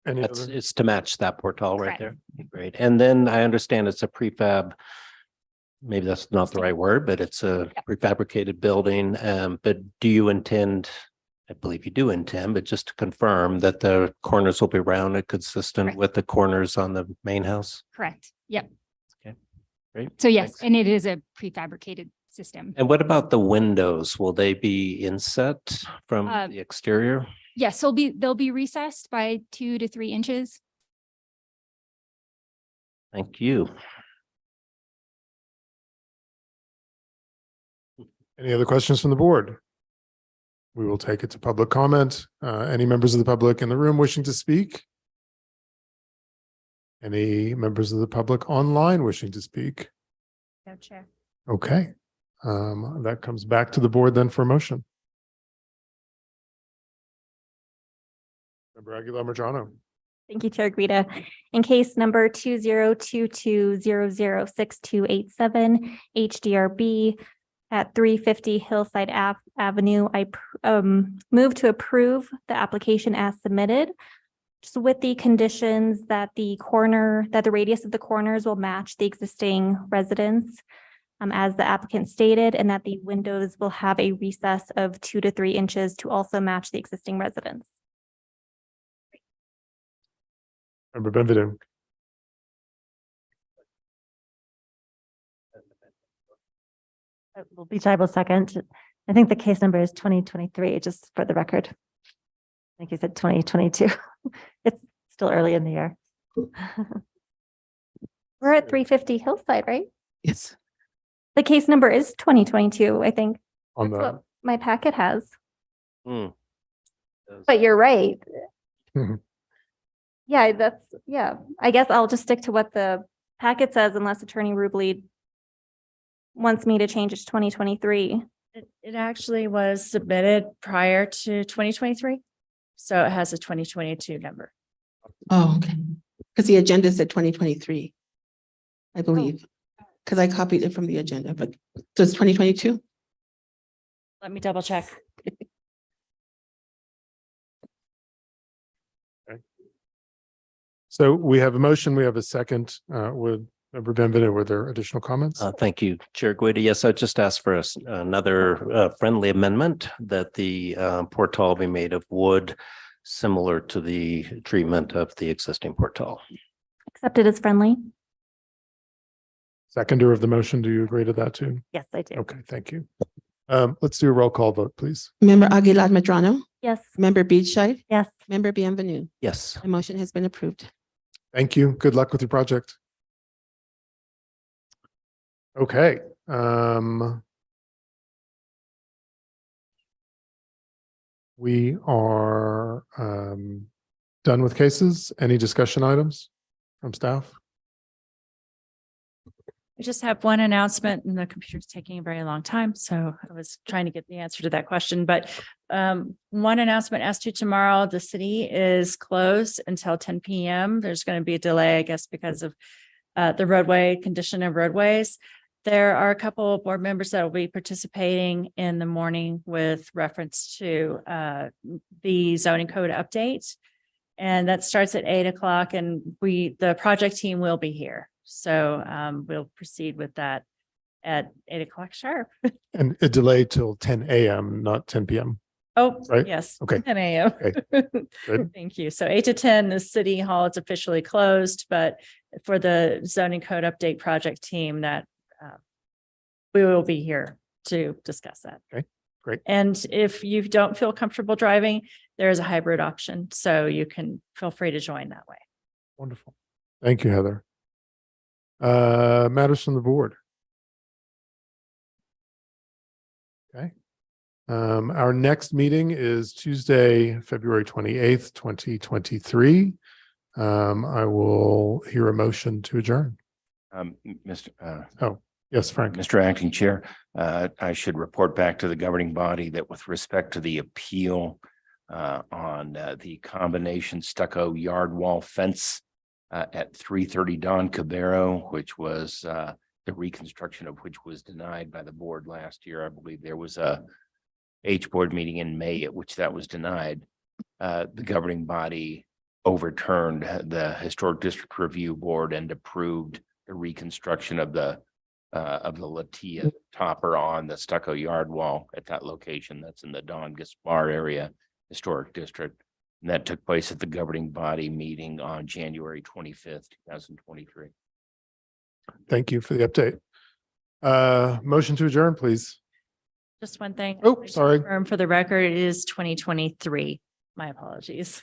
S5: It's to match that portal right
S18: Correct.
S5: there. Great. And then I understand it's a prefab. Maybe that's not the right word, but it's a prefabricated building. But do you intend, I believe you do intend, but just to confirm that the corners will be rounded, consistent
S18: Correct.
S5: with the corners on the main house?
S18: Correct. Yep.
S5: Okay, great.
S18: So yes,
S5: Thanks.
S18: and it is a prefabricated system.
S5: And what about the windows? Will they be inset from the exterior?
S18: Yes, they'll be recessed by 2 to 3 inches.
S5: Thank you.
S2: Any other questions from the board? We will take it to public comment. Any members of the public in the room wishing to speak? Any members of the public online wishing to speak?
S6: No, Chair.
S2: Okay. That comes back to the board then for a motion. Member Aguilar Medrano.
S1: Thank you, Chair Guida. In case number 2022006287 HDRB at 350 Hillside Avenue, I move to approve the application as submitted, just with the conditions that the radius of the corners will match the existing residence, as the applicant stated, and that the windows will have a recess of 2 to 3 inches to also match the existing residence.
S2: Member Benvedu.
S4: Will be Tribal second. I think the case number is 2023, just for the record. I think you said 2022. It's still early in the year.
S1: We're at 350 Hillside, right?
S3: Yes.
S1: The case number is 2022, I think.
S2: On
S1: That's
S2: the
S1: what my packet has.
S5: Hmm.
S1: But you're right.
S2: Mhm.
S1: Yeah, I guess I'll just stick to what the packet says unless Attorney Rubley wants me to change it to 2023.
S6: It actually was submitted prior to 2023. So it has a 2022 number.
S3: Oh, okay. Because the agenda said 2023, I believe, because I copied it from the agenda, but so it's 2022?
S6: Let me double check.
S2: So we have a motion, we have a second. Would Member Benvedu, were there additional comments?
S5: Thank you, Chair Guida. Yes, I just asked for another friendly amendment that the portal be made of wood, similar to the treatment of the existing portal.
S1: Accepted as friendly.
S2: Seconder of the motion, do you agree to that too?
S1: Yes, I do.
S2: Okay, thank you. Let's do a roll call vote, please.
S3: Member Aguilar Medrano,
S1: Yes.
S3: Member Beachside,
S4: Yes.
S3: Member Bienvenue.
S5: Yes.
S3: The motion has been approved.
S2: Thank you. Good luck with your project. Okay. We are Done with cases. Any discussion items from staff?
S6: I just have one announcement and the computer's taking a very long time. So I was trying to get the answer to that question, but one announcement as to tomorrow, the city is closed until 10 p.m. There's going to be a delay, I guess, because of the roadway condition of roadways. There are a couple of board members that will be participating in the morning with reference to the zoning code update. And that starts at 8 o'clock and the project team will be here. So we'll proceed with that at 8 o'clock sharp.
S2: And a delay till 10 a.m., not 10 p.m.
S6: Oh,
S2: Right?
S6: yes.
S2: Okay.
S6: 10 a.m.
S2: Okay. Good.
S6: Thank you. So 8 to 10, the city hall is officially closed, but for the zoning code update project team that we will be here to discuss that.
S2: Okay, great.
S6: And if you don't feel comfortable driving, there is a hybrid option. So you can feel free to join that way.
S2: Wonderful. Thank you, Heather. Matters from the board. Okay. Our next meeting is Tuesday, February 28th, 2023. I will hear a motion to adjourn.
S11: Mr.
S2: Yes, Frank.
S11: Mr. Acting Chair, I should report back to the governing body that with respect to the appeal on the combination stucco yard wall fence at 330 Don Cabero, which was the reconstruction of which was denied by the board last year. I believe there was a H board meeting in May at which that was denied. The governing body overturned the Historic District Review Board and approved the reconstruction of the Latia topper on the stucco yard wall at that location. That's in the Don Gaspar area historic district. And that took place at the governing body meeting on January 25th, 2023.
S2: Thank you for the update. Motion to adjourn, please.
S6: Just one thing.
S2: Oh, sorry.
S6: For the record, it is 2023. My apologies.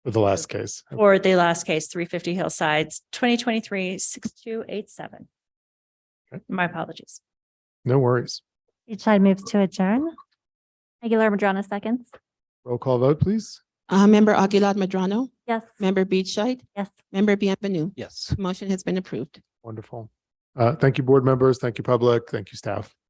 S2: For the last case.
S6: For the last case, 350 Hillsides, 2023-6287.
S2: Okay.
S6: My apologies.
S2: No worries.
S4: Each side moves to adjourn.
S1: Aguilar Madrona seconds.
S2: Roll call vote, please.
S3: Member Aguilar Medrano,
S1: Yes.
S3: Member Beachside,
S1: Yes.
S3: Member Bienvenu.
S5: Yes.
S3: Motion has been approved.
S2: Wonderful. Thank you, board members. Thank you, public. Thank you, staff.